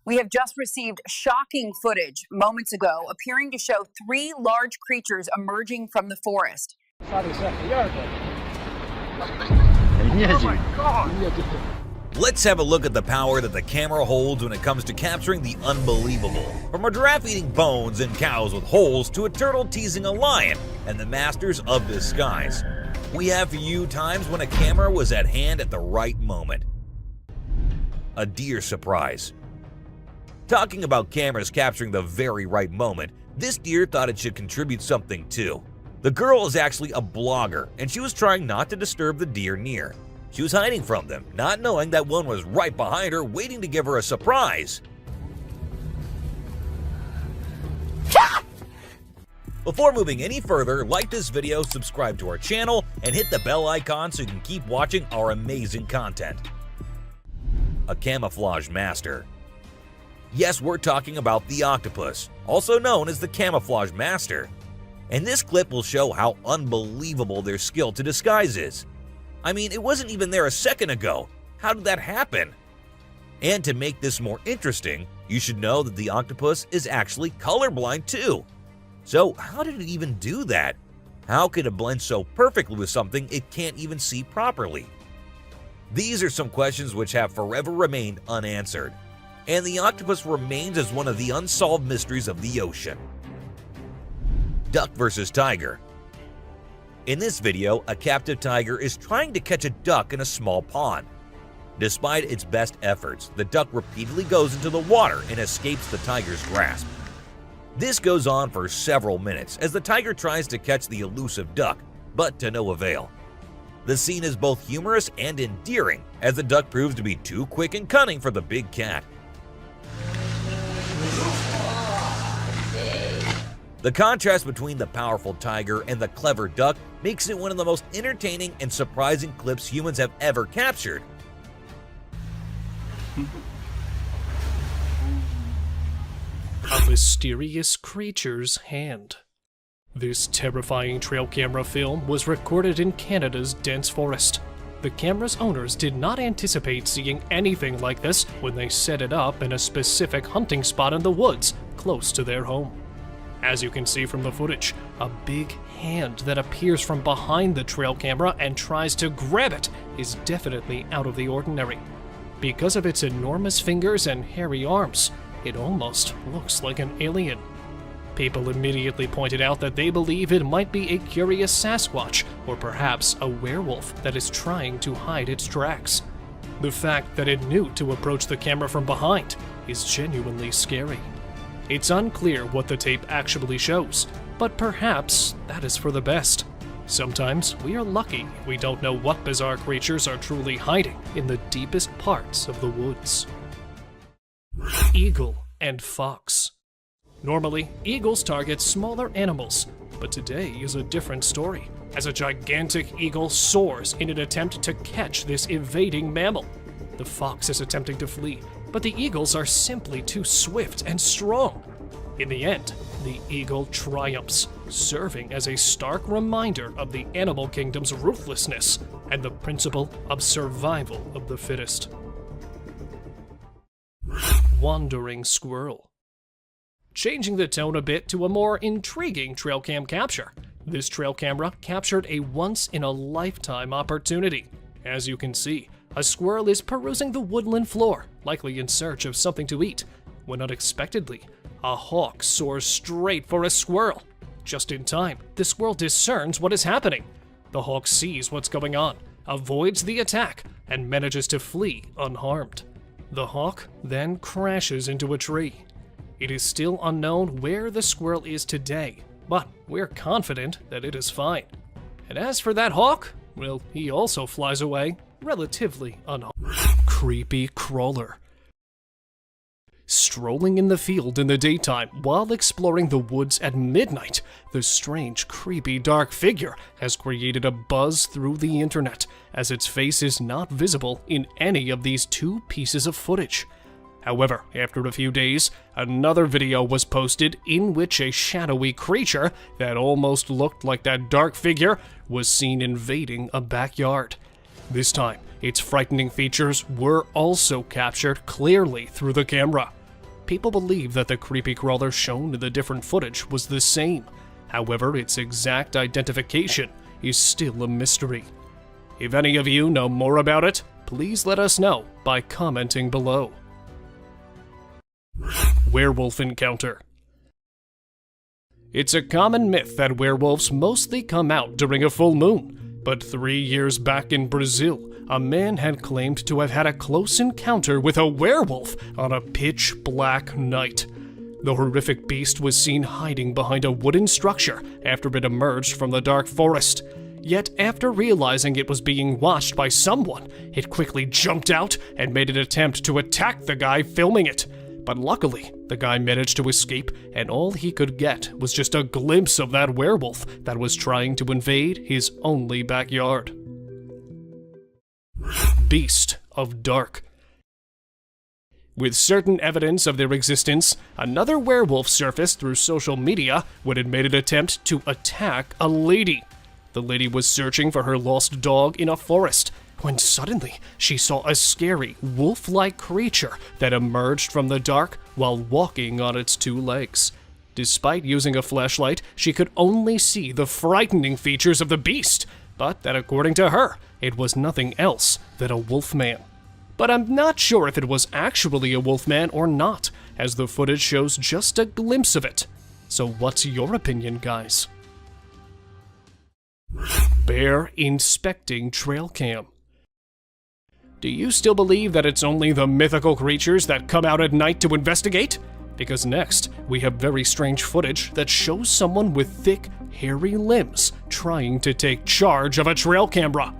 We have just received shocking footage moments ago appearing to show 3 large creatures emerging from the forest. Oh my God! Let's have a look at the power that the camera holds when it comes to capturing the unbelievable. From a giraffe eating bones and cows with holes to a turtle teasing a lion and the masters of disguise. We have for you times when a camera was at hand at the right moment. A deer surprise. Talking about cameras capturing the very right moment, this deer thought it should contribute something too. The girl is actually a blogger, and she was trying not to disturb the deer near. She was hiding from them, not knowing that one was right behind her waiting to give her a surprise. Before moving any further, like this video, subscribe to our channel, and hit the bell icon so you can keep watching our amazing content. A camouflage master. Yes, we're talking about the octopus, also known as the camouflage master. And this clip will show how unbelievable their skill to disguise is. I mean, it wasn't even there a second ago. How did that happen? And to make this more interesting, you should know that the octopus is actually colorblind too. So how did it even do that? How could it blend so perfectly with something it can't even see properly? These are some questions which have forever remained unanswered. And the octopus remains as one of the unsolved mysteries of the ocean. Duck versus tiger. In this video, a captive tiger is trying to catch a duck in a small pond. Despite its best efforts, the duck repeatedly goes into the water and escapes the tiger's grasp. This goes on for several minutes as the tiger tries to catch the elusive duck, but to no avail. The scene is both humorous and endearing as the duck proves to be too quick and cunning for the big cat. The contrast between the powerful tiger and the clever duck makes it one of the most entertaining and surprising clips humans have ever captured. A mysterious creature's hand. This terrifying trail camera film was recorded in Canada's dense forest. The camera's owners did not anticipate seeing anything like this when they set it up in a specific hunting spot in the woods close to their home. As you can see from the footage, a big hand that appears from behind the trail camera and tries to grab it is definitely out of the ordinary. Because of its enormous fingers and hairy arms, it almost looks like an alien. People immediately pointed out that they believe it might be a curious Sasquatch or perhaps a werewolf that is trying to hide its tracks. The fact that it knew to approach the camera from behind is genuinely scary. It's unclear what the tape actually shows, but perhaps that is for the best. Sometimes we are lucky we don't know what bizarre creatures are truly hiding in the deepest parts of the woods. Eagle and fox. Normally, eagles target smaller animals, but today is a different story, as a gigantic eagle soars in an attempt to catch this evading mammal. The fox is attempting to flee, but the eagles are simply too swift and strong. In the end, the eagle triumphs, serving as a stark reminder of the animal kingdom's ruthlessness and the principle of survival of the fittest. Wandering squirrel. Changing the tone a bit to a more intriguing trail cam capture. This trail camera captured a once-in-a-lifetime opportunity. As you can see, a squirrel is perusing the woodland floor, likely in search of something to eat, when unexpectedly, a hawk soars straight for a squirrel. Just in time, the squirrel discerns what is happening. The hawk sees what's going on, avoids the attack, and manages to flee unharmed. The hawk then crashes into a tree. It is still unknown where the squirrel is today, but we're confident that it is fine. And as for that hawk, well, he also flies away relatively unharmed. Creepy crawler. Strolling in the field in the daytime while exploring the woods at midnight, the strange, creepy, dark figure has created a buzz through the internet, as its face is not visible in any of these 2 pieces of footage. However, after a few days, another video was posted in which a shadowy creature that almost looked like that dark figure was seen invading a backyard. This time, its frightening features were also captured clearly through the camera. People believe that the creepy crawler shown in the different footage was the same. However, its exact identification is still a mystery. If any of you know more about it, please let us know by commenting below. Werewolf encounter. It's a common myth that werewolves mostly come out during a full moon, but 3 years back in Brazil, a man had claimed to have had a close encounter with a werewolf on a pitch-black night. The horrific beast was seen hiding behind a wooden structure after it emerged from the dark forest. Yet after realizing it was being watched by someone, it quickly jumped out and made an attempt to attack the guy filming it. But luckily, the guy managed to escape, and all he could get was just a glimpse of that werewolf that was trying to invade his only backyard. Beast of Dark. With certain evidence of their existence, another werewolf surfaced through social media when it made an attempt to attack a lady. The lady was searching for her lost dog in a forest, when suddenly she saw a scary, wolf-like creature that emerged from the dark while walking on its 2 legs. Despite using a flashlight, she could only see the frightening features of the beast, but that according to her, it was nothing else than a wolfman. But I'm not sure if it was actually a wolfman or not, as the footage shows just a glimpse of it. So what's your opinion, guys? Bear inspecting trail cam. Do you still believe that it's only the mythical creatures that come out at night to investigate? Because next, we have very strange footage that shows someone with thick, hairy limbs trying to take charge of a trail camera.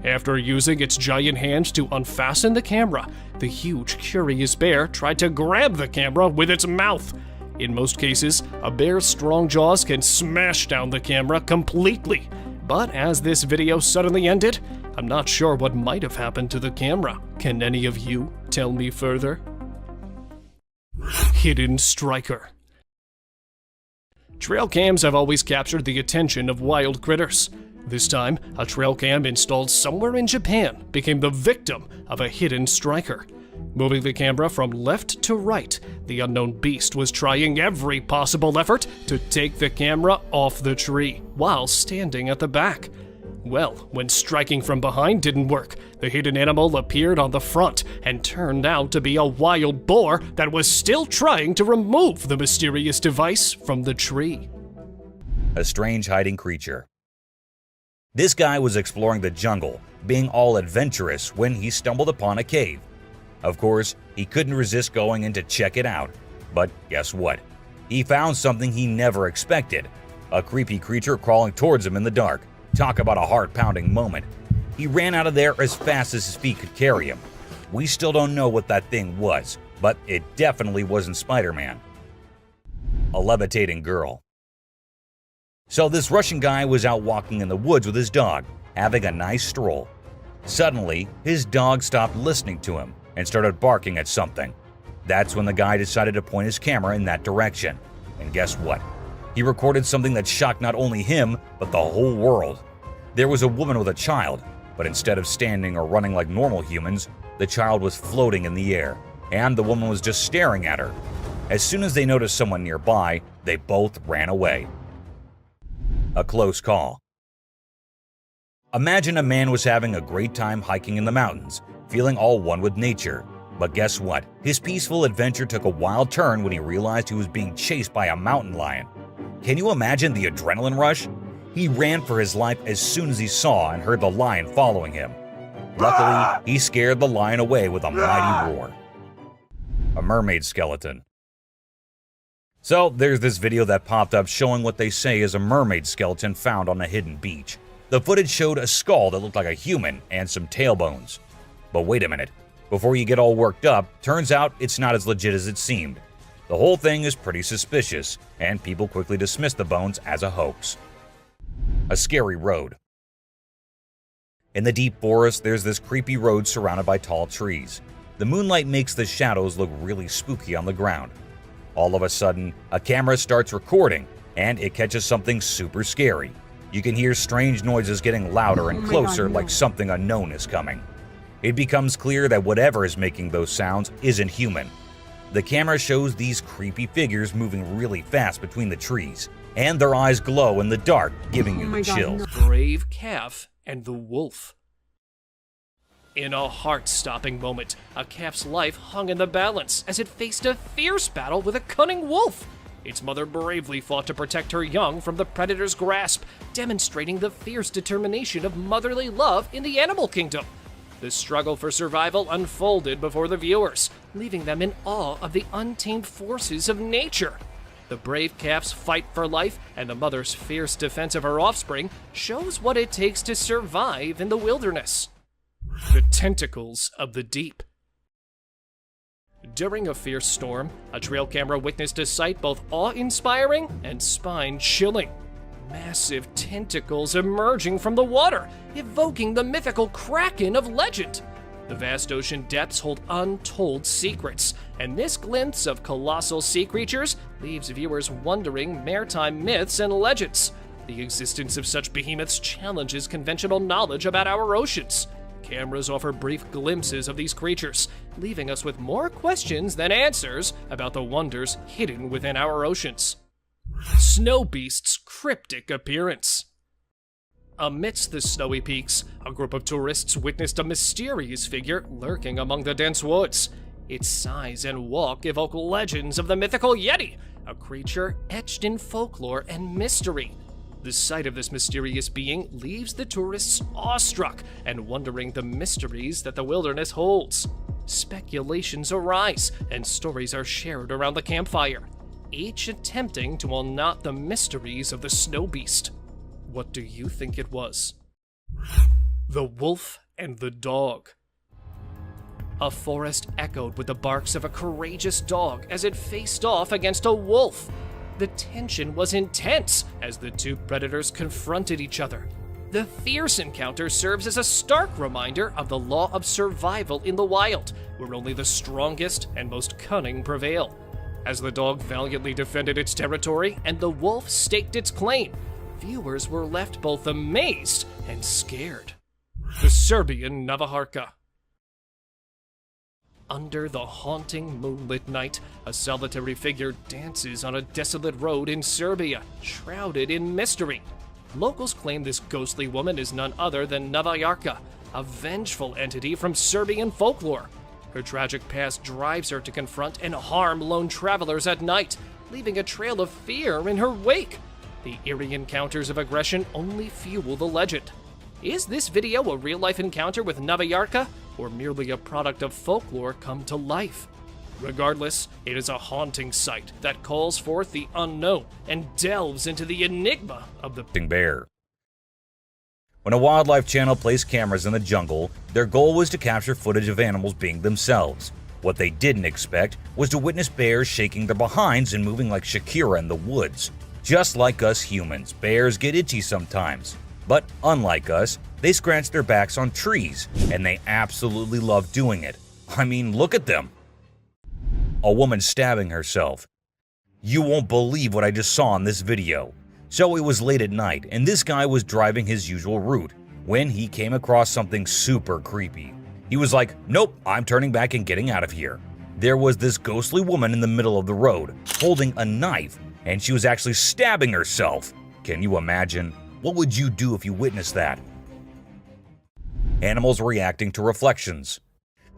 After using its giant hand to unfasten the camera, the huge, curious bear tried to grab the camera with its mouth. In most cases, a bear's strong jaws can smash down the camera completely. But as this video suddenly ended, I'm not sure what might have happened to the camera. Can any of you tell me further? Hidden striker. Trail cams have always captured the attention of wild critters. This time, a trail cam installed somewhere in Japan became the victim of a hidden striker. Moving the camera from left to right, the unknown beast was trying every possible effort to take the camera off the tree while standing at the back. Well, when striking from behind didn't work, the hidden animal appeared on the front and turned out to be a wild boar that was still trying to remove the mysterious device from the tree. A strange hiding creature. This guy was exploring the jungle, being all adventurous when he stumbled upon a cave. Of course, he couldn't resist going in to check it out. But guess what? He found something he never expected. A creepy creature crawling towards him in the dark. Talk about a heart-pounding moment. He ran out of there as fast as his feet could carry him. We still don't know what that thing was, but it definitely wasn't Spider-Man. A levitating girl. So this Russian guy was out walking in the woods with his dog, having a nice stroll. Suddenly, his dog stopped listening to him and started barking at something. That's when the guy decided to point his camera in that direction. And guess what? He recorded something that shocked not only him, but the whole world. There was a woman with a child, but instead of standing or running like normal humans, the child was floating in the air, and the woman was just staring at her. As soon as they noticed someone nearby, they both ran away. A close call. Imagine a man was having a great time hiking in the mountains, feeling all one with nature. But guess what? His peaceful adventure took a wild turn when he realized he was being chased by a mountain lion. Can you imagine the adrenaline rush? He ran for his life as soon as he saw and heard the lion following him. Luckily, he scared the lion away with a mighty roar. A mermaid skeleton. So there's this video that popped up showing what they say is a mermaid skeleton found on a hidden beach. The footage showed a skull that looked like a human and some tailbones. But wait a minute, before you get all worked up, turns out it's not as legit as it seemed. The whole thing is pretty suspicious, and people quickly dismiss the bones as a hoax. A scary road. In the deep forest, there's this creepy road surrounded by tall trees. The moonlight makes the shadows look really spooky on the ground. All of a sudden, a camera starts recording, and it catches something super scary. You can hear strange noises getting louder and closer, like something unknown is coming. It becomes clear that whatever is making those sounds isn't human. The camera shows these creepy figures moving really fast between the trees, and their eyes glow in the dark, giving you the chills. Brave calf and the wolf. In a heart-stopping moment, a calf's life hung in the balance as it faced a fierce battle with a cunning wolf. Its mother bravely fought to protect her young from the predator's grasp, demonstrating the fierce determination of motherly love in the animal kingdom. The struggle for survival unfolded before the viewers, leaving them in awe of the untamed forces of nature. The brave calf's fight for life and the mother's fierce defense of her offspring shows what it takes to survive in the wilderness. The tentacles of the deep. During a fierce storm, a trail camera witnessed a sight both awe-inspiring and spine-chilling. Massive tentacles emerging from the water, evoking the mythical kraken of legend. The vast ocean depths hold untold secrets, and this glimpse of colossal sea creatures leaves viewers wondering maritime myths and legends. The existence of such behemoths challenges conventional knowledge about our oceans. Cameras offer brief glimpses of these creatures, leaving us with more questions than answers about the wonders hidden within our oceans. Snow beast's cryptic appearance. Amidst the snowy peaks, a group of tourists witnessed a mysterious figure lurking among the dense woods. Its size and walk evoke legends of the mythical Yeti, a creature etched in folklore and mystery. The sight of this mysterious being leaves the tourists awestruck and wondering the mysteries that the wilderness holds. Speculations arise and stories are shared around the campfire, each attempting to unknot the mysteries of the snow beast. What do you think it was? The wolf and the dog. A forest echoed with the barks of a courageous dog as it faced off against a wolf. The tension was intense as the two predators confronted each other. The fierce encounter serves as a stark reminder of the law of survival in the wild, where only the strongest and most cunning prevail. As the dog valiantly defended its territory and the wolf staked its claim, viewers were left both amazed and scared. The Serbian Navaharka. Under the haunting moonlit night, a solitary figure dances on a desolate road in Serbia, shrouded in mystery. Locals claim this ghostly woman is none other than Navajarka, a vengeful entity from Serbian folklore. Her tragic past drives her to confront and harm lone travelers at night, leaving a trail of fear in her wake. The eerie encounters of aggression only fuel the legend. Is this video a real-life encounter with Navajarka, or merely a product of folklore come to life? Regardless, it is a haunting sight that calls forth the unknown and delves into the enigma of the bear. When a wildlife channel placed cameras in the jungle, their goal was to capture footage of animals being themselves. What they didn't expect was to witness bears shaking their behinds and moving like Shakira in the woods. Just like us humans, bears get itchy sometimes. But unlike us, they scratch their backs on trees, and they absolutely love doing it. I mean, look at them. A woman stabbing herself. You won't believe what I just saw in this video. So it was late at night, and this guy was driving his usual route when he came across something super creepy. He was like, nope, I'm turning back and getting out of here. There was this ghostly woman in the middle of the road, holding a knife, and she was actually stabbing herself. Can you imagine? What would you do if you witnessed that? Animals reacting to reflections.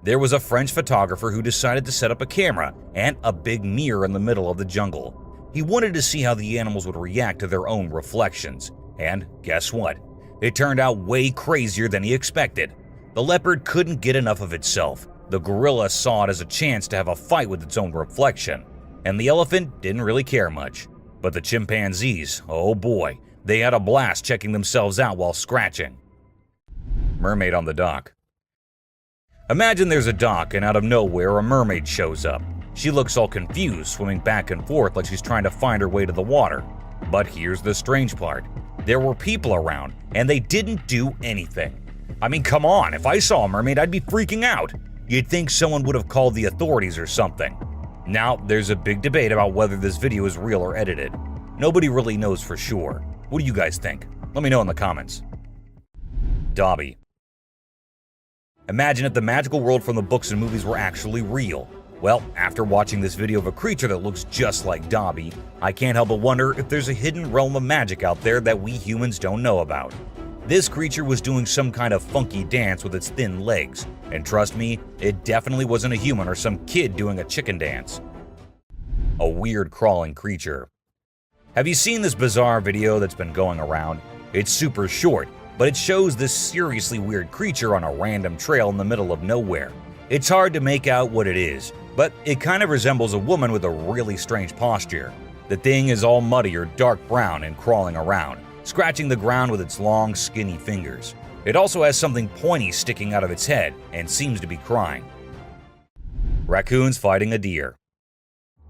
There was a French photographer who decided to set up a camera and a big mirror in the middle of the jungle. He wanted to see how the animals would react to their own reflections. And guess what? It turned out way crazier than he expected. The leopard couldn't get enough of itself. The gorilla saw it as a chance to have a fight with its own reflection. And the elephant didn't really care much. But the chimpanzees, oh boy, they had a blast checking themselves out while scratching. Mermaid on the dock. Imagine there's a dock and out of nowhere a mermaid shows up. She looks all confused, swimming back and forth like she's trying to find her way to the water. But here's the strange part. There were people around, and they didn't do anything. I mean, come on, if I saw a mermaid, I'd be freaking out. You'd think someone would have called the authorities or something. Now, there's a big debate about whether this video is real or edited. Nobody really knows for sure. What do you guys think? Let me know in the comments. Dobby. Imagine if the magical world from the books and movies were actually real. Well, after watching this video of a creature that looks just like Dobby, I can't help but wonder if there's a hidden realm of magic out there that we humans don't know about. This creature was doing some kind of funky dance with its thin legs, and trust me, it definitely wasn't a human or some kid doing a chicken dance. A weird crawling creature. Have you seen this bizarre video that's been going around? It's super short, but it shows this seriously weird creature on a random trail in the middle of nowhere. It's hard to make out what it is, but it kind of resembles a woman with a really strange posture. The thing is all muddy or dark brown and crawling around, scratching the ground with its long, skinny fingers. It also has something pointy sticking out of its head and seems to be crying. Raccoons fighting a deer.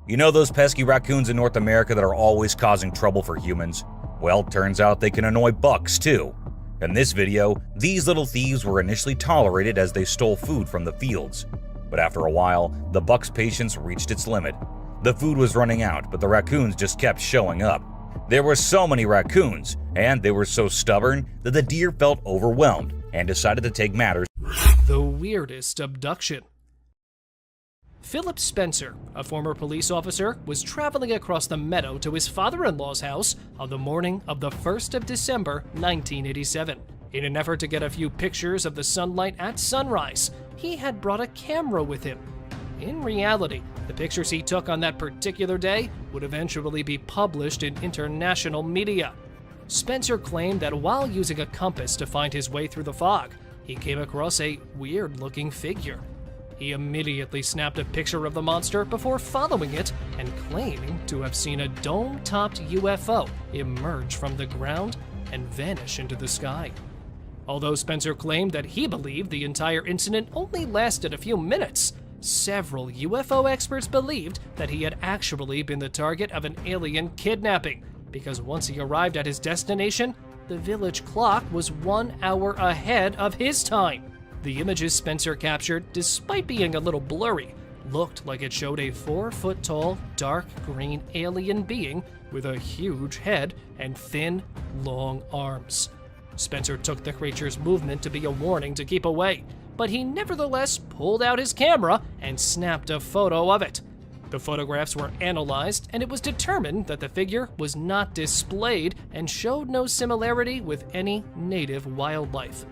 You know those pesky raccoons in North America that are always causing trouble for humans? Well, turns out they can annoy bucks too. In this video, these little thieves were initially tolerated as they stole food from the fields. But after a while, the buck's patience reached its limit. The food was running out, but the raccoons just kept showing up. There were so many raccoons, and they were so stubborn that the deer felt overwhelmed and decided to take matters. The weirdest abduction. Philip Spencer, a former police officer, was traveling across the meadow to his father-in-law's house on the morning of the 1st of December, 1987. In an effort to get a few pictures of the sunlight at sunrise, he had brought a camera with him. In reality, the pictures he took on that particular day would eventually be published in international media. Spencer claimed that while using a compass to find his way through the fog, he came across a weird-looking figure. He immediately snapped a picture of the monster before following it and claiming to have seen a dome-topped UFO emerge from the ground and vanish into the sky. Although Spencer claimed that he believed the entire incident only lasted a few minutes, several UFO experts believed that he had actually been the target of an alien kidnapping, because once he arrived at his destination, the village clock was 1 hour ahead of his time. The images Spencer captured, despite being a little blurry, looked like it showed a 4-foot-tall, dark green alien being with a huge head and thin, long arms. Spencer took the creature's movement to be a warning to keep away, but he nevertheless pulled out his camera and snapped a photo of it. The photographs were analyzed, and it was determined that the figure was not displayed and showed no similarity with any native wildlife.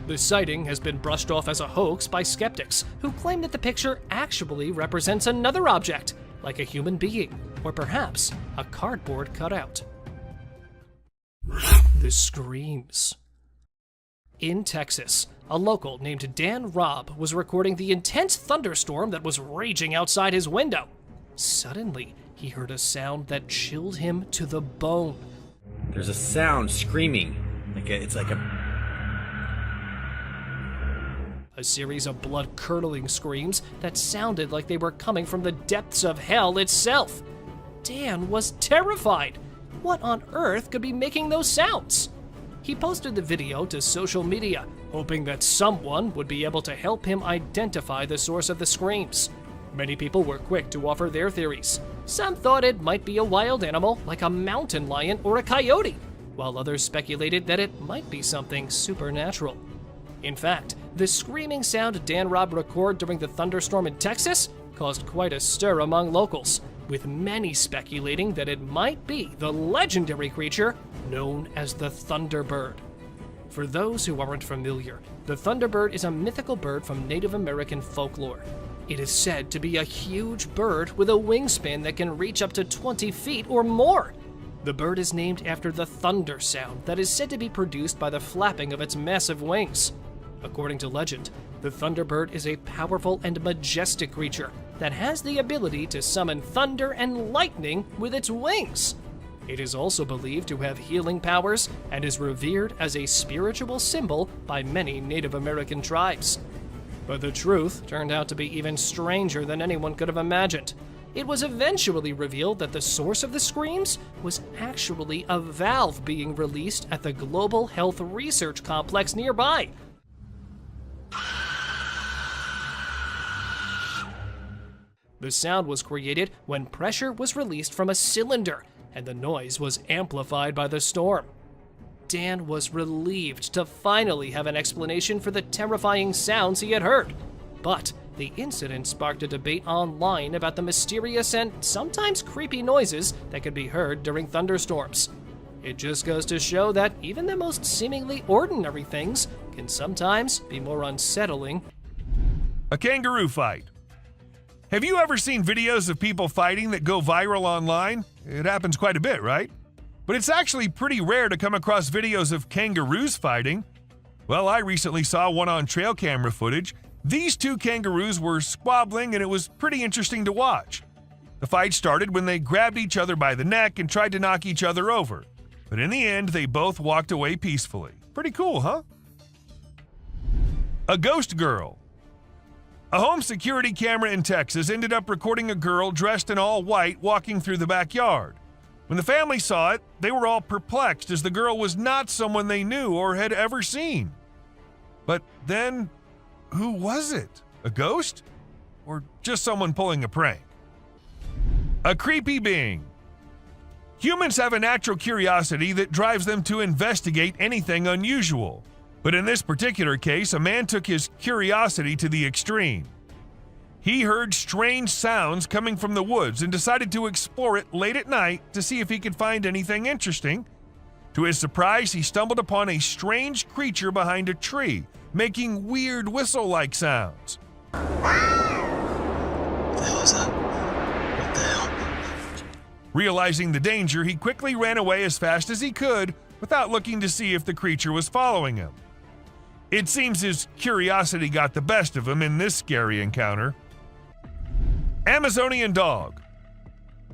The sighting has been brushed off as a hoax by skeptics, who claim that the picture actually represents another object, like a human being, or perhaps a cardboard cutout. The screams. In Texas, a local named Dan Robb was recording the intense thunderstorm that was raging outside his window. Suddenly, he heard a sound that chilled him to the bone. There's a sound screaming. It's like a series of blood-curdling screams that sounded like they were coming from the depths of hell itself. Dan was terrified. What on earth could be making those sounds? He posted the video to social media, hoping that someone would be able to help him identify the source of the screams. Many people were quick to offer their theories. Some thought it might be a wild animal like a mountain lion or a coyote, while others speculated that it might be something supernatural. In fact, the screaming sound Dan Robb recorded during the thunderstorm in Texas caused quite a stir among locals, with many speculating that it might be the legendary creature known as the Thunderbird. For those who aren't familiar, the Thunderbird is a mythical bird from Native American folklore. It is said to be a huge bird with a wingspan that can reach up to 20 feet or more. The bird is named after the thunder sound that is said to be produced by the flapping of its massive wings. According to legend, the Thunderbird is a powerful and majestic creature that has the ability to summon thunder and lightning with its wings. It is also believed to have healing powers and is revered as a spiritual symbol by many Native American tribes. But the truth turned out to be even stranger than anyone could have imagined. It was eventually revealed that the source of the screams was actually a valve being released at the Global Health Research Complex nearby. The sound was created when pressure was released from a cylinder, and the noise was amplified by the storm. Dan was relieved to finally have an explanation for the terrifying sounds he had heard, but The incident sparked a debate online about the mysterious and sometimes creepy noises that could be heard during thunderstorms. It just goes to show that even the most seemingly ordinary things can sometimes be more unsettling. A kangaroo fight. Have you ever seen videos of people fighting that go viral online? It happens quite a bit, right? But it's actually pretty rare to come across videos of kangaroos fighting. Well, I recently saw one on trail camera footage. These two kangaroos were squabbling and it was pretty interesting to watch. The fight started when they grabbed each other by the neck and tried to knock each other over. But in the end, they both walked away peacefully. Pretty cool, huh? A ghost girl. A home security camera in Texas ended up recording a girl dressed in all white walking through the backyard. When the family saw it, they were all perplexed as the girl was not someone they knew or had ever seen. But then, who was it? A ghost? Or just someone pulling a prank? A creepy being. Humans have a natural curiosity that drives them to investigate anything unusual. But in this particular case, a man took his curiosity to the extreme. He heard strange sounds coming from the woods and decided to explore it late at night to see if he could find anything interesting. To his surprise, he stumbled upon a strange creature behind a tree, making weird whistle-like sounds. What the hell is that? What the hell? Realizing the danger, he quickly ran away as fast as he could without looking to see if the creature was following him. It seems his curiosity got the best of him in this scary encounter. Amazonian dog.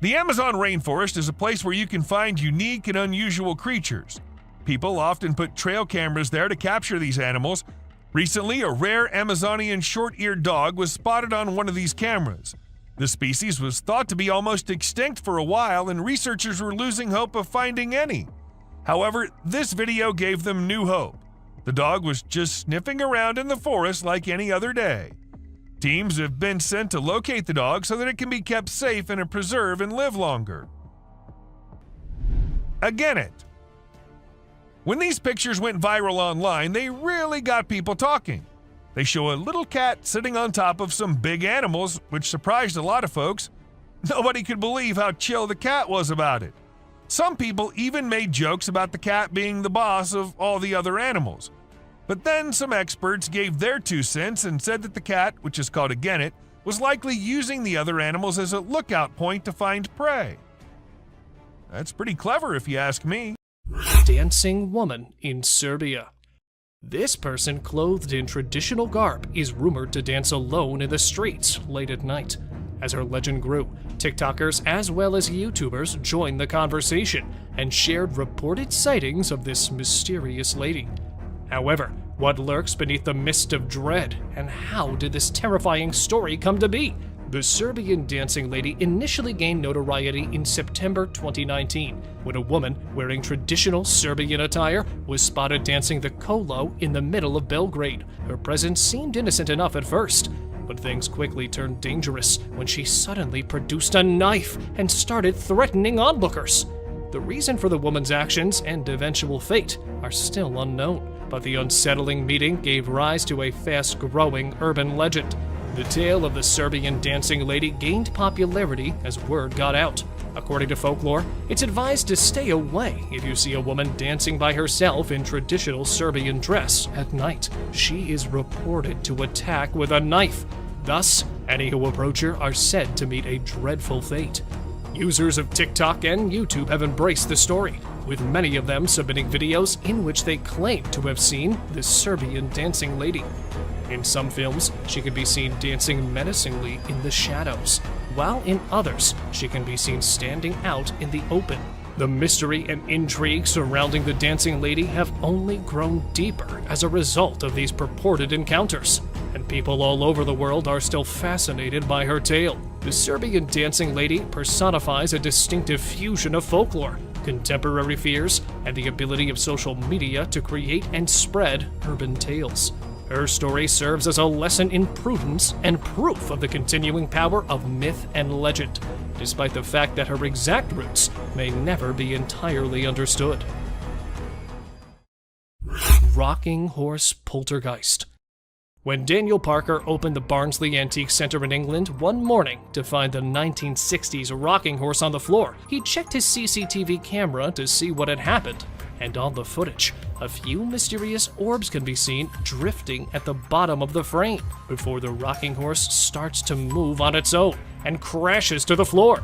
The Amazon rainforest is a place where you can find unique and unusual creatures. People often put trail cameras there to capture these animals. Recently, a rare Amazonian short-eared dog was spotted on one of these cameras. The species was thought to be almost extinct for a while, and researchers were losing hope of finding any. However, this video gave them new hope. The dog was just sniffing around in the forest like any other day. Teams have been sent to locate the dog so that it can be kept safe in a preserve and live longer. A genet. When these pictures went viral online, they really got people talking. They show a little cat sitting on top of some big animals, which surprised a lot of folks. Nobody could believe how chill the cat was about it. Some people even made jokes about the cat being the boss of all the other animals. But then some experts gave their 2 cents and said that the cat, which is called a genet, was likely using the other animals as a lookout point to find prey. That's pretty clever if you ask me. Dancing woman in Serbia. This person, clothed in traditional garb, is rumored to dance alone in the streets late at night. As her legend grew, TikTokers as well as YouTubers joined the conversation and shared reported sightings of this mysterious lady. However, what lurks beneath the mist of dread, and how did this terrifying story come to be? The Serbian dancing lady initially gained notoriety in September 2019, when a woman wearing traditional Serbian attire was spotted dancing the kolo in the middle of Belgrade. Her presence seemed innocent enough at first, but things quickly turned dangerous when she suddenly produced a knife and started threatening onlookers. The reason for the woman's actions and eventual fate are still unknown, but the unsettling meeting gave rise to a fast-growing urban legend. The tale of the Serbian dancing lady gained popularity as word got out. According to folklore, it's advised to stay away if you see a woman dancing by herself in traditional Serbian dress at night. She is reported to attack with a knife. Thus, any who approach her are said to meet a dreadful fate. Users of TikTok and YouTube have embraced the story, with many of them submitting videos in which they claim to have seen the Serbian dancing lady. In some films, she can be seen dancing menacingly in the shadows, while in others, she can be seen standing out in the open. The mystery and intrigue surrounding the dancing lady have only grown deeper as a result of these purported encounters, and people all over the world are still fascinated by her tale. The Serbian dancing lady personifies a distinctive fusion of folklore, contemporary fears, and the ability of social media to create and spread urban tales. Her story serves as a lesson in prudence and proof of the continuing power of myth and legend, despite the fact that her exact roots may never be entirely understood. Rocking horse poltergeist. When Daniel Parker opened the Barnsley Antique Center in England one morning to find the 1960s rocking horse on the floor, he checked his CCTV camera to see what had happened. And on the footage, a few mysterious orbs can be seen drifting at the bottom of the frame before the rocking horse starts to move on its own and crashes to the floor.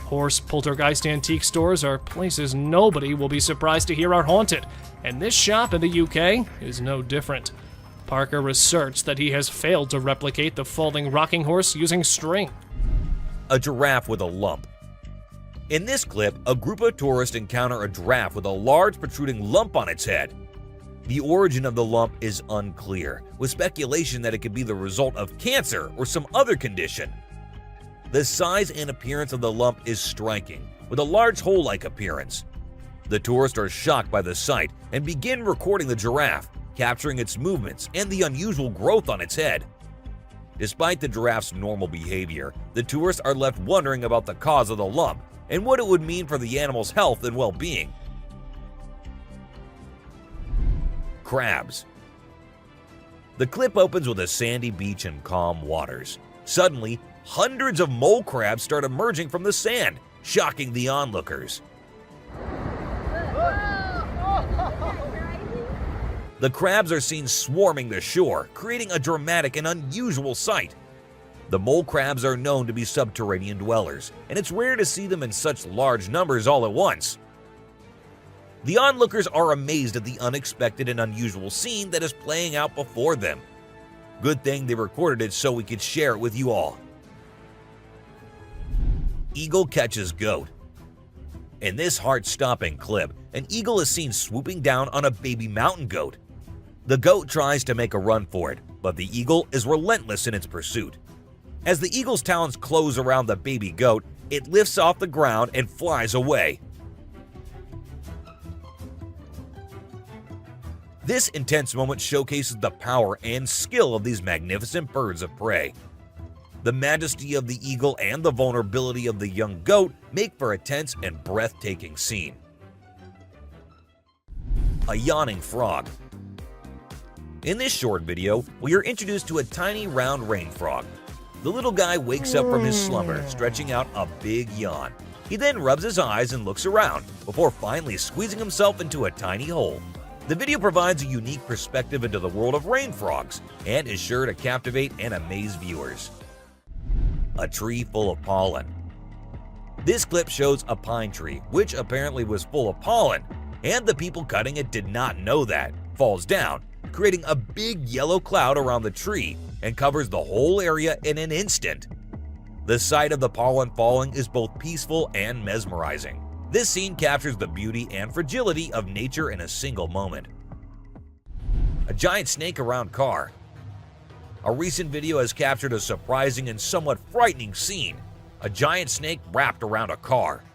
Horse poltergeist antique stores are places nobody will be surprised to hear are haunted, and this shop in the UK is no different. Parker asserts that he has failed to replicate the falling rocking horse using string. A giraffe with a lump. In this clip, a group of tourists encounter a giraffe with a large protruding lump on its head. The origin of the lump is unclear, with speculation that it could be the result of cancer or some other condition. The size and appearance of the lump is striking, with a large hole-like appearance. The tourists are shocked by the sight and begin recording the giraffe, capturing its movements and the unusual growth on its head. Despite the giraffe's normal behavior, the tourists are left wondering about the cause of the lump and what it would mean for the animal's health and well-being. Crabs. The clip opens with a sandy beach and calm waters. Suddenly, hundreds of mole crabs start emerging from the sand, shocking the onlookers. The crabs are seen swarming the shore, creating a dramatic and unusual sight. The mole crabs are known to be subterranean dwellers, and it's rare to see them in such large numbers all at once. The onlookers are amazed at the unexpected and unusual scene that is playing out before them. Good thing they recorded it so we could share it with you all. Eagle catches goat. In this heart-stopping clip, an eagle is seen swooping down on a baby mountain goat. The goat tries to make a run for it, but the eagle is relentless in its pursuit. As the eagle's talons close around the baby goat, it lifts off the ground and flies away. This intense moment showcases the power and skill of these magnificent birds of prey. The majesty of the eagle and the vulnerability of the young goat make for a tense and breathtaking scene. A yawning frog. In this short video, we are introduced to a tiny round rain frog. The little guy wakes up from his slumber, stretching out a big yawn. He then rubs his eyes and looks around, before finally squeezing himself into a tiny hole. The video provides a unique perspective into the world of rain frogs, and is sure to captivate and amaze viewers. A tree full of pollen. This clip shows a pine tree, which apparently was full of pollen, and the people cutting it did not know that, falls down, creating a big yellow cloud around the tree and covers the whole area in an instant. The sight of the pollen falling is both peaceful and mesmerizing. This scene captures the beauty and fragility of nature in a single moment. A giant snake around car. A recent video has captured a surprising and somewhat frightening scene: a giant snake wrapped around a car.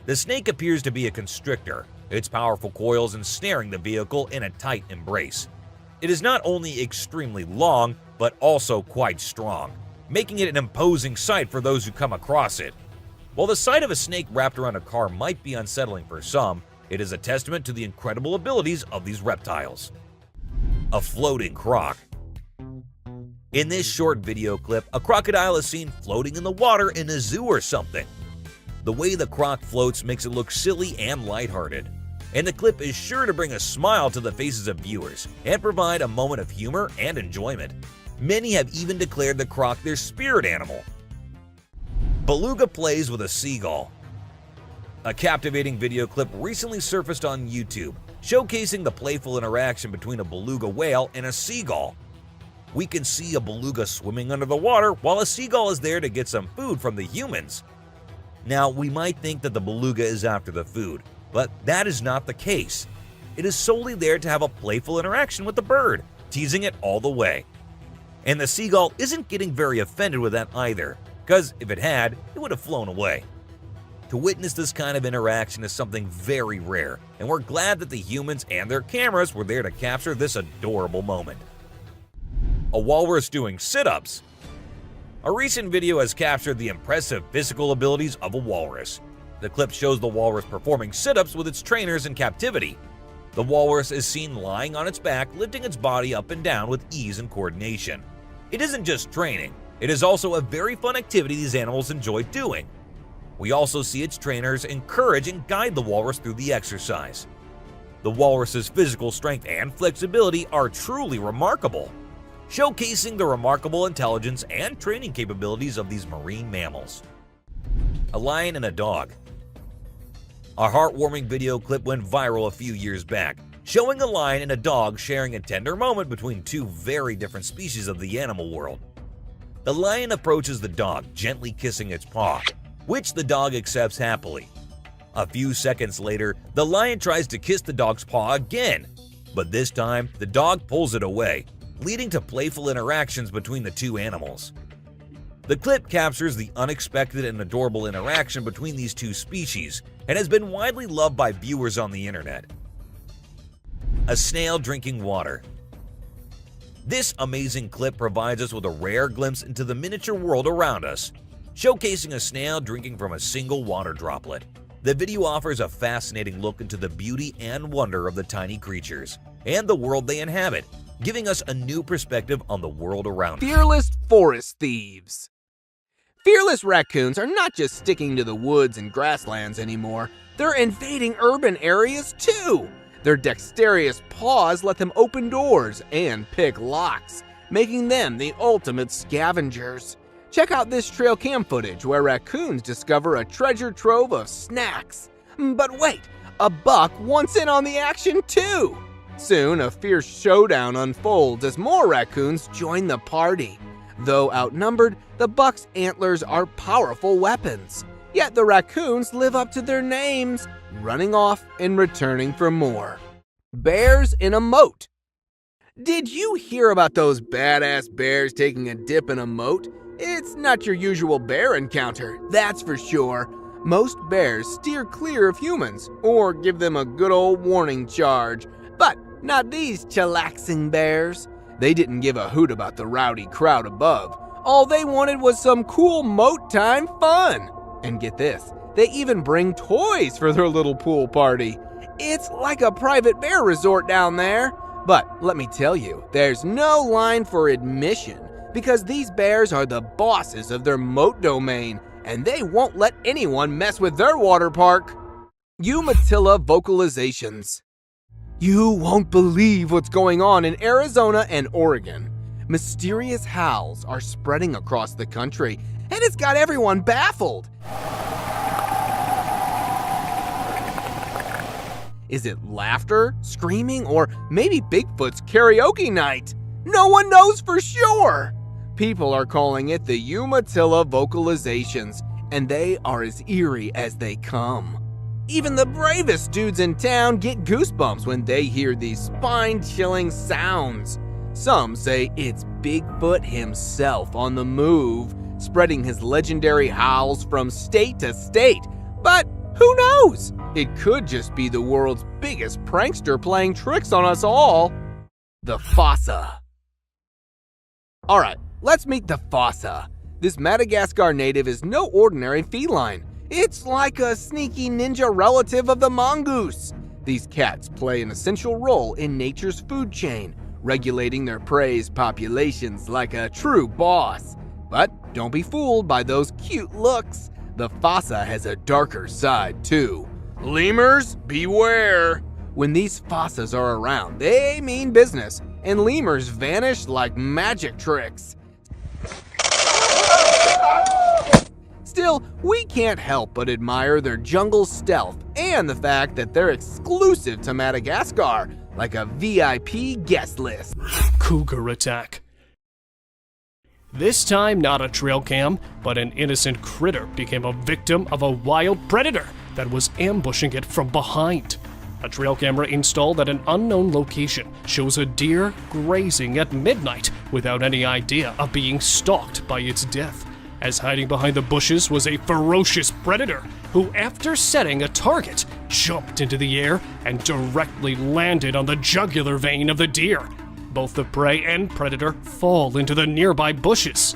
The snake appears to be a constrictor, its powerful coils ensnaring the vehicle in a tight embrace. It is not only extremely long, but also quite strong, making it an imposing sight for those who come across it. While the sight of a snake wrapped around a car might be unsettling for some, it is a testament to the incredible abilities of these reptiles. A floating croc. In this short video clip, a crocodile is seen floating in the water in a zoo or something. The way the croc floats makes it look silly and lighthearted, and the clip is sure to bring a smile to the faces of viewers and provide a moment of humor and enjoyment. Many have even declared the croc their spirit animal. Beluga plays with a seagull. A captivating video clip recently surfaced on YouTube, showcasing the playful interaction between a beluga whale and a seagull. We can see a beluga swimming under the water while a seagull is there to get some food from the humans. Now, we might think that the beluga is after the food, but that is not the case. It is solely there to have a playful interaction with the bird, teasing it all the way. And the seagull isn't getting very offended with that either, because if it had, it would have flown away. To witness this kind of interaction is something very rare, and we're glad that the humans and their cameras were there to capture this adorable moment. A walrus doing sit-ups. A recent video has captured the impressive physical abilities of a walrus. The clip shows the walrus performing sit-ups with its trainers in captivity. The walrus is seen lying on its back, lifting its body up and down with ease and coordination. It isn't just training, it is also a very fun activity these animals enjoy doing. We also see its trainers encourage and guide the walrus through the exercise. The walrus's physical strength and flexibility are truly remarkable, showcasing the remarkable intelligence and training capabilities of these marine mammals. A lion and a dog. A heartwarming video clip went viral a few years back, showing a lion and a dog sharing a tender moment between two very different species of the animal world. The lion approaches the dog, gently kissing its paw, which the dog accepts happily. A few seconds later, the lion tries to kiss the dog's paw again, but this time the dog pulls it away, leading to playful interactions between the two animals. The clip captures the unexpected and adorable interaction between these two species and has been widely loved by viewers on the internet. A snail drinking water. This amazing clip provides us with a rare glimpse into the miniature world around us, showcasing a snail drinking from a single water droplet. The video offers a fascinating look into the beauty and wonder of the tiny creatures and the world they inhabit, giving us a new perspective on the world around us. Fearless forest thieves. Fearless raccoons are not just sticking to the woods and grasslands anymore, they're invading urban areas too. Their dexterous paws let them open doors and pick locks, making them the ultimate scavengers. Check out this trail cam footage where raccoons discover a treasure trove of snacks. But wait, a buck wants in on the action too. Soon, a fierce showdown unfolds as more raccoons join the party. Though outnumbered, the buck's antlers are powerful weapons. Yet the raccoons live up to their names, running off and returning for more. Bears in a moat. Did you hear about those badass bears taking a dip in a moat? It's not your usual bear encounter, that's for sure. Most bears steer clear of humans or give them a good old warning charge. But not these chillaxing bears. They didn't give a hoot about the rowdy crowd above. All they wanted was some cool moat time fun. And get this, they even bring toys for their little pool party. It's like a private bear resort down there. But let me tell you, there's no line for admission because these bears are the bosses of their moat domain and they won't let anyone mess with their water park. Umatilla vocalizations. You won't believe what's going on in Arizona and Oregon. Mysterious howls are spreading across the country, and it's got everyone baffled. Is it laughter, screaming, or maybe Bigfoot's karaoke night? No one knows for sure. People are calling it the Umatilla vocalizations, and they are as eerie as they come. Even the bravest dudes in town get goosebumps when they hear these spine-chilling sounds. Some say it's Bigfoot himself on the move, spreading his legendary howls from state to state. But who knows? It could just be the world's biggest prankster playing tricks on us all. The fossa. Alright, let's meet the fossa. This Madagascar native is no ordinary feline. It's like a sneaky ninja relative of the mongoose. These cats play an essential role in nature's food chain, regulating their prey's populations like a true boss. But don't be fooled by those cute looks. The fossa has a darker side too. Lemurs, beware! When these fossas are around, they mean business, and lemurs vanish like magic tricks. Still, we can't help but admire their jungle stealth and the fact that they're exclusive to Madagascar, like a VIP guest list. Cougar attack. This time not a trail cam, but an innocent critter became a victim of a wild predator that was ambushing it from behind. A trail camera installed at an unknown location shows a deer grazing at midnight without any idea of being stalked by its death, as hiding behind the bushes was a ferocious predator who, after setting a target, jumped into the air and directly landed on the jugular vein of the deer. Both the prey and predator fall into the nearby bushes.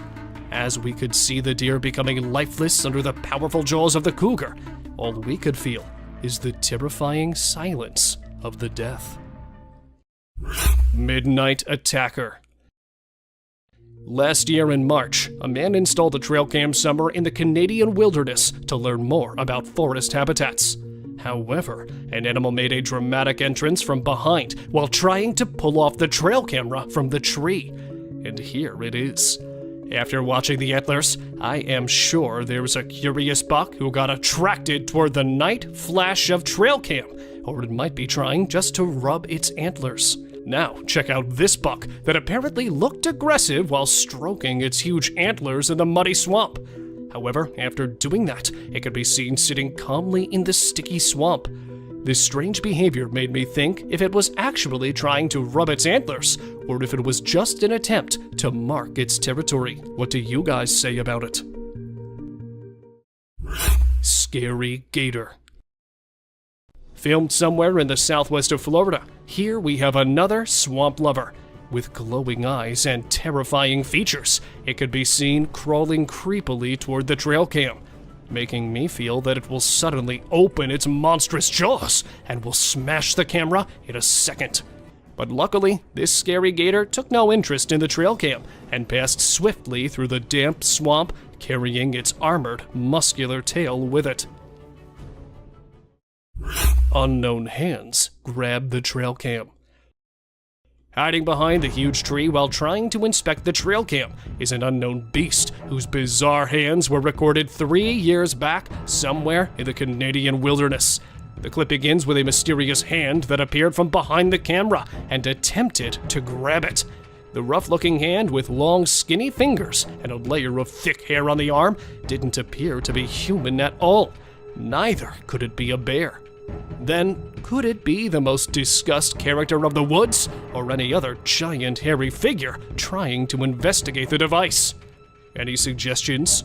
As we could see the deer becoming lifeless under the powerful jaws of the cougar, all we could feel is the terrifying silence of the death. Midnight Attacker. Last year in March, a man installed a trail cam somewhere in the Canadian wilderness to learn more about forest habitats. However, an animal made a dramatic entrance from behind while trying to pull off the trail camera from the tree. And here it is. After watching the antlers, I am sure there was a curious buck who got attracted toward the night flash of trail cam, or it might be trying just to rub its antlers. Now, check out this buck that apparently looked aggressive while stroking its huge antlers in the muddy swamp. However, after doing that, it could be seen sitting calmly in the sticky swamp. This strange behavior made me think if it was actually trying to rub its antlers, or if it was just an attempt to mark its territory. What do you guys say about it? Scary gator. Filmed somewhere in the southwest of Florida, here we have another swamp lover. With glowing eyes and terrifying features, it could be seen crawling creepily toward the trail cam, making me feel that it will suddenly open its monstrous jaws and will smash the camera in a second. But luckily, this scary gator took no interest in the trail cam and passed swiftly through the damp swamp, carrying its armored, muscular tail with it. Unknown hands grab the trail cam. Hiding behind the huge tree while trying to inspect the trail cam is an unknown beast whose bizarre hands were recorded 3 years back somewhere in the Canadian wilderness. The clip begins with a mysterious hand that appeared from behind the camera and attempted to grab it. The rough-looking hand with long, skinny fingers and a layer of thick hair on the arm didn't appear to be human at all. Neither could it be a bear. Then, could it be the most discussed character of the woods, or any other giant hairy figure trying to investigate the device? Any suggestions?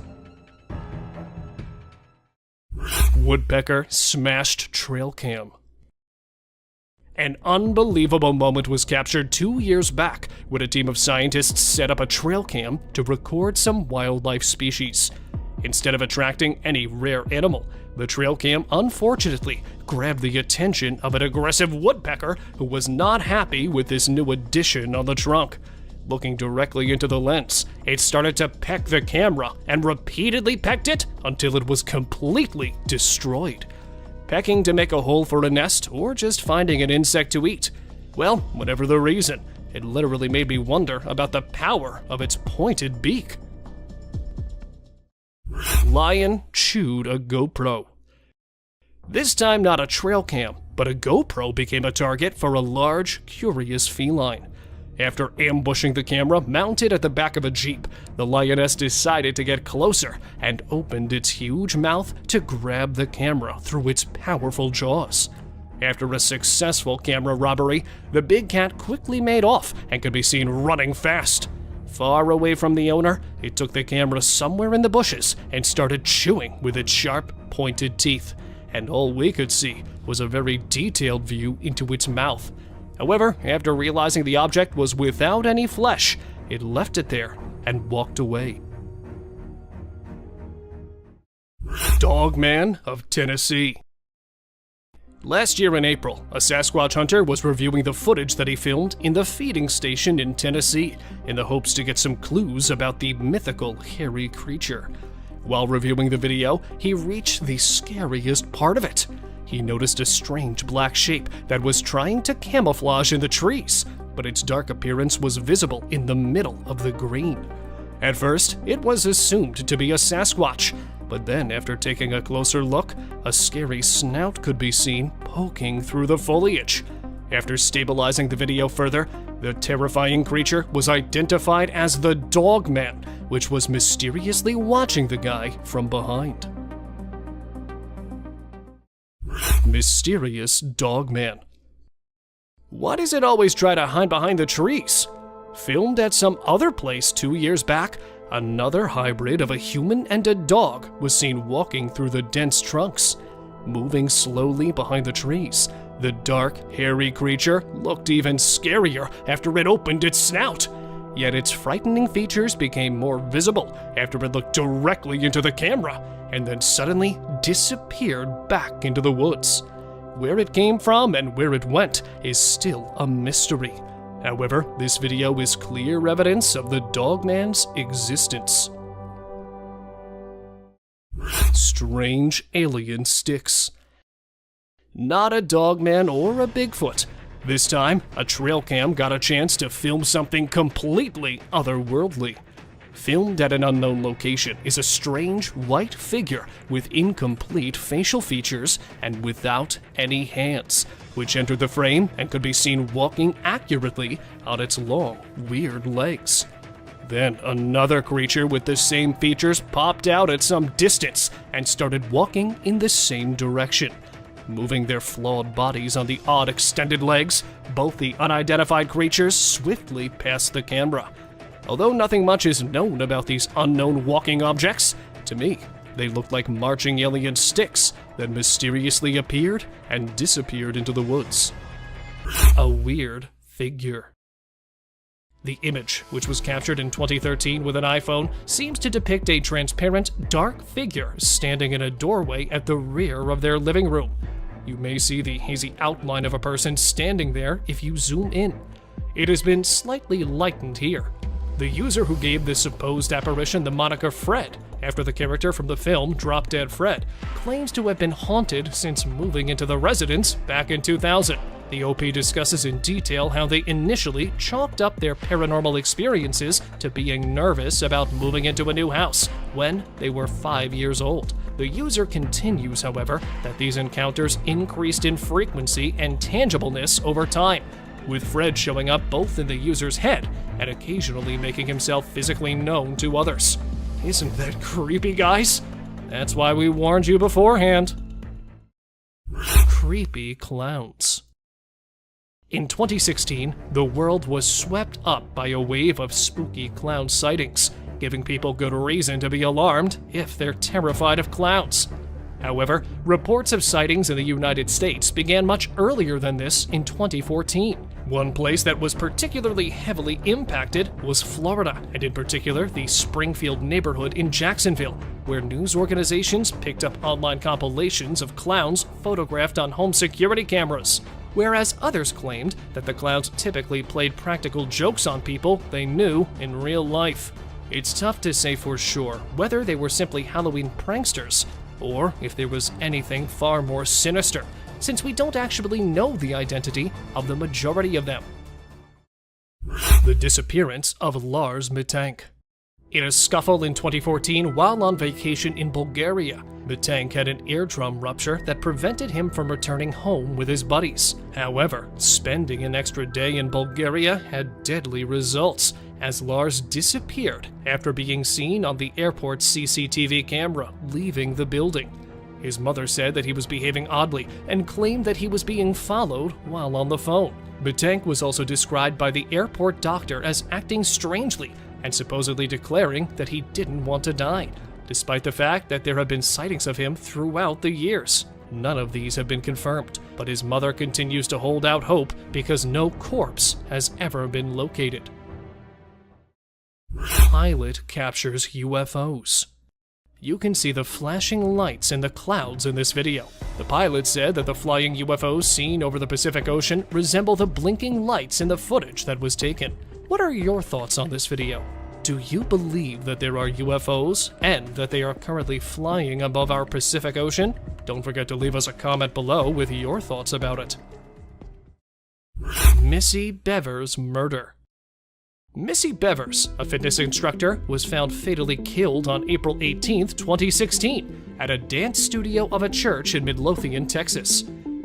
Woodpecker smashed trail cam. An unbelievable moment was captured 2 years back when a team of scientists set up a trail cam to record some wildlife species. Instead of attracting any rare animal, the trail cam unfortunately grabbed the attention of an aggressive woodpecker who was not happy with this new addition on the trunk. Looking directly into the lens, it started to peck the camera and repeatedly pecked it until it was completely destroyed. Pecking to make a hole for a nest or just finding an insect to eat. Well, whatever the reason, it literally made me wonder about the power of its pointed beak. Lion chewed a GoPro. This time not a trail cam, but a GoPro became a target for a large, curious feline. After ambushing the camera mounted at the back of a Jeep, the lioness decided to get closer and opened its huge mouth to grab the camera through its powerful jaws. After a successful camera robbery, the big cat quickly made off and could be seen running fast. Far away from the owner, it took the camera somewhere in the bushes and started chewing with its sharp, pointed teeth. And all we could see was a very detailed view into its mouth. However, after realizing the object was without any flesh, it left it there and walked away. Dogman of Tennessee. Last year in April, a Sasquatch hunter was reviewing the footage that he filmed in the feeding station in Tennessee in the hopes to get some clues about the mythical hairy creature. While reviewing the video, he reached the scariest part of it. He noticed a strange black shape that was trying to camouflage in the trees, but its dark appearance was visible in the middle of the green. At first, it was assumed to be a Sasquatch, but then after taking a closer look, a scary snout could be seen poking through the foliage. After stabilizing the video further, the terrifying creature was identified as the Dogman, which was mysteriously watching the guy from behind. Mysterious Dogman. Why does it always try to hide behind the trees? Filmed at some other place 2 years back, another hybrid of a human and a dog was seen walking through the dense trunks. Moving slowly behind the trees, the dark, hairy creature looked even scarier after it opened its snout. Yet its frightening features became more visible after it looked directly into the camera and then suddenly disappeared back into the woods. Where it came from and where it went is still a mystery. However, this video is clear evidence of the Dogman's existence. Strange alien sticks. Not a Dogman or a Bigfoot. This time, a trail cam got a chance to film something completely otherworldly. Filmed at an unknown location is a strange white figure with incomplete facial features and without any hands, which entered the frame and could be seen walking accurately on its long, weird legs. Then another creature with the same features popped out at some distance and started walking in the same direction. Moving their flawed bodies on the odd extended legs, both the unidentified creatures swiftly passed the camera. Although nothing much is known about these unknown walking objects, to me, they looked like marching alien sticks that mysteriously appeared and disappeared into the woods. A weird figure. The image, which was captured in 2013 with an iPhone, seems to depict a transparent, dark figure standing in a doorway at the rear of their living room. You may see the hazy outline of a person standing there if you zoom in. It has been slightly lightened here. The user who gave this supposed apparition the moniker Fred, after the character from the film Drop Dead Fred, claims to have been haunted since moving into the residence back in 2000. The OP discusses in detail how they initially chalked up their paranormal experiences to being nervous about moving into a new house when they were 5 years old. The user continues, however, that these encounters increased in frequency and tangibleness over time, with Fred showing up both in the user's head and occasionally making himself physically known to others. Isn't that creepy, guys? That's why we warned you beforehand. Creepy clowns. In 2016, the world was swept up by a wave of spooky clown sightings, giving people good reason to be alarmed if they're terrified of clowns. However, reports of sightings in the United States began much earlier than this in 2014. One place that was particularly heavily impacted was Florida, and in particular the Springfield neighborhood in Jacksonville, where news organizations picked up online compilations of clowns photographed on home security cameras, whereas others claimed that the clowns typically played practical jokes on people they knew in real life. It's tough to say for sure whether they were simply Halloween pranksters, or if there was anything far more sinister, since we don't actually know the identity of the majority of them. The disappearance of Lars Mittank. In a scuffle in 2014 while on vacation in Bulgaria, Mittank had an eardrum rupture that prevented him from returning home with his buddies. However, spending an extra day in Bulgaria had deadly results, as Lars disappeared after being seen on the airport's CCTV camera leaving the building. His mother said that he was behaving oddly and claimed that he was being followed while on the phone. Mittank was also described by the airport doctor as acting strangely and supposedly declaring that he didn't want to die, despite the fact that there have been sightings of him throughout the years. None of these have been confirmed, but his mother continues to hold out hope because no corpse has ever been located. Pilot captures UFOs. You can see the flashing lights in the clouds in this video. The pilot said that the flying UFOs seen over the Pacific Ocean resemble the blinking lights in the footage that was taken. What are your thoughts on this video? Do you believe that there are UFOs and that they are currently flying above our Pacific Ocean? Don't forget to leave us a comment below with your thoughts about it. Missy Bevers' murder. Missy Bevers, a fitness instructor, was found fatally killed on April 18, 2016, at a dance studio of a church in Midlothian, Texas.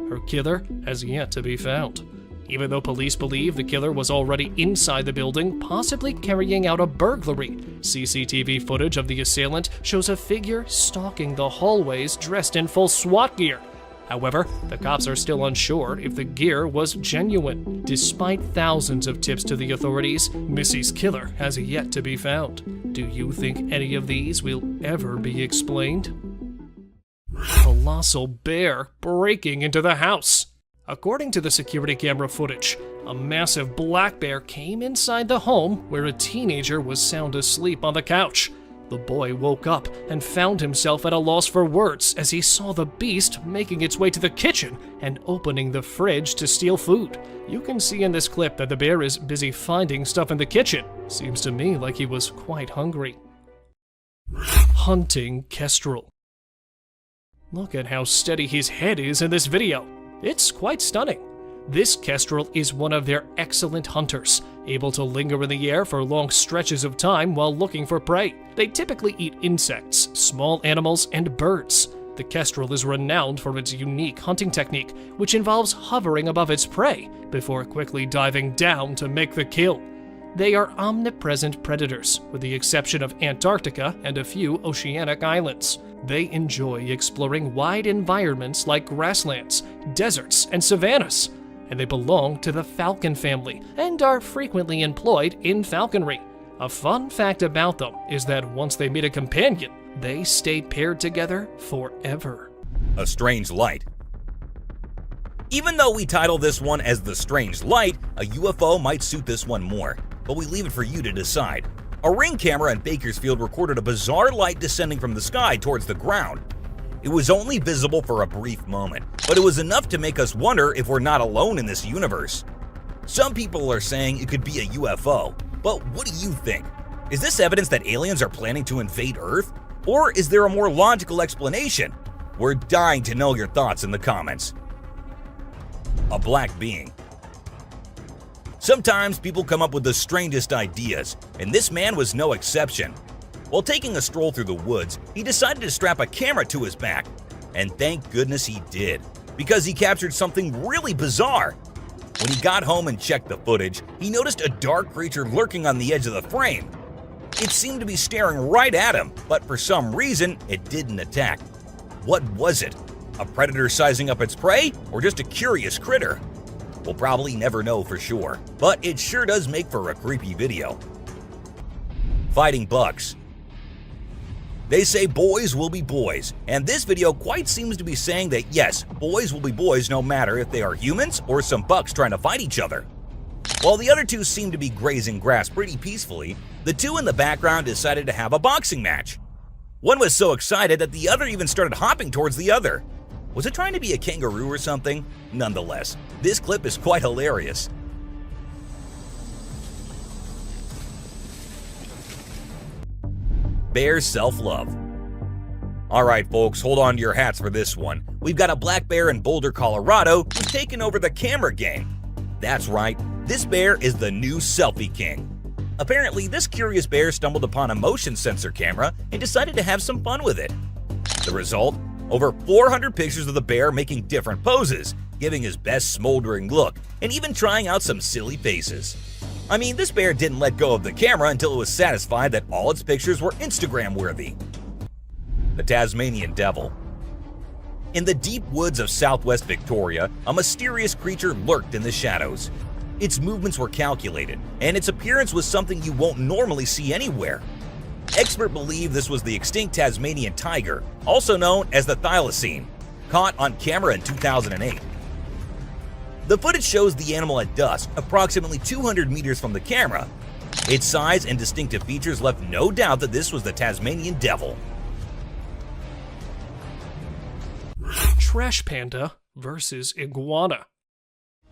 Her killer has yet to be found, even though police believe the killer was already inside the building, possibly carrying out a burglary. CCTV footage of the assailant shows a figure stalking the hallways dressed in full SWAT gear. However, the cops are still unsure if the gear was genuine. Despite thousands of tips to the authorities, Missy's killer has yet to be found. Do you think any of these will ever be explained? Colossal bear breaking into the house. According to the security camera footage, a massive black bear came inside the home where a teenager was sound asleep on the couch. The boy woke up and found himself at a loss for words as he saw the beast making its way to the kitchen and opening the fridge to steal food. You can see in this clip that the bear is busy finding stuff in the kitchen. Seems to me like he was quite hungry. Hunting kestrel. Look at how steady his head is in this video. It's quite stunning. This kestrel is one of their excellent hunters, able to linger in the air for long stretches of time while looking for prey. They typically eat insects, small animals, and birds. The kestrel is renowned for its unique hunting technique, which involves hovering above its prey before quickly diving down to make the kill. They are omnipresent predators, with the exception of Antarctica and a few oceanic islands. They enjoy exploring wide environments like grasslands, deserts, and savannas, and they belong to the falcon family and are frequently employed in falconry. A fun fact about them is that once they meet a companion, they stay paired together forever. A strange light. Even though we title this one as The Strange Light, a UFO might suit this one more, but we leave it for you to decide. A Ring camera in Bakersfield recorded a bizarre light descending from the sky towards the ground. It was only visible for a brief moment, but it was enough to make us wonder if we're not alone in this universe. Some people are saying it could be a UFO, but what do you think? Is this evidence that aliens are planning to invade Earth? Or is there a more logical explanation? We're dying to know your thoughts in the comments. A black being. Sometimes people come up with the strangest ideas, and this man was no exception. While taking a stroll through the woods, he decided to strap a camera to his back. And thank goodness he did, because he captured something really bizarre. When he got home and checked the footage, he noticed a dark creature lurking on the edge of the frame. It seemed to be staring right at him, but for some reason, it didn't attack. What was it? A predator sizing up its prey, or just a curious critter? We'll probably never know for sure, but it sure does make for a creepy video. Fighting bucks. They say boys will be boys, and this video quite seems to be saying that yes, boys will be boys no matter if they are humans or some bucks trying to fight each other. While the other two seem to be grazing grass pretty peacefully, the two in the background decided to have a boxing match. One was so excited that the other even started hopping towards the other. Was it trying to be a kangaroo or something? Nonetheless, this clip is quite hilarious. Bear self-love. Alright folks, hold on to your hats for this one. We've got a black bear in Boulder, Colorado who's taken over the camera game. That's right, this bear is the new selfie king. Apparently, this curious bear stumbled upon a motion sensor camera and decided to have some fun with it. The result? Over 400 pictures of the bear making different poses, giving his best smoldering look, and even trying out some silly faces. I mean, this bear didn't let go of the camera until it was satisfied that all its pictures were Instagram-worthy. The Tasmanian Devil. In the deep woods of southwest Victoria, a mysterious creature lurked in the shadows. Its movements were calculated, and its appearance was something you won't normally see anywhere. Experts believe this was the extinct Tasmanian tiger, also known as the thylacine, caught on camera in 2008. The footage shows the animal at dusk, approximately 200 meters from the camera. Its size and distinctive features left no doubt that this was the Tasmanian Devil. Trash panda versus iguana.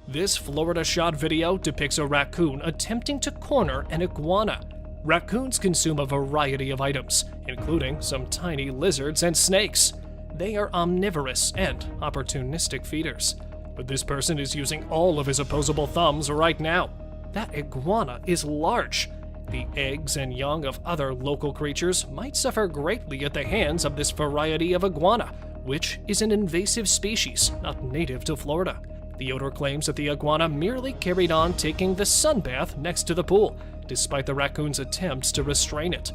This Florida shot video depicts a raccoon attempting to corner an iguana. Raccoons consume a variety of items, including some tiny lizards and snakes. They are omnivorous and opportunistic feeders. But this person is using all of his opposable thumbs right now. That iguana is large. The eggs and young of other local creatures might suffer greatly at the hands of this variety of iguana, which is an invasive species not native to Florida. The owner claims that the iguana merely carried on taking the sunbath next to the pool, despite the raccoon's attempts to restrain it.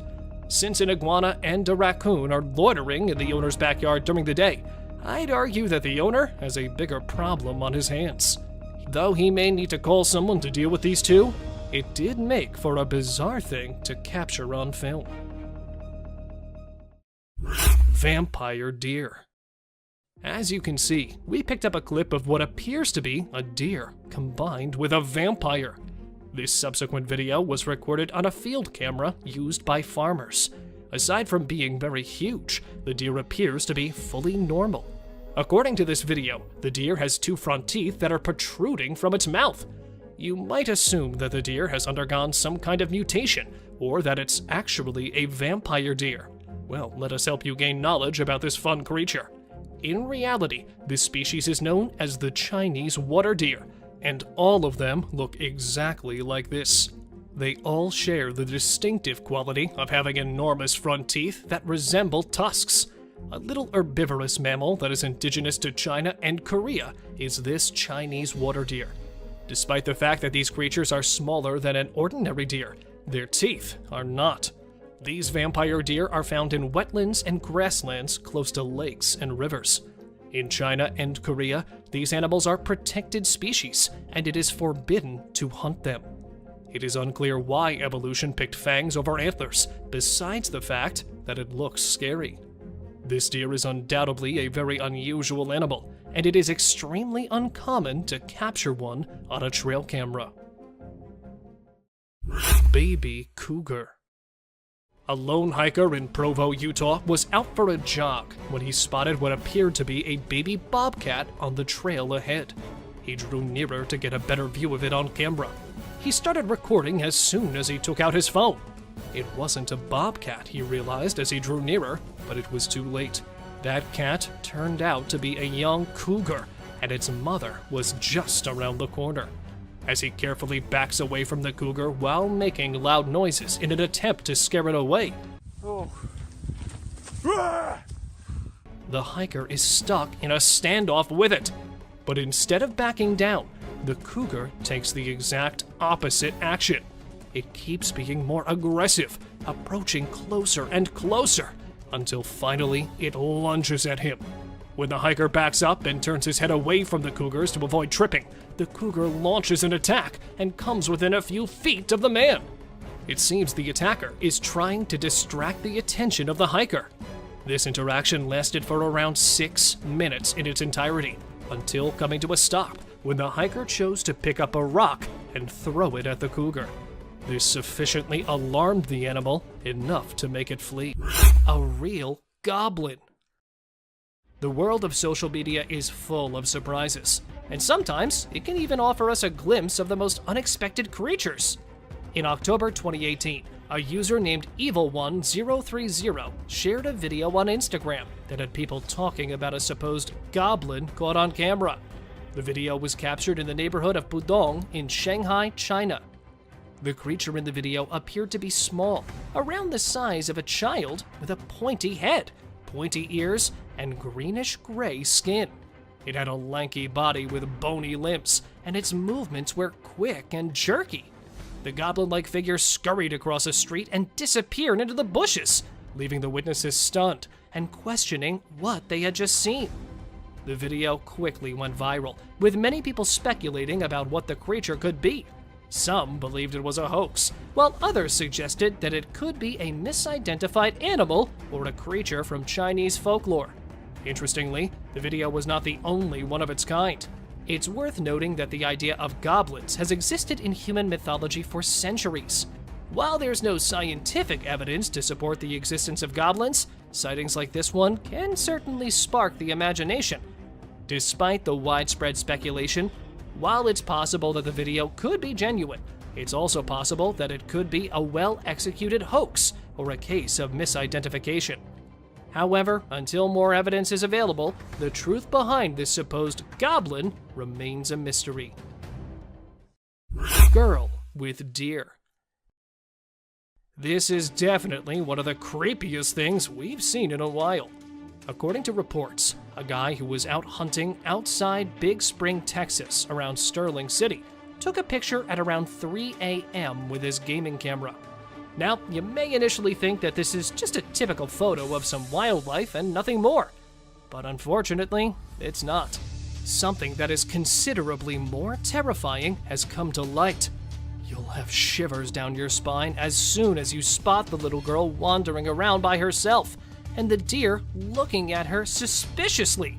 Since an iguana and a raccoon are loitering in the owner's backyard during the day, I'd argue that the owner has a bigger problem on his hands. Though he may need to call someone to deal with these two, it did make for a bizarre thing to capture on film. Vampire deer. As you can see, we picked up a clip of what appears to be a deer combined with a vampire. This subsequent video was recorded on a field camera used by farmers. Aside from being very huge, the deer appears to be fully normal. According to this video, the deer has 2 front teeth that are protruding from its mouth. You might assume that the deer has undergone some kind of mutation, or that it's actually a vampire deer. Well, let us help you gain knowledge about this fun creature. In reality, this species is known as the Chinese water deer, and all of them look exactly like this. They all share the distinctive quality of having enormous front teeth that resemble tusks. A little herbivorous mammal that is indigenous to China and Korea is this Chinese water deer. Despite the fact that these creatures are smaller than an ordinary deer, their teeth are not. These vampire deer are found in wetlands and grasslands close to lakes and rivers. In China and Korea, these animals are protected species, and it is forbidden to hunt them. It is unclear why evolution picked fangs over antlers, besides the fact that it looks scary. This deer is undoubtedly a very unusual animal, and it is extremely uncommon to capture one on a trail camera. Baby cougar. A lone hiker in Provo, Utah was out for a jog when he spotted what appeared to be a baby bobcat on the trail ahead. He drew nearer to get a better view of it on camera. He started recording as soon as he took out his phone. It wasn't a bobcat, he realized as he drew nearer, but it was too late. That cat turned out to be a young cougar, and its mother was just around the corner. As he carefully backs away from the cougar while making loud noises in an attempt to scare it away, the hiker is stuck in a standoff with it. But instead of backing down, the cougar takes the exact opposite action. It keeps being more aggressive, approaching closer and closer, until finally it lunges at him. When the hiker backs up and turns his head away from the cougars to avoid tripping, the cougar launches an attack and comes within a few feet of the man. It seems the attacker is trying to distract the attention of the hiker. This interaction lasted for around 6 minutes in its entirety, until coming to a stop when the hiker chose to pick up a rock and throw it at the cougar. This sufficiently alarmed the animal enough to make it flee. A real goblin. The world of social media is full of surprises, and sometimes it can even offer us a glimpse of the most unexpected creatures. In October 2018, a user named Evil1030 shared a video on Instagram that had people talking about a supposed goblin caught on camera. The video was captured in the neighborhood of Pudong in Shanghai, China. The creature in the video appeared to be small, around the size of a child with a pointy head, pointy ears, and greenish-gray skin. It had a lanky body with bony limbs, and its movements were quick and jerky. The goblin-like figure scurried across a street and disappeared into the bushes, leaving the witnesses stunned and questioning what they had just seen. The video quickly went viral, with many people speculating about what the creature could be. Some believed it was a hoax, while others suggested that it could be a misidentified animal or a creature from Chinese folklore. Interestingly, the video was not the only one of its kind. It's worth noting that the idea of goblins has existed in human mythology for centuries. While there's no scientific evidence to support the existence of goblins, sightings like this one can certainly spark the imagination. Despite the widespread speculation, while it's possible that the video could be genuine, it's also possible that it could be a well-executed hoax or a case of misidentification. However, until more evidence is available, the truth behind this supposed goblin remains a mystery. Girl with deer. This is definitely one of the creepiest things we've seen in a while. According to reports, a guy who was out hunting outside Big Spring, Texas, around Sterling City, took a picture at around 3 a.m. with his gaming camera. Now, you may initially think that this is just a typical photo of some wildlife and nothing more, but unfortunately, it's not. Something that is considerably more terrifying has come to light. You'll have shivers down your spine as soon as you spot the little girl wandering around by herself, and the deer looking at her suspiciously.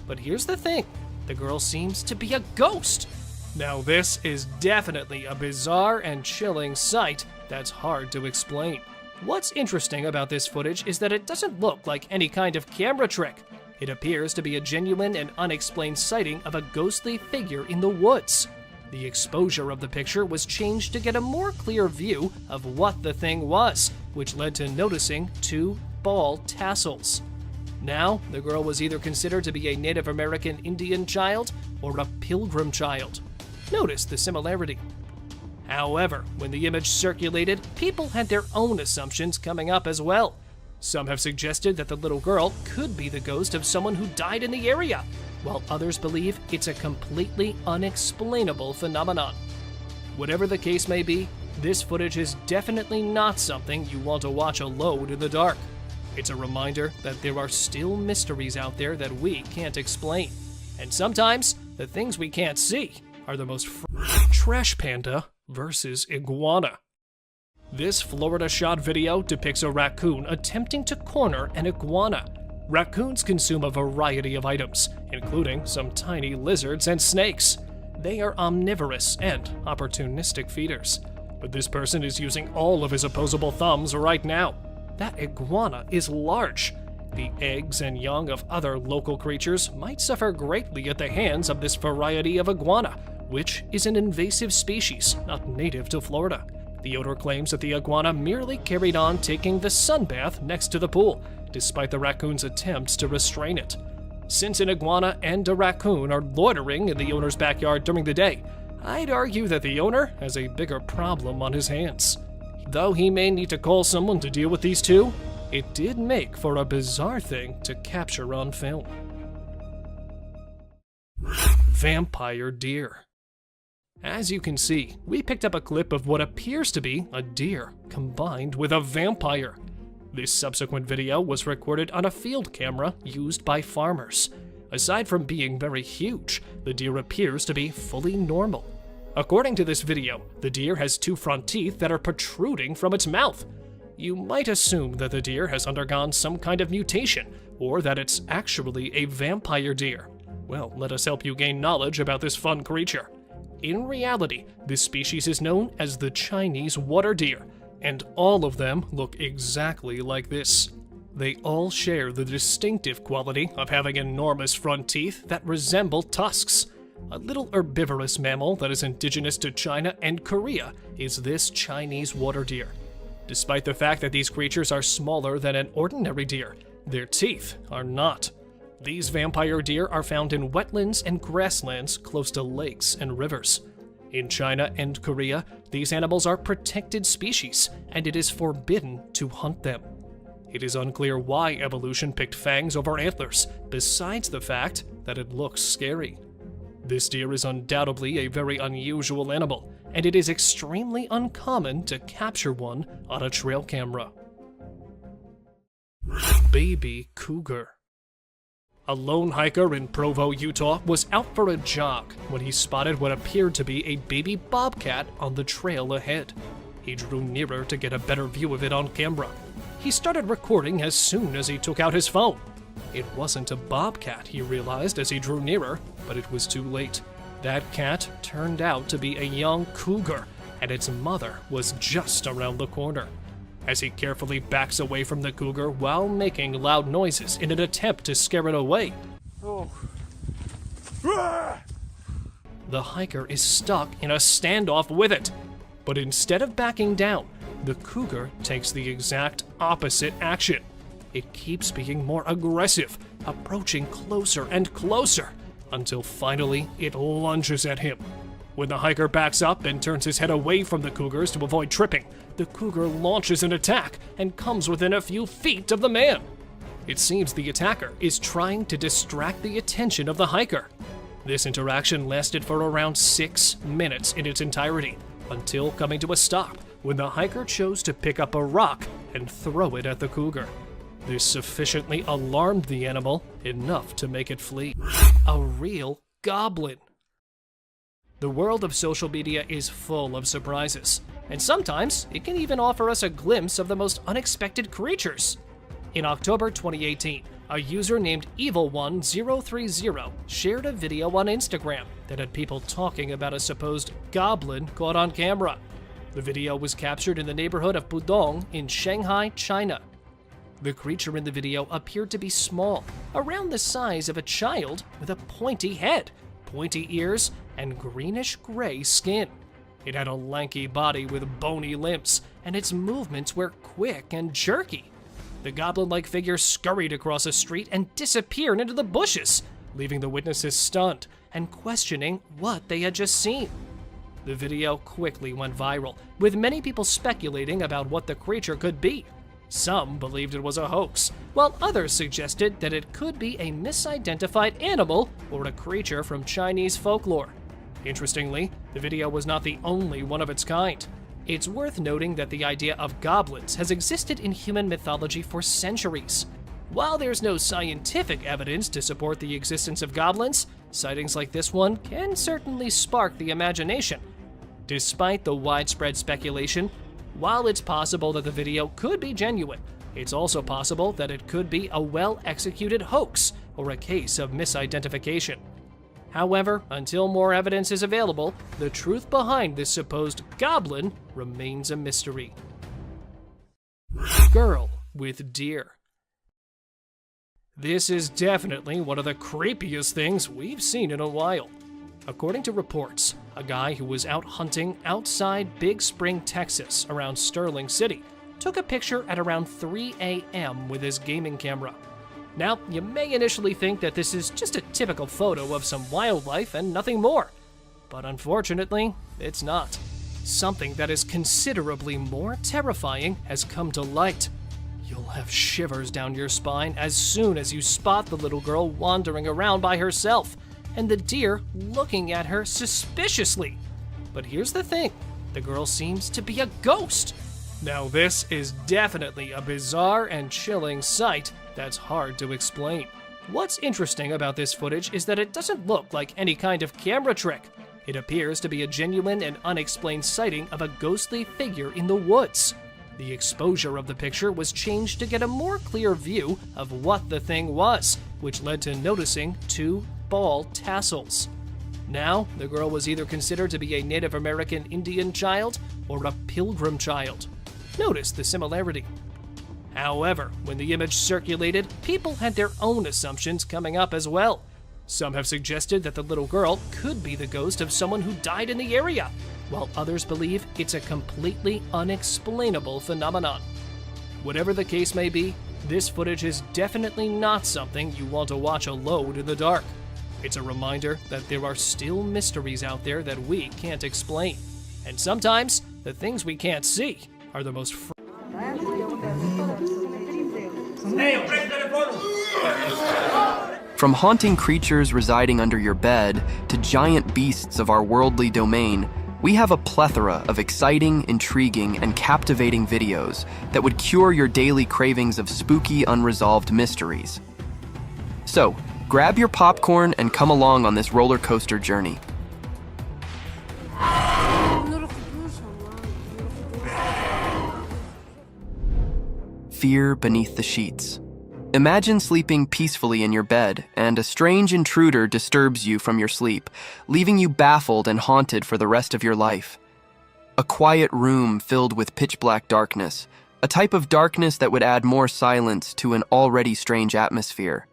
But here's the thing, the girl seems to be a ghost. Now this is definitely a bizarre and chilling sight that's hard to explain. What's interesting about this footage is that it doesn't look like any kind of camera trick. It appears to be a genuine and unexplained sighting of a ghostly figure in the woods. The exposure of the picture was changed to get a more clear view of what the thing was, which led to noticing 2 ball tassels. Now, the girl was either considered to be a Native American Indian child or a pilgrim child. Notice the similarity. However, when the image circulated, people had their own assumptions coming up as well. Some have suggested that the little girl could be the ghost of someone who died in the area, while others believe it's a completely unexplainable phenomenon. Whatever the case may be, this footage is definitely not something you want to watch alone in the dark. It's a reminder that there are still mysteries out there that we can't explain. And sometimes, the things we can't see are the most trash panda versus iguana. This Florida shot video depicts a raccoon attempting to corner an iguana. Raccoons consume a variety of items, including some tiny lizards and snakes. They are omnivorous and opportunistic feeders. But this person is using all of his opposable thumbs right now. That iguana is large. The eggs and young of other local creatures might suffer greatly at the hands of this variety of iguana, which is an invasive species not native to Florida. The owner claims that the iguana merely carried on taking the sunbath next to the pool, despite the raccoon's attempts to restrain it. Since an iguana and a raccoon are loitering in the owner's backyard during the day, I'd argue that the owner has a bigger problem on his hands. Though he may need to call someone to deal with these two, it did make for a bizarre thing to capture on film. Vampire deer. As you can see, we picked up a clip of what appears to be a deer combined with a vampire. This subsequent video was recorded on a field camera used by farmers. Aside from being very huge, the deer appears to be fully normal. According to this video, the deer has 2 front teeth that are protruding from its mouth. You might assume that the deer has undergone some kind of mutation, or that it's actually a vampire deer. Well, let us help you gain knowledge about this fun creature. In reality, this species is known as the Chinese water deer, and all of them look exactly like this. They all share the distinctive quality of having enormous front teeth that resemble tusks. A little herbivorous mammal that is indigenous to China and Korea is this Chinese water deer. Despite the fact that these creatures are smaller than an ordinary deer, their teeth are not. These vampire deer are found in wetlands and grasslands close to lakes and rivers. In China and Korea, these animals are protected species, and it is forbidden to hunt them. It is unclear why evolution picked fangs over antlers, besides the fact that it looks scary. This deer is undoubtedly a very unusual animal, and it is extremely uncommon to capture one on a trail camera. Baby cougar. A lone hiker in Provo, Utah was out for a jog when he spotted what appeared to be a baby bobcat on the trail ahead. He drew nearer to get a better view of it on camera. He started recording as soon as he took out his phone. It wasn't a bobcat, he realized as he drew nearer, but it was too late. That cat turned out to be a young cougar, and its mother was just around the corner. As he carefully backs away from the cougar while making loud noises in an attempt to scare it away, the hiker is stuck in a standoff with it. But instead of backing down, the cougar takes the exact opposite action. It keeps being more aggressive, approaching closer and closer, until finally it lunges at him. When the hiker backs up and turns his head away from the cougars to avoid tripping, the cougar launches an attack and comes within a few feet of the man. It seems the attacker is trying to distract the attention of the hiker. This interaction lasted for around 6 minutes in its entirety, until coming to a stop when the hiker chose to pick up a rock and throw it at the cougar. This sufficiently alarmed the animal enough to make it flee. A real goblin. The world of social media is full of surprises, and sometimes it can even offer us a glimpse of the most unexpected creatures. In October 2018, a user named Evil1030 shared a video on Instagram that had people talking about a supposed goblin caught on camera. The video was captured in the neighborhood of Pudong in Shanghai, China. The creature in the video appeared to be small, around the size of a child with a pointy head, pointy ears, and greenish-gray skin. It had a lanky body with bony limbs, and its movements were quick and jerky. The goblin-like figure scurried across a street and disappeared into the bushes, leaving the witnesses stunned and questioning what they had just seen. The video quickly went viral, with many people speculating about what the creature could be. Some believed it was a hoax, while others suggested that it could be a misidentified animal or a creature from Chinese folklore. Interestingly, the video was not the only one of its kind. It's worth noting that the idea of goblins has existed in human mythology for centuries. While there's no scientific evidence to support the existence of goblins, sightings like this one can certainly spark the imagination. Despite the widespread speculation, while it's possible that the video could be genuine, it's also possible that it could be a well-executed hoax or a case of misidentification. However, until more evidence is available, the truth behind this supposed goblin remains a mystery. Girl with deer. This is definitely one of the creepiest things we've seen in a while. According to reports, a guy who was out hunting outside Big Spring, Texas, around Sterling City, took a picture at around 3 a.m. with his gaming camera. Now, you may initially think that this is just a typical photo of some wildlife and nothing more, but unfortunately, it's not. Something that is considerably more terrifying has come to light. You'll have shivers down your spine as soon as you spot the little girl wandering around by herself, and the deer looking at her suspiciously. But here's the thing, the girl seems to be a ghost. Now this is definitely a bizarre and chilling sight that's hard to explain. What's interesting about this footage is that it doesn't look like any kind of camera trick. It appears to be a genuine and unexplained sighting of a ghostly figure in the woods. The exposure of the picture was changed to get a more clear view of what the thing was, which led to noticing two ball tassels. Now, the girl was either considered to be a Native American Indian child or a pilgrim child. Notice the similarity. However, when the image circulated, people had their own assumptions coming up as well. Some have suggested that the little girl could be the ghost of someone who died in the area, while others believe it's a completely unexplainable phenomenon. Whatever the case may be, this footage is definitely not something you want to watch alone in the dark. It's a reminder that there are still mysteries out there that we can't explain. And sometimes, the things we can't see are the most From haunting creatures residing under your bed to giant beasts of our worldly domain, we have a plethora of exciting, intriguing, and captivating videos that would cure your daily cravings of spooky, unresolved mysteries. So, grab your popcorn and come along on this roller coaster journey. Fear beneath the sheets. Imagine sleeping peacefully in your bed, and a strange intruder disturbs you from your sleep, leaving you baffled and haunted for the rest of your life. A quiet room filled with pitch-black darkness, a type of darkness that would add more silence to an already strange atmosphere.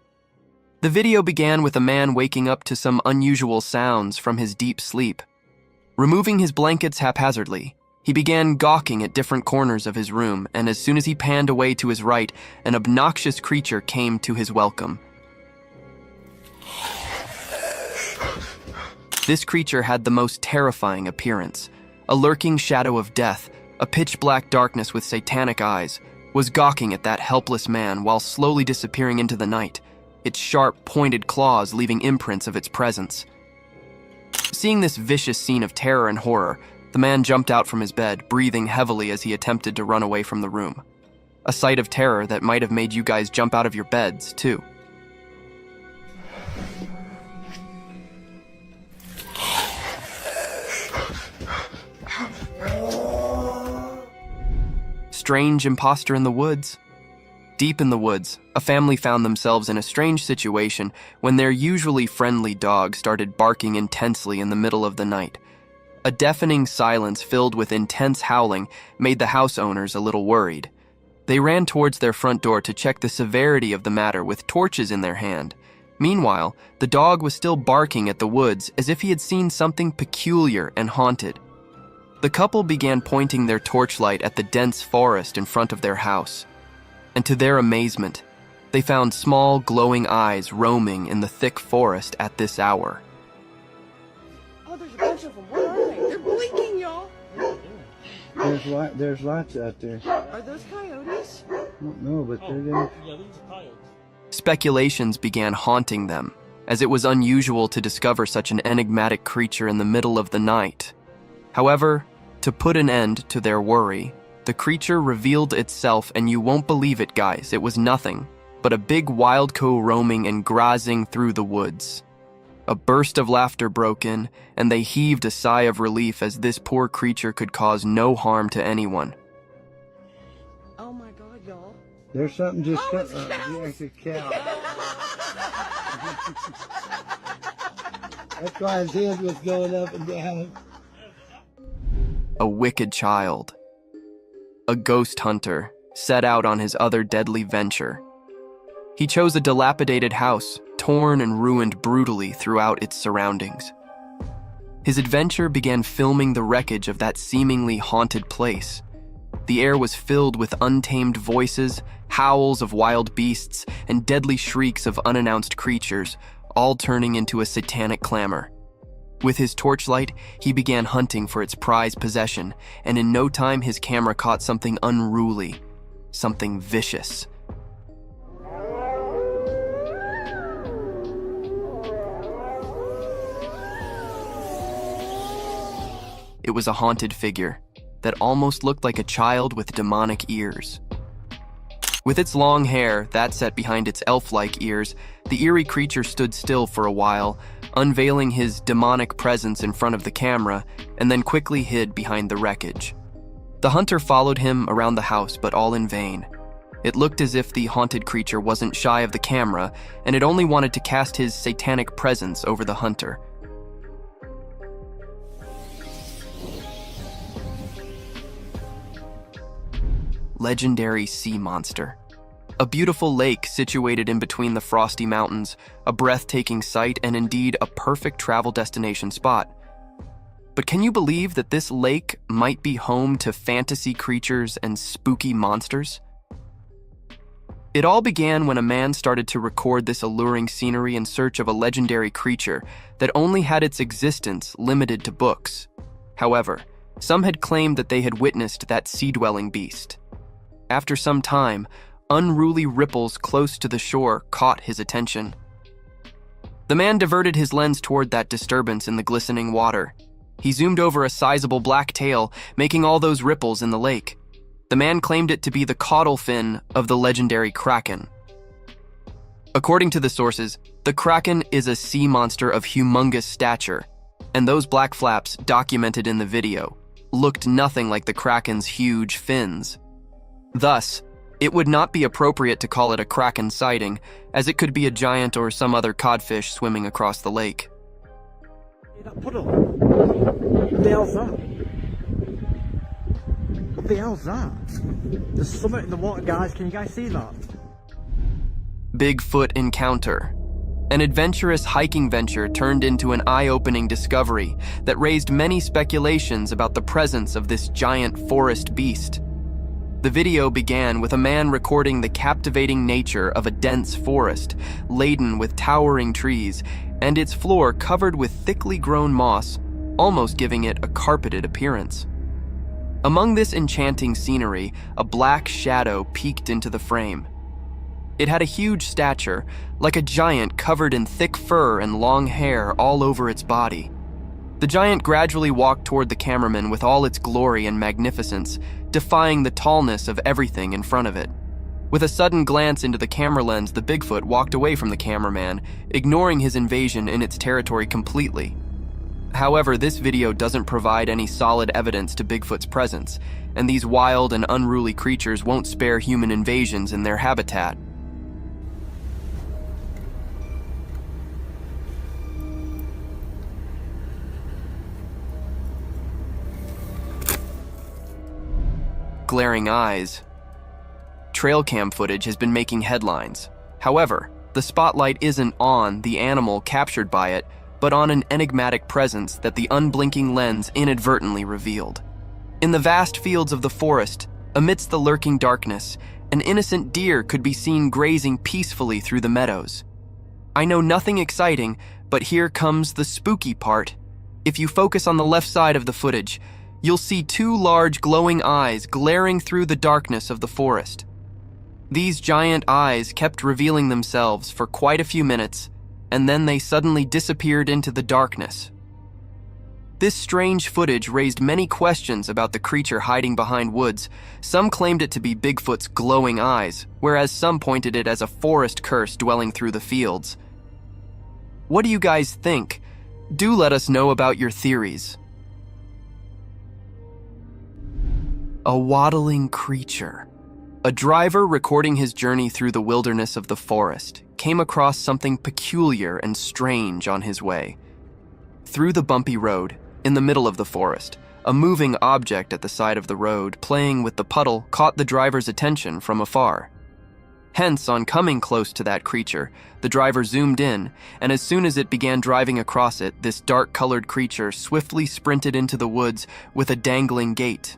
The video began with a man waking up to some unusual sounds from his deep sleep. Removing his blankets haphazardly, he began gawking at different corners of his room, and as soon as he panned away to his right, an obnoxious creature came to his welcome. This creature had the most terrifying appearance. A lurking shadow of death, a pitch-black darkness with satanic eyes, was gawking at that helpless man while slowly disappearing into the night, its sharp, pointed claws leaving imprints of its presence. Seeing this vicious scene of terror and horror, the man jumped out from his bed, breathing heavily as he attempted to run away from the room. A sight of terror that might have made you guys jump out of your beds, too. Strange imposter in the woods. Deep in the woods, a family found themselves in a strange situation when their usually friendly dog started barking intensely in the middle of the night. A deafening silence filled with intense howling made the house owners a little worried. They ran towards their front door to check the severity of the matter with torches in their hand. Meanwhile, the dog was still barking at the woods as if he had seen something peculiar and haunted. The couple began pointing their torchlight at the dense forest in front of their house. And to their amazement, they found small, glowing eyes roaming in the thick forest at this hour. Oh, there's a bunch of them. What are they? They're blinking, y'all. There's lots out there. Are those coyotes? I don't know, but they're there. Speculations began haunting them, as it was unusual to discover such an enigmatic creature in the middle of the night. However, to put an end to their worry, the creature revealed itself, and you won't believe it, guys, it was nothing but a big wild cow roaming and grazing through the woods. A burst of laughter broke in, and they heaved a sigh of relief as this poor creature could cause no harm to anyone. Oh my God, y'all. There's something just it's it's a cow. That's why his head was going up and down. A wicked child. A ghost hunter set out on his other deadly venture. He chose a dilapidated house, torn and ruined brutally throughout its surroundings. His adventure began filming the wreckage of that seemingly haunted place. The air was filled with untamed voices, howls of wild beasts, and deadly shrieks of unannounced creatures, all turning into a satanic clamor. With his torchlight, he began hunting for its prized possession, and in no time his camera caught something unruly, something vicious. It was a haunted figure that almost looked like a child with demonic ears. With its long hair, that set behind its elf-like ears, the eerie creature stood still for a while, unveiling his demonic presence in front of the camera, and then quickly hid behind the wreckage. The hunter followed him around the house, but all in vain. It looked as if the haunted creature wasn't shy of the camera, and it only wanted to cast his satanic presence over the hunter. Legendary sea monster. A beautiful lake situated in between the frosty mountains, a breathtaking sight, and indeed a perfect travel destination spot. But can you believe that this lake might be home to fantasy creatures and spooky monsters? It all began when a man started to record this alluring scenery in search of a legendary creature that only had its existence limited to books. However, some had claimed that they had witnessed that sea-dwelling beast. After some time, unruly ripples close to the shore caught his attention. The man diverted his lens toward that disturbance in the glistening water. He zoomed over a sizable black tail, making all those ripples in the lake. The man claimed it to be the caudal fin of the legendary kraken. According to the sources, the kraken is a sea monster of humongous stature, and those black flaps documented in the video looked nothing like the kraken's huge fins. Thus, it would not be appropriate to call it a kraken sighting, as it could be a giant or some other codfish swimming across the lake. That puddle. What the hell's that? What the hell's that? There's something in the water, guys. Can you guys see that? Bigfoot encounter. An adventurous hiking venture turned into an eye-opening discovery that raised many speculations about the presence of this giant forest beast. The video began with a man recording the captivating nature of a dense forest, laden with towering trees, and its floor covered with thickly grown moss, almost giving it a carpeted appearance. Among this enchanting scenery, a black shadow peeked into the frame. It had a huge stature, like a giant covered in thick fur and long hair all over its body. The giant gradually walked toward the cameraman with all its glory and magnificence, defying the tallness of everything in front of it. With a sudden glance into the camera lens, the Bigfoot walked away from the cameraman, ignoring his invasion in its territory completely. However, this video doesn't provide any solid evidence to Bigfoot's presence, and these wild and unruly creatures won't spare human invasions in their habitat. glaring eyes. Trail cam footage has been making headlines. However, the spotlight isn't on the animal captured by it, but on an enigmatic presence that the unblinking lens inadvertently revealed. In the vast fields of the forest, amidst the lurking darkness, an innocent deer could be seen grazing peacefully through the meadows. I know nothing exciting, but here comes the spooky part. If you focus on the left side of the footage, you'll see two large glowing eyes glaring through the darkness of the forest. These giant eyes kept revealing themselves for quite a few minutes, and then they suddenly disappeared into the darkness. This strange footage raised many questions about the creature hiding behind woods. Some claimed it to be Bigfoot's glowing eyes, whereas some pointed it as a forest curse dwelling through the fields. What do you guys think? Do let us know about your theories. A waddling creature. A driver recording his journey through the wilderness of the forest came across something peculiar and strange on his way. Through the bumpy road, in the middle of the forest, a moving object at the side of the road playing with the puddle caught the driver's attention from afar. Hence, on coming close to that creature, the driver zoomed in, and as soon as it began driving across it, this dark-colored creature swiftly sprinted into the woods with a dangling gait.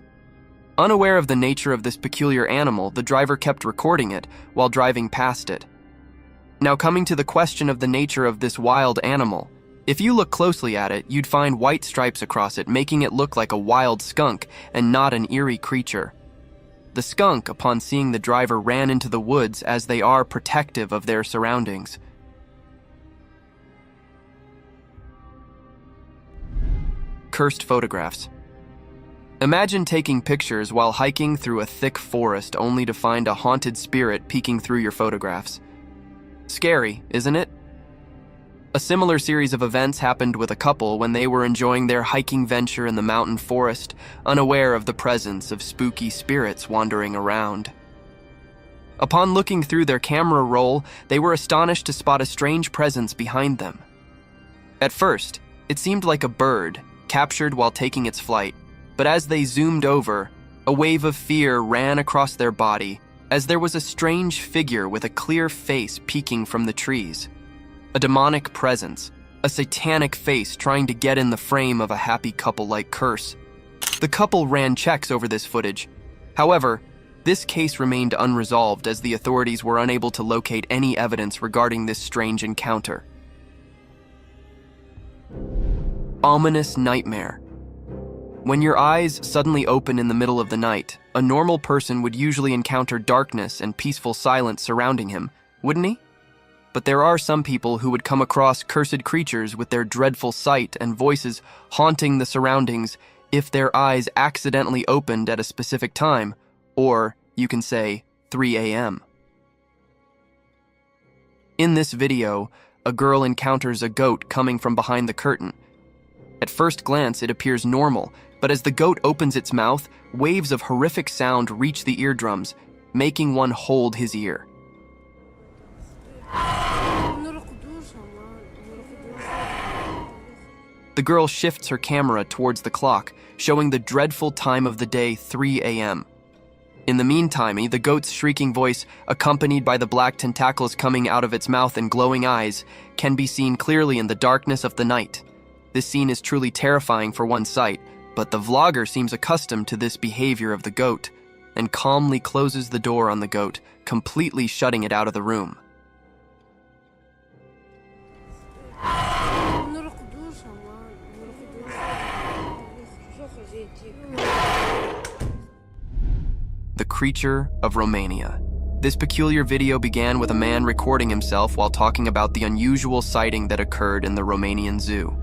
Unaware of the nature of this peculiar animal, the driver kept recording it while driving past it. Now, coming to the question of the nature of this wild animal, if you look closely at it, you'd find white stripes across it, making it look like a wild skunk and not an eerie creature. The skunk, upon seeing the driver, ran into the woods as they are protective of their surroundings. Cursed photographs. Imagine taking pictures while hiking through a thick forest only to find a haunted spirit peeking through your photographs. Scary, isn't it? A similar series of events happened with a couple when they were enjoying their hiking venture in the mountain forest, unaware of the presence of spooky spirits wandering around. Upon looking through their camera roll, they were astonished to spot a strange presence behind them. At first, it seemed like a bird, captured while taking its flight, but as they zoomed over, a wave of fear ran across their body as there was a strange figure with a clear face peeking from the trees. A demonic presence, a satanic face trying to get in the frame of a happy couple-like curse. The couple ran checks over this footage. However, this case remained unresolved as the authorities were unable to locate any evidence regarding this strange encounter. Ominous nightmare. When your eyes suddenly open in the middle of the night, a normal person would usually encounter darkness and peaceful silence surrounding him, wouldn't he? But there are some people who would come across cursed creatures with their dreadful sight and voices haunting the surroundings if their eyes accidentally opened at a specific time, or you can say 3 a.m. In this video, a girl encounters a goat coming from behind the curtain. At first glance, it appears normal, but as the goat opens its mouth, waves of horrific sound reach the eardrums, making one hold his ear. The girl shifts her camera towards the clock, showing the dreadful time of the day, 3 a.m. In the meantime, the goat's shrieking voice, accompanied by the black tentacles coming out of its mouth and glowing eyes, can be seen clearly in the darkness of the night. This scene is truly terrifying for one sight, but the vlogger seems accustomed to this behavior of the goat and calmly closes the door on the goat, completely shutting it out of the room. The creature of Romania. This peculiar video began with a man recording himself while talking about the unusual sighting that occurred in the Romanian zoo.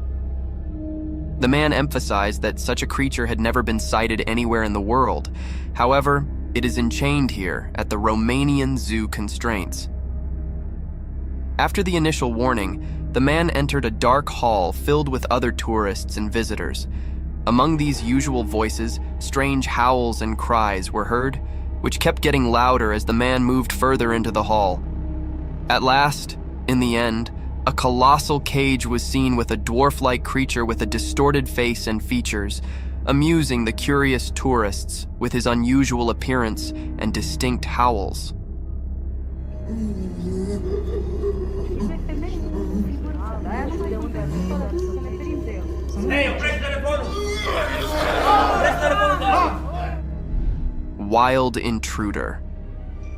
The man emphasized that such a creature had never been sighted anywhere in the world. However, it is enchained here at the Romanian zoo constraints. After the initial warning, the man entered a dark hall filled with other tourists and visitors. Among these usual voices, strange howls and cries were heard, which kept getting louder as the man moved further into the hall. At last, in the end, a colossal cage was seen with a dwarf-like creature with a distorted face and features, amusing the curious tourists with his unusual appearance and distinct howls. Wild intruder.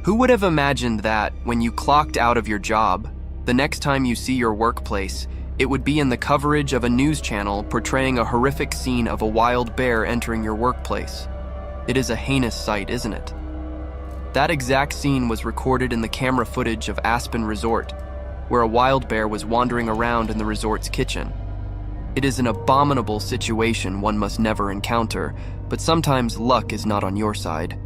Who would have imagined that, when you clocked out of your job, the next time you see your workplace, it would be in the coverage of a news channel portraying a horrific scene of a wild bear entering your workplace? It is a heinous sight, isn't it? That exact scene was recorded in the camera footage of Aspen Resort, where a wild bear was wandering around in the resort's kitchen. It is an abominable situation one must never encounter, but sometimes luck is not on your side.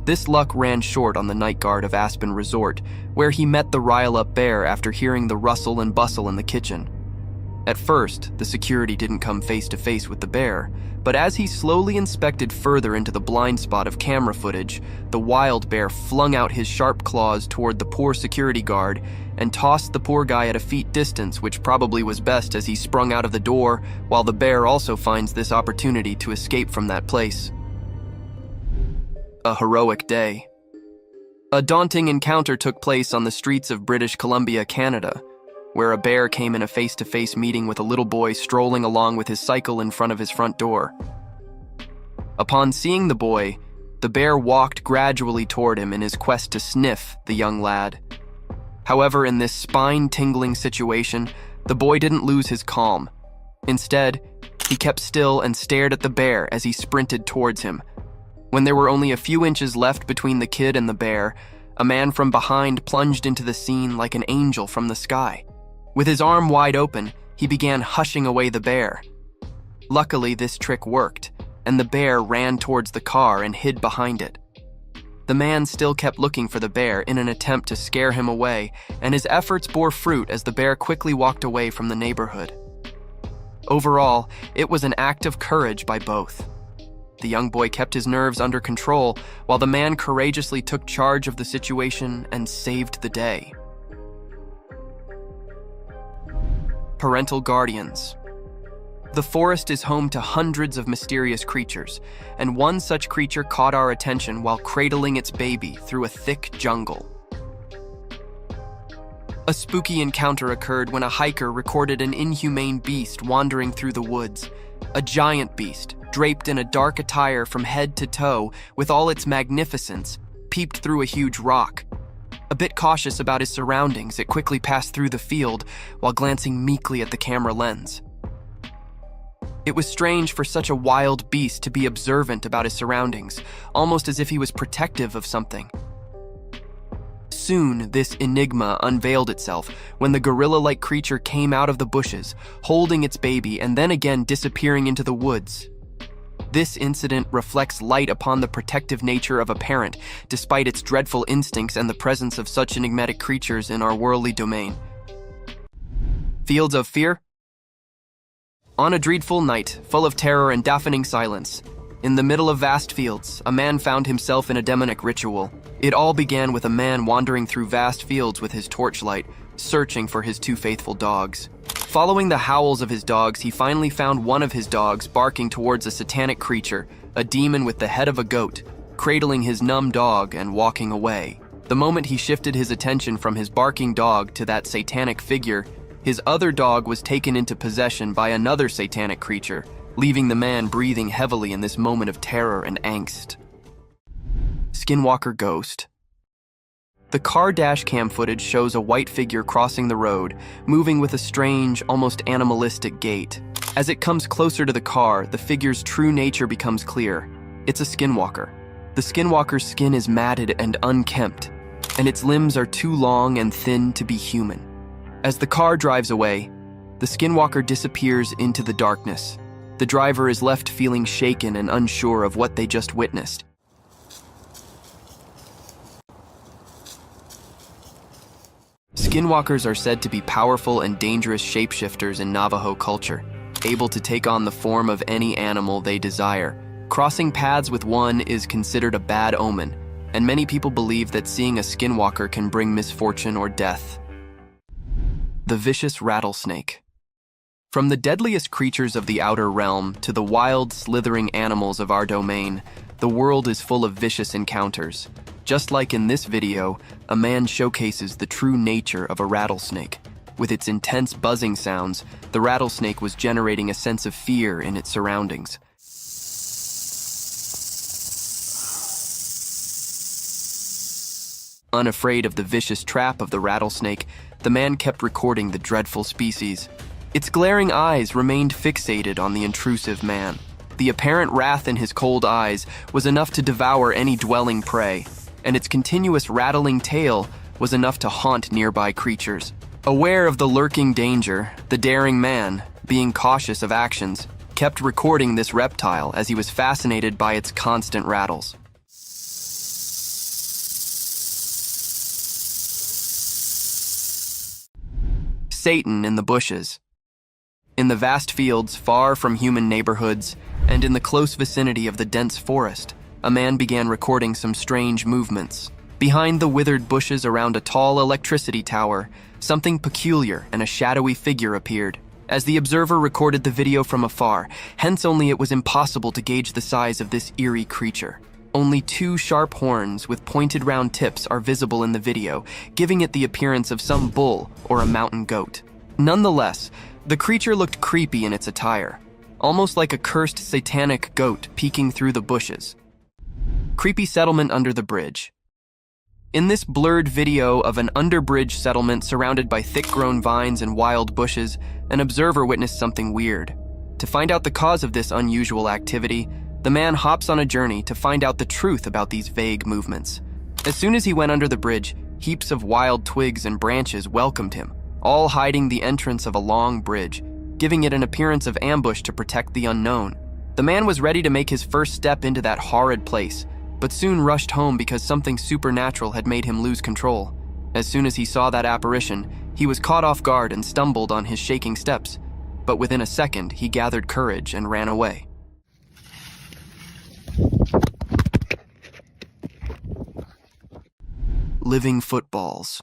This luck ran short on the night guard of Aspen Resort, where he met the rile-up bear after hearing the rustle and bustle in the kitchen. At first, the security didn't come face-to-face with the bear, but as he slowly inspected further into the blind spot of camera footage, the wild bear flung out his sharp claws toward the poor security guard and tossed the poor guy at a feet distance, which probably was best as he sprung out of the door, while the bear also finds this opportunity to escape from that place. A heroic day. A daunting encounter took place on the streets of British Columbia, Canada, where a bear came in a face-to-face meeting with a little boy strolling along with his cycle in front of his front door. Upon seeing the boy, the bear walked gradually toward him in his quest to sniff the young lad. However, in this spine-tingling situation, the boy didn't lose his calm. Instead, he kept still and stared at the bear as he sprinted towards him. When there were only a few inches left between the kid and the bear, a man from behind plunged into the scene like an angel from the sky. With his arm wide open, he began hushing away the bear. Luckily, this trick worked, and the bear ran towards the car and hid behind it. The man still kept looking for the bear in an attempt to scare him away, and his efforts bore fruit as the bear quickly walked away from the neighborhood. Overall, it was an act of courage by both. The young boy kept his nerves under control, while the man courageously took charge of the situation and saved the day. Parental guardians. The forest is home to hundreds of mysterious creatures, and one such creature caught our attention while cradling its baby through a thick jungle. A spooky encounter occurred when a hiker recorded an inhumane beast wandering through the woods. A giant beast, draped in a dark attire from head to toe with all its magnificence, peeped through a huge rock. A bit cautious about his surroundings, it quickly passed through the field while glancing meekly at the camera lens. It was strange for such a wild beast to be observant about his surroundings, almost as if he was protective of something. Soon, this enigma unveiled itself when the gorilla-like creature came out of the bushes, holding its baby and then again disappearing into the woods. This incident reflects light upon the protective nature of a parent, despite its dreadful instincts and the presence of such enigmatic creatures in our worldly domain. Fields of fear? On a dreadful night, full of terror and deafening silence, in the middle of vast fields, a man found himself in a demonic ritual. It all began with a man wandering through vast fields with his torchlight, searching for his two faithful dogs. Following the howls of his dogs, he finally found one of his dogs barking towards a satanic creature, a demon with the head of a goat, cradling his numb dog and walking away. The moment he shifted his attention from his barking dog to that satanic figure, his other dog was taken into possession by another satanic creature, leaving the man breathing heavily in this moment of terror and angst. Skinwalker Ghost. The car dash cam footage shows a white figure crossing the road, moving with a strange, almost animalistic gait. As it comes closer to the car, the figure's true nature becomes clear. It's a skinwalker. The skinwalker's skin is matted and unkempt, and its limbs are too long and thin to be human. As the car drives away, the skinwalker disappears into the darkness. The driver is left feeling shaken and unsure of what they just witnessed. Skinwalkers are said to be powerful and dangerous shapeshifters in Navajo culture, able to take on the form of any animal they desire. Crossing paths with one is considered a bad omen, and many people believe that seeing a skinwalker can bring misfortune or death. The vicious rattlesnake. From the deadliest creatures of the outer realm to the wild, slithering animals of our domain, the world is full of vicious encounters. Just like in this video, a man showcases the true nature of a rattlesnake. With its intense buzzing sounds, the rattlesnake was generating a sense of fear in its surroundings. Unafraid of the vicious trap of the rattlesnake, the man kept recording the dreadful species. Its glaring eyes remained fixated on the intrusive man. The apparent wrath in his cold eyes was enough to devour any dwelling prey, and its continuous rattling tail was enough to haunt nearby creatures. Aware of the lurking danger, the daring man, being cautious of actions, kept recording this reptile as he was fascinated by its constant rattles. Satan in the bushes. In the vast fields far from human neighborhoods, and in the close vicinity of the dense forest, a man began recording some strange movements. Behind the withered bushes around a tall electricity tower, something peculiar and a shadowy figure appeared. As the observer recorded the video from afar, hence only it was impossible to gauge the size of this eerie creature. Only two sharp horns with pointed round tips are visible in the video, giving it the appearance of some bull or a mountain goat. Nonetheless, the creature looked creepy in its attire, almost like a cursed satanic goat peeking through the bushes. Creepy settlement under the bridge. In this blurred video of an underbridge settlement surrounded by thick-grown vines and wild bushes, an observer witnessed something weird. To find out the cause of this unusual activity, the man hops on a journey to find out the truth about these vague movements. As soon as he went under the bridge, heaps of wild twigs and branches welcomed him, all hiding the entrance of a long bridge, giving it an appearance of ambush to protect the unknown. The man was ready to make his first step into that horrid place, but soon rushed home because something supernatural had made him lose control. As soon as he saw that apparition, he was caught off guard and stumbled on his shaking steps, but within a second he gathered courage and ran away. Living footballs.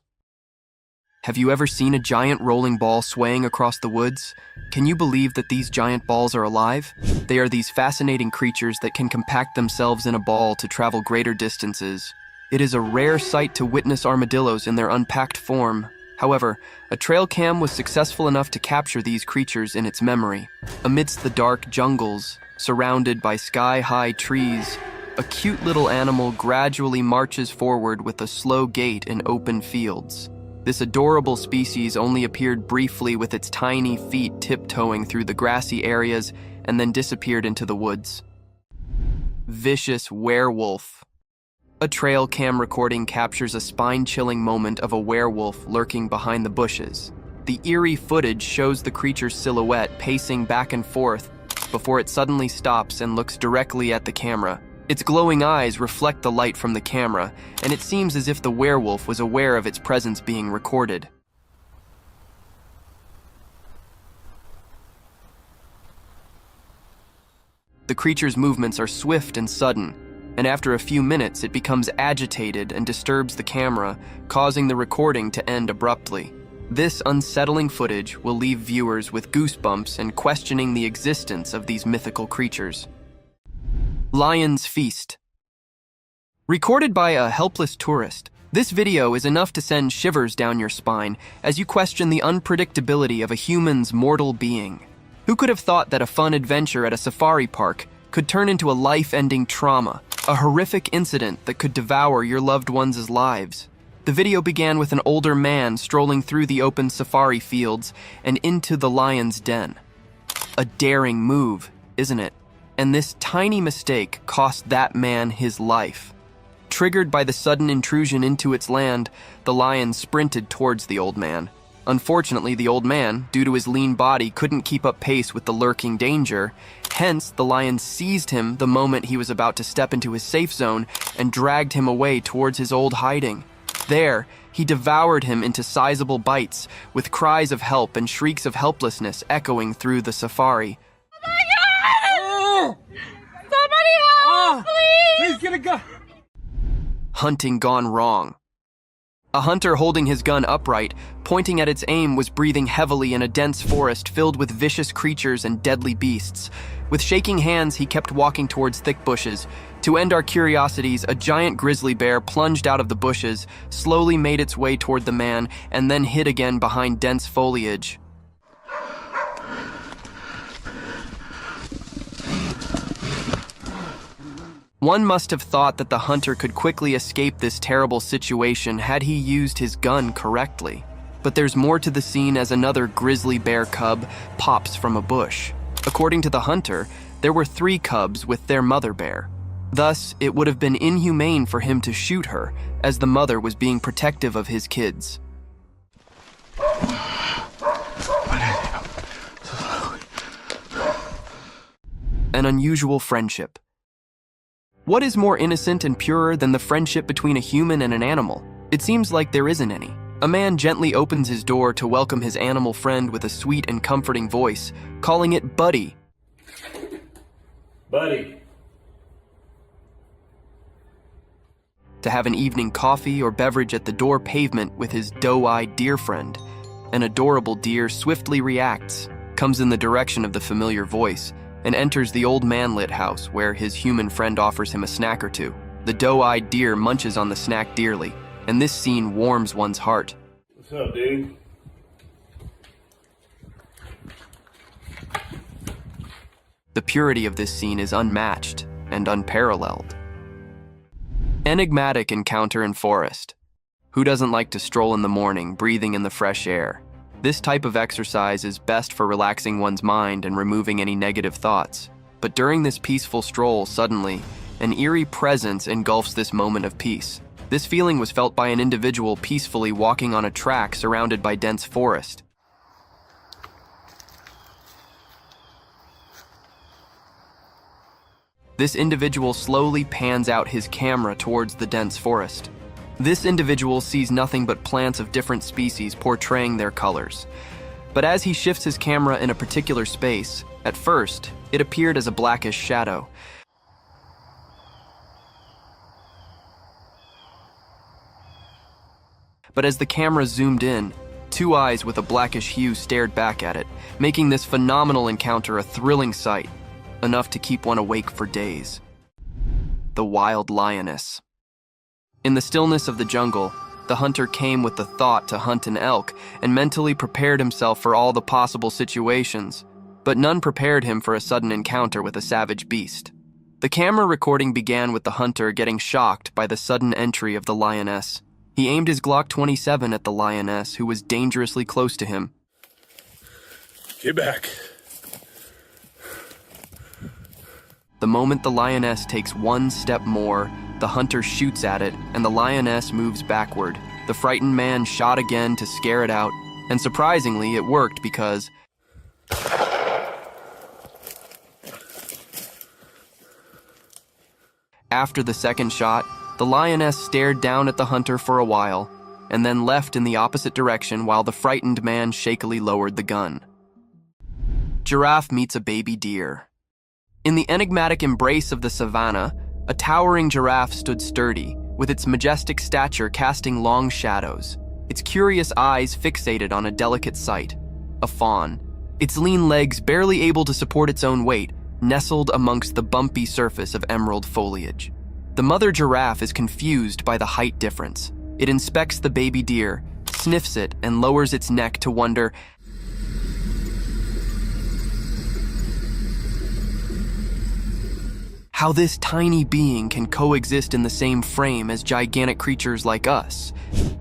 Have you ever seen a giant rolling ball swaying across the woods? Can you believe that these giant balls are alive? They are these fascinating creatures that can compact themselves in a ball to travel greater distances. It is a rare sight to witness armadillos in their unpacked form. However, a trail cam was successful enough to capture these creatures in its memory. Amidst the dark jungles, surrounded by sky-high trees, a cute little animal gradually marches forward with a slow gait in open fields. This adorable species only appeared briefly with its tiny feet tiptoeing through the grassy areas and then disappeared into the woods. Vicious werewolf. A trail cam recording captures a spine-chilling moment of a werewolf lurking behind the bushes. The eerie footage shows the creature's silhouette pacing back and forth before it suddenly stops and looks directly at the camera. Its glowing eyes reflect the light from the camera, and it seems as if the werewolf was aware of its presence being recorded. The creature's movements are swift and sudden, and after a few minutes it becomes agitated and disturbs the camera, causing the recording to end abruptly. This unsettling footage will leave viewers with goosebumps and questioning the existence of these mythical creatures. Lion's Feast. Recorded by a helpless tourist, this video is enough to send shivers down your spine as you question the unpredictability of a human's mortal being. Who could have thought that a fun adventure at a safari park could turn into a life-ending trauma, a horrific incident that could devour your loved ones' lives? The video began with an older man strolling through the open safari fields and into the lion's den. A daring move, isn't it? And this tiny mistake cost that man his life. Triggered by the sudden intrusion into its land, the lion sprinted towards the old man. Unfortunately, the old man, due to his lean body, couldn't keep up pace with the lurking danger. Hence, the lion seized him the moment he was about to step into his safe zone and dragged him away towards his old hiding. There, he devoured him into sizable bites, with cries of help and shrieks of helplessness echoing through the safari. Somebody help, please! He's gonna go! Hunting gone wrong. A hunter holding his gun upright, pointing at its aim, was breathing heavily in a dense forest filled with vicious creatures and deadly beasts. With shaking hands, he kept walking towards thick bushes. To end our curiosities, a giant grizzly bear plunged out of the bushes, slowly made its way toward the man, and then hid again behind dense foliage. One must have thought that the hunter could quickly escape this terrible situation had he used his gun correctly. But there's more to the scene as another grizzly bear cub pops from a bush. According to the hunter, there were 3 cubs with their mother bear. Thus, it would have been inhumane for him to shoot her, as the mother was being protective of his kids. An unusual friendship. What is more innocent and purer than the friendship between a human and an animal? It seems like there isn't any. A man gently opens his door to welcome his animal friend with a sweet and comforting voice, calling it Buddy. Buddy. To have an evening coffee or beverage at the door pavement with his doe-eyed deer friend. An adorable deer swiftly reacts, comes in the direction of the familiar voice, and enters the old man-lit house where his human friend offers him a snack or two. The doe-eyed deer munches on the snack dearly, and this scene warms one's heart. What's up, dude? The purity of this scene is unmatched and unparalleled. Enigmatic encounter in forest. Who doesn't like to stroll in the morning, breathing in the fresh air? This type of exercise is best for relaxing one's mind and removing any negative thoughts. But during this peaceful stroll, suddenly, an eerie presence engulfs this moment of peace. This feeling was felt by an individual peacefully walking on a track surrounded by dense forest. This individual slowly pans out his camera towards the dense forest. This individual sees nothing but plants of different species portraying their colors. But as he shifts his camera in a particular space, at first, it appeared as a blackish shadow. But as the camera zoomed in, 2 eyes with a blackish hue stared back at it, making this phenomenal encounter a thrilling sight, enough to keep one awake for days. The wild lioness. In the stillness of the jungle, the hunter came with the thought to hunt an elk and mentally prepared himself for all the possible situations, but none prepared him for a sudden encounter with a savage beast. The camera recording began with the hunter getting shocked by the sudden entry of the lioness. He aimed his Glock 27 at the lioness, who was dangerously close to him. Get back. The moment the lioness takes 1 step more, the hunter shoots at it, and the lioness moves backward. The frightened man shot again to scare it out, and surprisingly, it worked because after the second shot, the lioness stared down at the hunter for a while, and then left in the opposite direction while the frightened man shakily lowered the gun. Giraffe meets a baby deer. In the enigmatic embrace of the savannah, a towering giraffe stood sturdy, with its majestic stature casting long shadows, its curious eyes fixated on a delicate sight, a fawn, its lean legs barely able to support its own weight, nestled amongst the bumpy surface of emerald foliage. The mother giraffe is confused by the height difference. It inspects the baby deer, sniffs it, and lowers its neck to wonder how this tiny being can coexist in the same frame as gigantic creatures like us.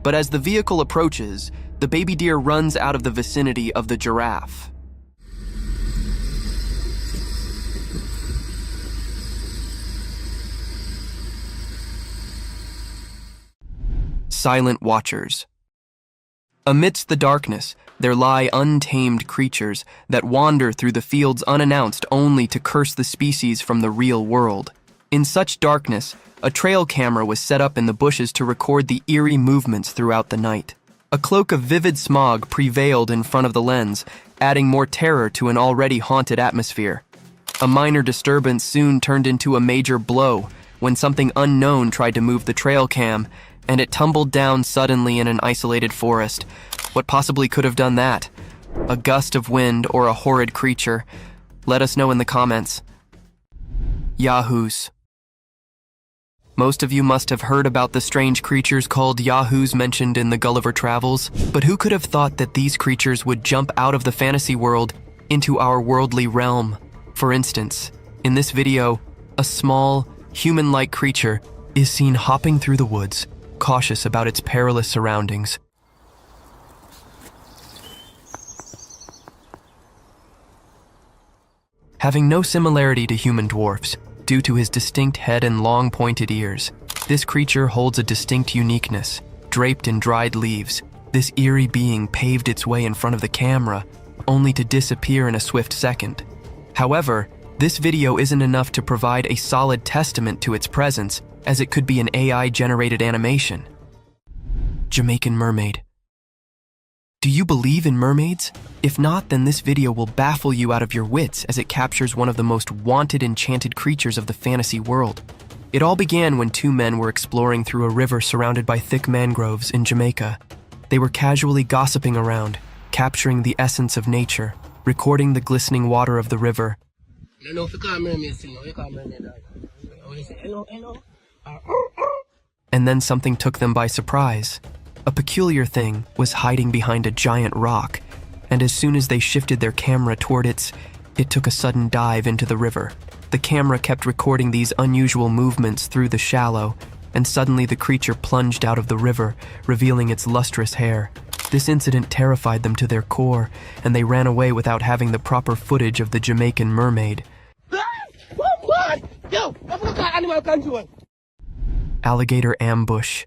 But as the vehicle approaches, the baby deer runs out of the vicinity of the giraffe. Silent watchers. Amidst the darkness, there lie untamed creatures that wander through the fields unannounced only to curse the species from the real world. In such darkness, a trail camera was set up in the bushes to record the eerie movements throughout the night. A cloak of vivid smog prevailed in front of the lens, adding more terror to an already haunted atmosphere. A minor disturbance soon turned into a major blow when something unknown tried to move the trail cam, and it tumbled down suddenly in an isolated forest. What possibly could have done that? A gust of wind or a horrid creature? Let us know in the comments. Yahoos. Most of you must have heard about the strange creatures called Yahoos mentioned in the Gulliver Travels, but who could have thought that these creatures would jump out of the fantasy world into our worldly realm? For instance, in this video, a small, human-like creature is seen hopping through the woods, cautious about its perilous surroundings. Having no similarity to human dwarfs, due to his distinct head and long pointed ears, this creature holds a distinct uniqueness. Draped in dried leaves, this eerie being paved its way in front of the camera, only to disappear in a swift second. However, this video isn't enough to provide a solid testament to its presence, as it could be an AI-generated animation. Jamaican mermaid. Do you believe in mermaids? If not, then this video will baffle you out of your wits, as it captures one of the most wanted enchanted creatures of the fantasy world. It all began when two men were exploring through a river surrounded by thick mangroves in Jamaica. They were casually gossiping around, capturing the essence of nature, recording the glistening water of the river. And then something took them by surprise. A peculiar thing was hiding behind a giant rock, and as soon as they shifted their camera toward it took a sudden dive into the river. The camera kept recording these unusual movements through the shallow, and suddenly the creature plunged out of the river, revealing its lustrous hair. This incident terrified them to their core, and they ran away without having the proper footage of the Jamaican mermaid. Alligator ambush.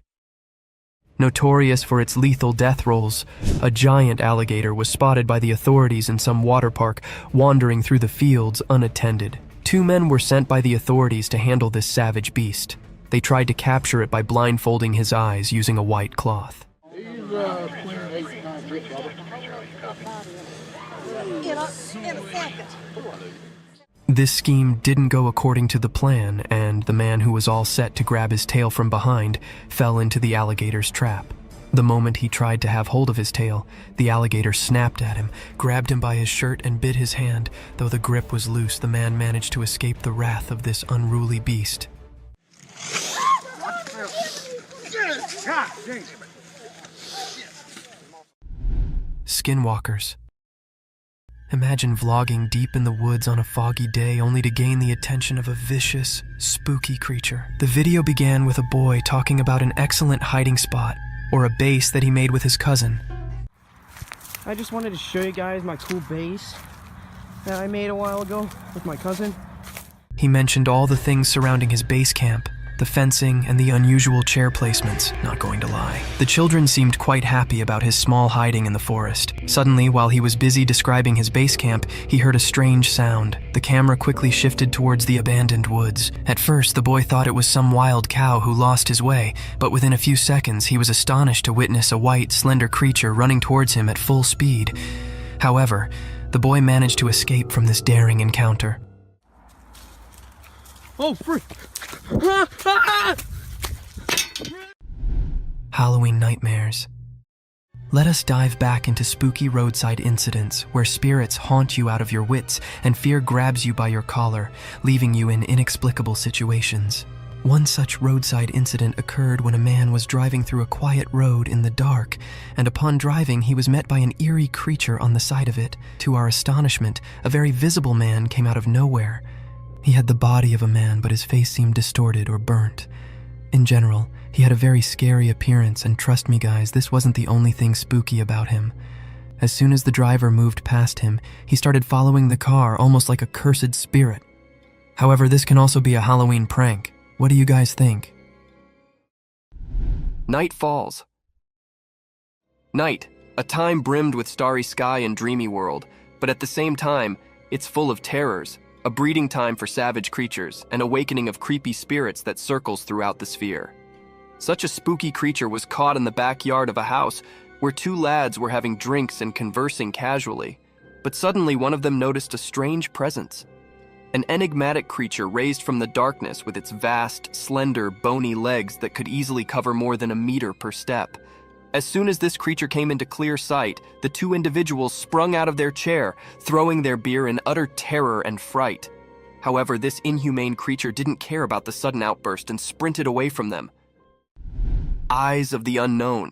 Notorious for its lethal death rolls, a giant alligator was spotted by the authorities in some water park, wandering through the fields unattended. Two men were sent by the authorities to handle this savage beast. They tried to capture it by blindfolding his eyes using a white cloth. This scheme didn't go according to the plan, and the man who was all set to grab his tail from behind fell into the alligator's trap. The moment he tried to have hold of his tail, the alligator snapped at him, grabbed him by his shirt, and bit his hand. Though the grip was loose, the man managed to escape the wrath of this unruly beast. Skinwalkers. Imagine vlogging deep in the woods on a foggy day only to gain the attention of a vicious, spooky creature. The video began with a boy talking about an excellent hiding spot, or a base that he made with his cousin. I just wanted to show you guys my cool base that I made a while ago with my cousin. He mentioned all the things surrounding his base camp, the fencing, and the unusual chair placements, not going to lie. The children seemed quite happy about his small hiding in the forest. Suddenly, while he was busy describing his base camp, he heard a strange sound. The camera quickly shifted towards the abandoned woods. At first, the boy thought it was some wild cow who lost his way, but within a few seconds, he was astonished to witness a white, slender creature running towards him at full speed. However, the boy managed to escape from this daring encounter. Oh, frick! Halloween nightmares. Let us dive back into spooky roadside incidents where spirits haunt you out of your wits and fear grabs you by your collar, leaving you in inexplicable situations. One such roadside incident occurred when a man was driving through a quiet road in the dark, and upon driving he was met by an eerie creature on the side of it. To our astonishment, a very visible man came out of nowhere. He had the body of a man, but his face seemed distorted or burnt. In general, he had a very scary appearance, and trust me guys, this wasn't the only thing spooky about him. As soon as the driver moved past him, he started following the car almost like a cursed spirit. However, this can also be a Halloween prank. What do you guys think? Night falls. Night, a time brimmed with starry sky and dreamy world, but at the same time, it's full of terrors. A breeding time for savage creatures, an awakening of creepy spirits that circles throughout the sphere. Such a spooky creature was caught in the backyard of a house where two lads were having drinks and conversing casually, but suddenly one of them noticed a strange presence. an enigmatic creature raised from the darkness with its vast, slender, bony legs that could easily cover more than a meter per step. As soon as this creature came into clear sight, the two individuals sprung out of their chair, throwing their beer in utter terror and fright. However, this inhumane creature didn't care about the sudden outburst and sprinted away from them. Eyes of the unknown.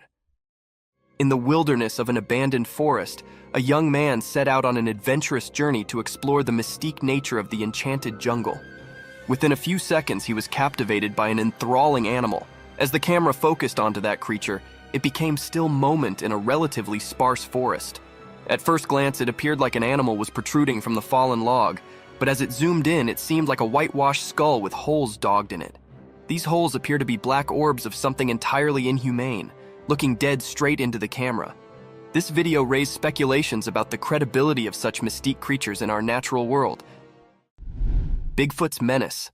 In the wilderness of an abandoned forest, a young man set out on an adventurous journey to explore the mystique nature of the enchanted jungle. Within a few seconds, he was captivated by an enthralling animal. As the camera focused onto that creature, it became still moment in a relatively sparse forest. At first glance, it appeared like an animal was protruding from the fallen log, but as it zoomed in, it seemed like a whitewashed skull with holes dogged in it. These holes appear to be black orbs of something entirely inhumane, looking dead straight into the camera. This video raised speculations about the credibility of such mystique creatures in our natural world. Bigfoot's menace.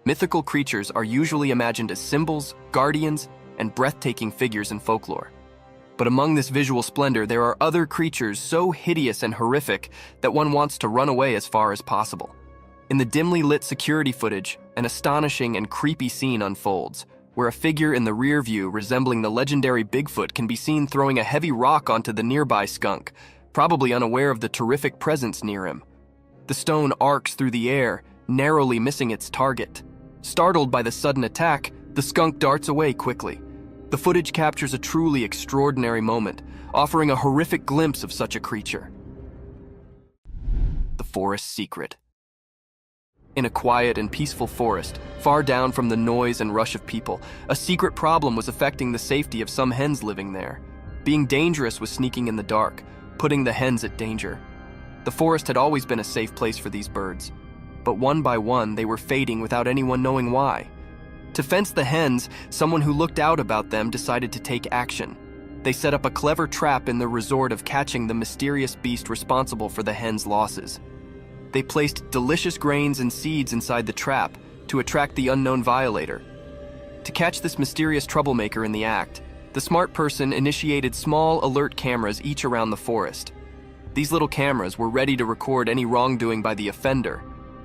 Mythical creatures are usually imagined as symbols, guardians, and breathtaking figures in folklore. But among this visual splendor, there are other creatures so hideous and horrific that one wants to run away as far as possible. In the dimly lit security footage, an astonishing and creepy scene unfolds, where a figure in the rear view resembling the legendary Bigfoot can be seen throwing a heavy rock onto the nearby skunk, probably unaware of the terrific presence near him. The stone arcs through the air, narrowly missing its target. Startled by the sudden attack, the skunk darts away quickly. The footage captures a truly extraordinary moment, offering a horrific glimpse of such a creature. The forest secret. In a quiet and peaceful forest, far down from the noise and rush of people, a secret problem was affecting the safety of some hens living there. Being dangerous was sneaking in the dark, putting the hens at danger. The forest had always been a safe place for these birds, but one by one they were fading without anyone knowing why. To fence the hens, someone who looked out about them decided to take action. They set up a clever trap in the resort of catching the mysterious beast responsible for the hens' losses. They placed delicious grains and seeds inside the trap to attract the unknown violator. To catch this mysterious troublemaker in the act, the smart person initiated small alert cameras each around the forest. These little cameras were ready to record any wrongdoing by the offender.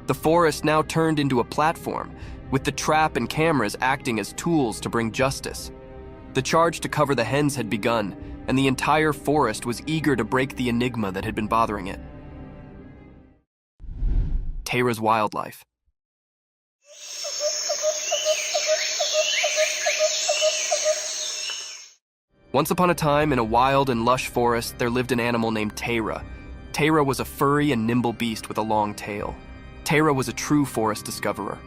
The forest now turned into a platform, with the trap and cameras acting as tools to bring justice. The charge to cover the hens had begun, and the entire forest was eager to break the enigma that had been bothering it. Tara's wildlife. Once upon a time, in a wild and lush forest, there lived an animal named Tara. Tara was a furry and nimble beast with a long tail. Tara was a true forest discoverer.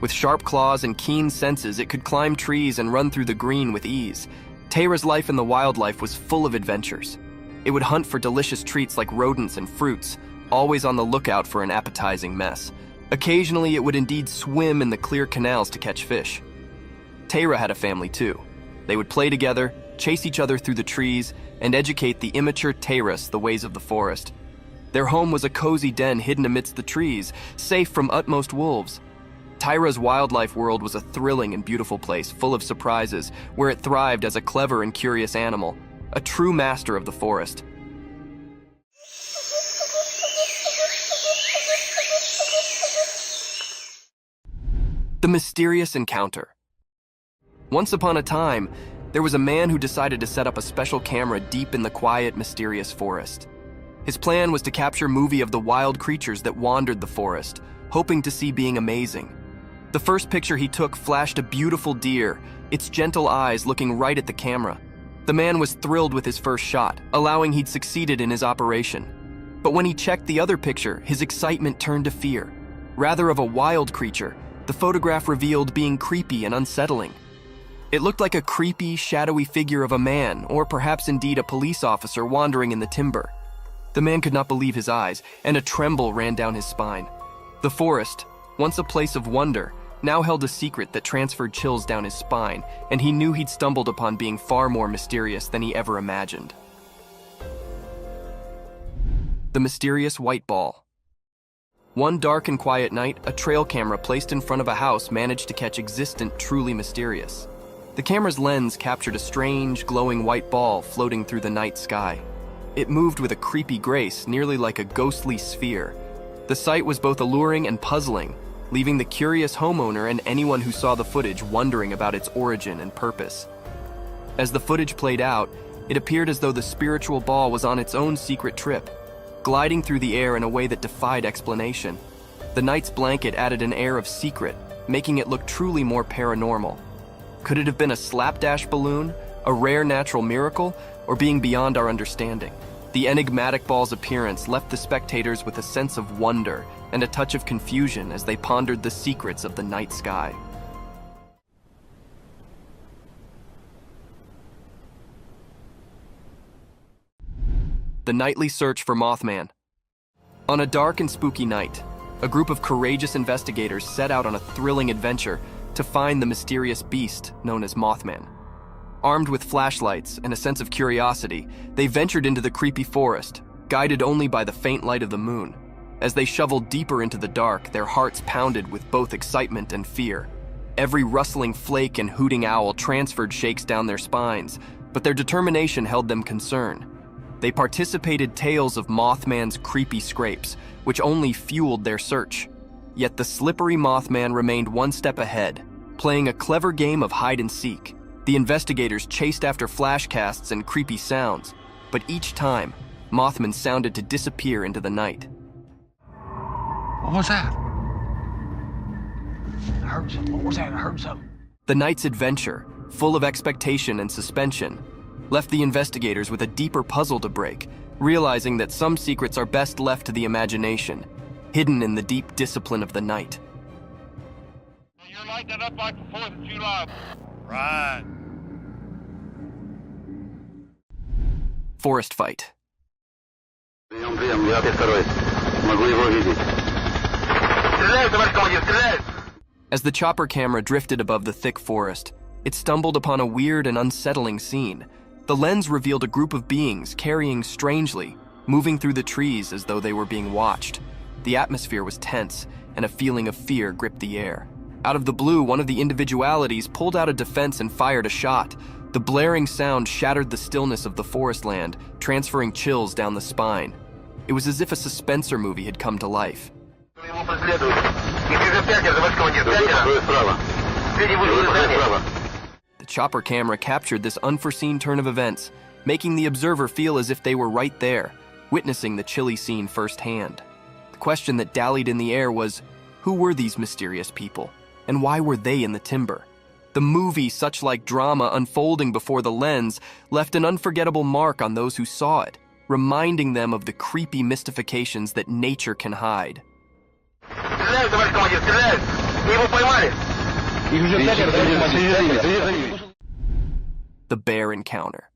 With sharp claws and keen senses, it could climb trees and run through the green with ease. Tara's life in the wildlife was full of adventures. It would hunt for delicious treats like rodents and fruits, always on the lookout for an appetizing mess. Occasionally, it would indeed swim in the clear canals to catch fish. Tara had a family too. They would play together, chase each other through the trees, and educate the immature Taras the ways of the forest. Their home was a cozy den hidden amidst the trees, safe from utmost wolves. Tara's wildlife world was a thrilling and beautiful place, full of surprises, where it thrived as a clever and curious animal, a true master of the forest. The mysterious encounter. Once upon a time, there was a man who decided to set up a special camera deep in the quiet, mysterious forest. His plan was to capture movie of the wild creatures that wandered the forest, hoping to see being amazing. The first picture he took flashed a beautiful deer, its gentle eyes looking right at the camera. The man was thrilled with his first shot, allowing he'd succeeded in his operation. But when he checked the other picture, his excitement turned to fear. Rather of a wild creature, the photograph revealed being creepy and unsettling. It looked like a creepy, shadowy figure of a man, or perhaps indeed a police officer wandering in the timber. The man could not believe his eyes, and a tremble ran down his spine. The forest, once a place of wonder, now held a secret that transferred chills down his spine, and he knew he'd stumbled upon being far more mysterious than he ever imagined. The mysterious white ball. One dark and quiet night, a trail camera placed in front of a house managed to catch existent, truly mysterious. The camera's lens captured a strange, glowing white ball floating through the night sky. It moved with a creepy grace, nearly like a ghostly sphere. The sight was both alluring and puzzling, leaving the curious homeowner and anyone who saw the footage wondering about its origin and purpose. As the footage played out, it appeared as though the spiritual ball was on its own secret trip, gliding through the air in a way that defied explanation. The night's blanket added an air of secret, making it look truly more paranormal. Could it have been a slapdash balloon, a rare natural miracle, or being beyond our understanding? The enigmatic ball's appearance left the spectators with a sense of wonder and a touch of confusion as they pondered the secrets of the night sky. The nightly search for Mothman. On a dark and spooky night, a group of courageous investigators set out on a thrilling adventure to find the mysterious beast known as Mothman. Armed with flashlights and a sense of curiosity, they ventured into the creepy forest, guided only by the faint light of the moon. As they shoveled deeper into the dark, their hearts pounded with both excitement and fear. Every rustling flake and hooting owl transferred shakes down their spines, but their determination held them concerned. They participated tales of Mothman's creepy scrapes, which only fueled their search. Yet the slippery Mothman remained one step ahead, playing a clever game of hide and seek. The investigators chased after flashcasts and creepy sounds, but each time, Mothman sounded to disappear into the night. What was that? I heard something. What was that? I heard something. The night's adventure, full of expectation and suspension, left the investigators with a deeper puzzle to break, realizing that some secrets are best left to the imagination, hidden in the deep discipline of the night. You're lighting it up like the 4th of July. Right. Forest fight. As the chopper camera drifted above the thick forest, it stumbled upon a weird and unsettling scene. The lens revealed a group of beings carrying strangely, moving through the trees as though they were being watched. The atmosphere was tense, and a feeling of fear gripped the air. Out of the blue, one of the individualities pulled out a defense and fired a shot. The blaring sound shattered the stillness of the forest land, transferring chills down the spine. It was as if a suspensor movie had come to life. The chopper camera captured this unforeseen turn of events, making the observer feel as if they were right there, witnessing the chilly scene firsthand. The question that dallied in the air was, who were these mysterious people, and why were they in the timber? The movie, such like drama unfolding before the lens, left an unforgettable mark on those who saw it, reminding them of the creepy mystifications that nature can hide. The bear encounter.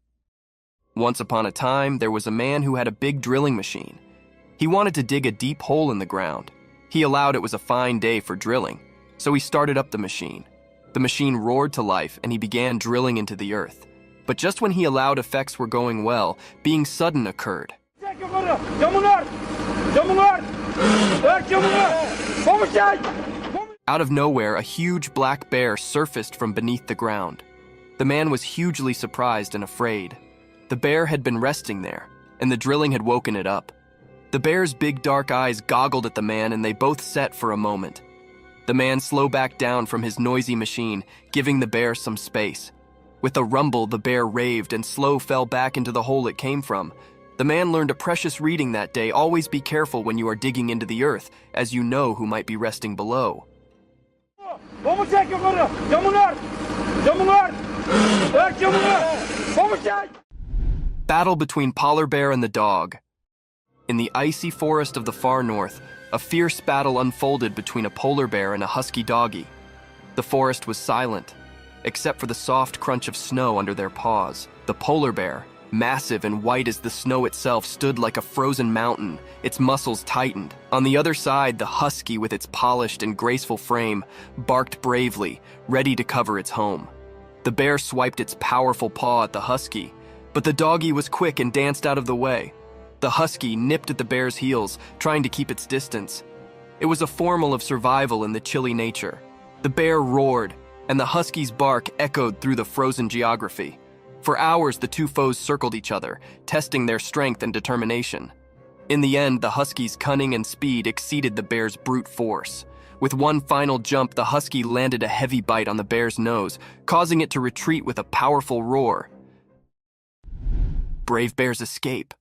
Once upon a time, there was a man who had a big drilling machine. He wanted to dig a deep hole in the ground. He allowed it was a fine day for drilling, so he started up the machine. The machine roared to life and he began drilling into the earth. But just when he allowed effects were going well, being sudden occurred. Out of nowhere, a huge black bear surfaced from beneath the ground. The man was hugely surprised and afraid. The bear had been resting there, and the drilling had woken it up. The bear's big dark eyes goggled at the man and they both set for a moment. The man slowed back down from his noisy machine, giving the bear some space. With a rumble, the bear raved and slow fell back into the hole it came from. The man learned a precious reading that day: always be careful when you are digging into the earth, as you know who might be resting below. Battle between polar bear and the dog. In the icy forest of the far north, a fierce battle unfolded between a polar bear and a husky doggy. The forest was silent, except for the soft crunch of snow under their paws. The polar bear, massive and white as the snow itself, stood like a frozen mountain, its muscles tightened. On the other side, the husky, with its polished and graceful frame, barked bravely, ready to cover its home. The bear swiped its powerful paw at the husky, but the doggy was quick and danced out of the way. The husky nipped at the bear's heels, trying to keep its distance. It was a formula of survival in the chilly nature. The bear roared, and the husky's bark echoed through the frozen geography. For hours, the two foes circled each other, testing their strength and determination. In the end, the husky's cunning and speed exceeded the bear's brute force. With one final jump, the husky landed a heavy bite on the bear's nose, causing it to retreat with a powerful roar. Brave bears escape.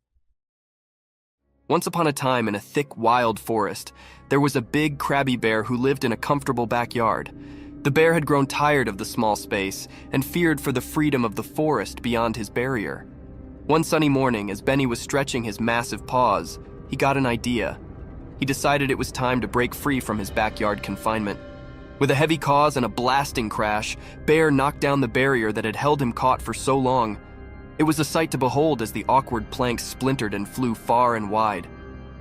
Once upon a time, in a thick, wild forest, there was a big, crabby bear who lived in a comfortable backyard. The bear had grown tired of the small space and feared for the freedom of the forest beyond his barrier. One sunny morning, as Benny was stretching his massive paws, he got an idea. He decided it was time to break free from his backyard confinement. With a heavy caws and a blasting crash, Bear knocked down the barrier that had held him caught for so long. It was a sight to behold as the awkward planks splintered and flew far and wide.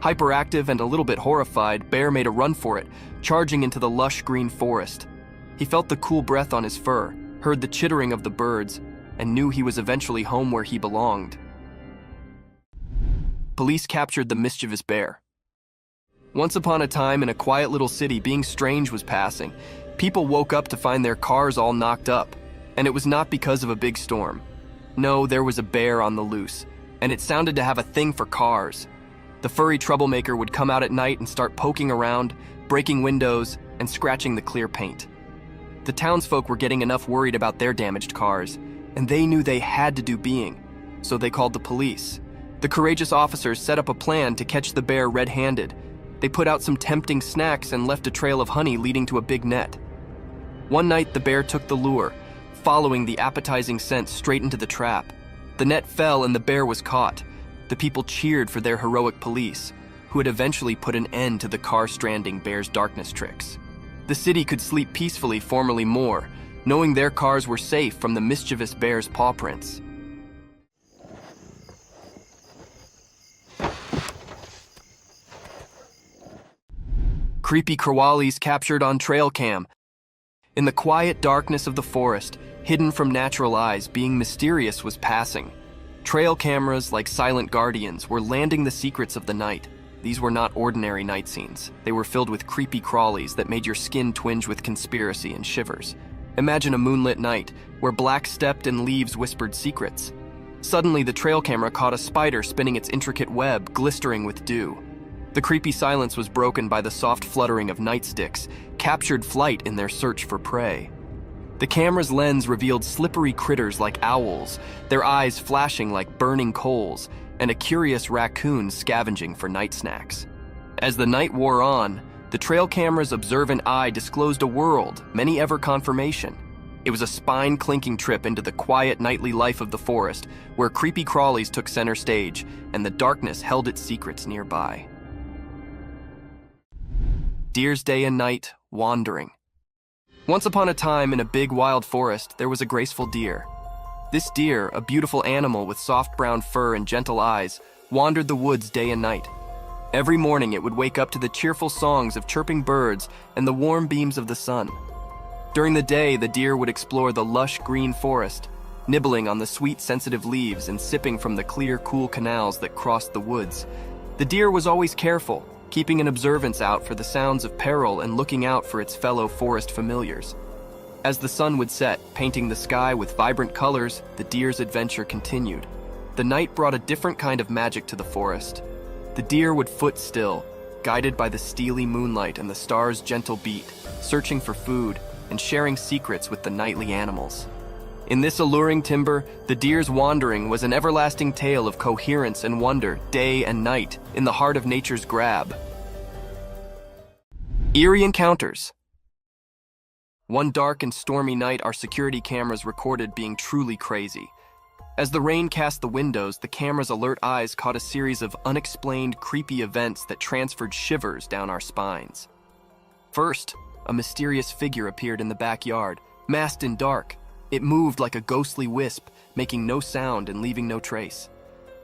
Hyperactive and a little bit horrified, Bear made a run for it, charging into the lush green forest. He felt the cool breath on his fur, heard the chittering of the birds, and knew he was eventually home where he belonged. Police captured the mischievous bear. Once upon a time, in a quiet little city, being strange was passing. People woke up to find their cars all knocked up, and it was not because of a big storm. No, there was a bear on the loose, and it sounded to have a thing for cars. The furry troublemaker would come out at night and start poking around, breaking windows, and scratching the clear paint. The townsfolk were getting enough worried about their damaged cars, and they knew they had to do being, so they called the police. The courageous officers set up a plan to catch the bear red-handed. They put out some tempting snacks and left a trail of honey leading to a big net. One night, the bear took the lure, following the appetizing scent straight into the trap. The net fell and the bear was caught. The people cheered for their heroic police, who had eventually put an end to the car-stranding bear's darkness tricks. The city could sleep peacefully formerly more, knowing their cars were safe from the mischievous bear's paw prints. Creepy crawlies captured on trail cam. In the quiet darkness of the forest, hidden from natural eyes, being mysterious was passing. Trail cameras, like silent guardians, were landing the secrets of the night. These were not ordinary night scenes. They were filled with creepy crawlies that made your skin twinge with conspiracy and shivers. Imagine a moonlit night, where black stepped and leaves whispered secrets. Suddenly, the trail camera caught a spider spinning its intricate web, glistering with dew. The creepy silence was broken by the soft fluttering of nightsticks, captured flight in their search for prey. The camera's lens revealed slippery critters like owls, their eyes flashing like burning coals, and a curious raccoon scavenging for night snacks. As the night wore on, the trail camera's observant eye disclosed a world, many ever confirmation. It was a spine-clinking trip into the quiet nightly life of the forest, where creepy crawlies took center stage, and the darkness held its secrets nearby. Deer's day and night, wandering. Once upon a time, in a big wild forest, there was a graceful deer. This deer, a beautiful animal with soft brown fur and gentle eyes, wandered the woods day and night. Every morning it would wake up to the cheerful songs of chirping birds and the warm beams of the sun. During the day, the deer would explore the lush green forest, nibbling on the sweet, sensitive leaves and sipping from the clear, cool canals that crossed the woods. The deer was always careful, keeping an observance out for the sounds of peril and looking out for its fellow forest familiars. As the sun would set, painting the sky with vibrant colors, the deer's adventure continued. The night brought a different kind of magic to the forest. The deer would foot still, guided by the steely moonlight and the stars' gentle beat, searching for food and sharing secrets with the nightly animals. In this alluring timber, the deer's wandering was an everlasting tale of coherence and wonder, day and night, in the heart of nature's grab. Eerie encounters. One dark and stormy night, our security cameras recorded being truly crazy. As the rain cast the windows, the camera's alert eyes caught a series of unexplained, creepy events that transferred shivers down our spines. First, a mysterious figure appeared in the backyard, masked in dark. It moved like a ghostly wisp, making no sound and leaving no trace.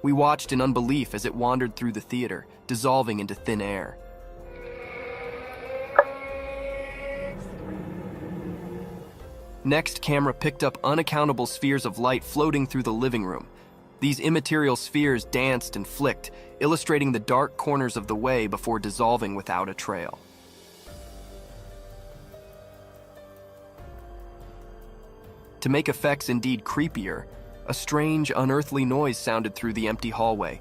We watched in unbelief as it wandered through the theater, dissolving into thin air. Next, camera picked up unaccountable spheres of light floating through the living room. These immaterial spheres danced and flicked, illustrating the dark corners of the way before dissolving without a trail. To make effects indeed creepier, a strange, unearthly noise sounded through the empty hallway.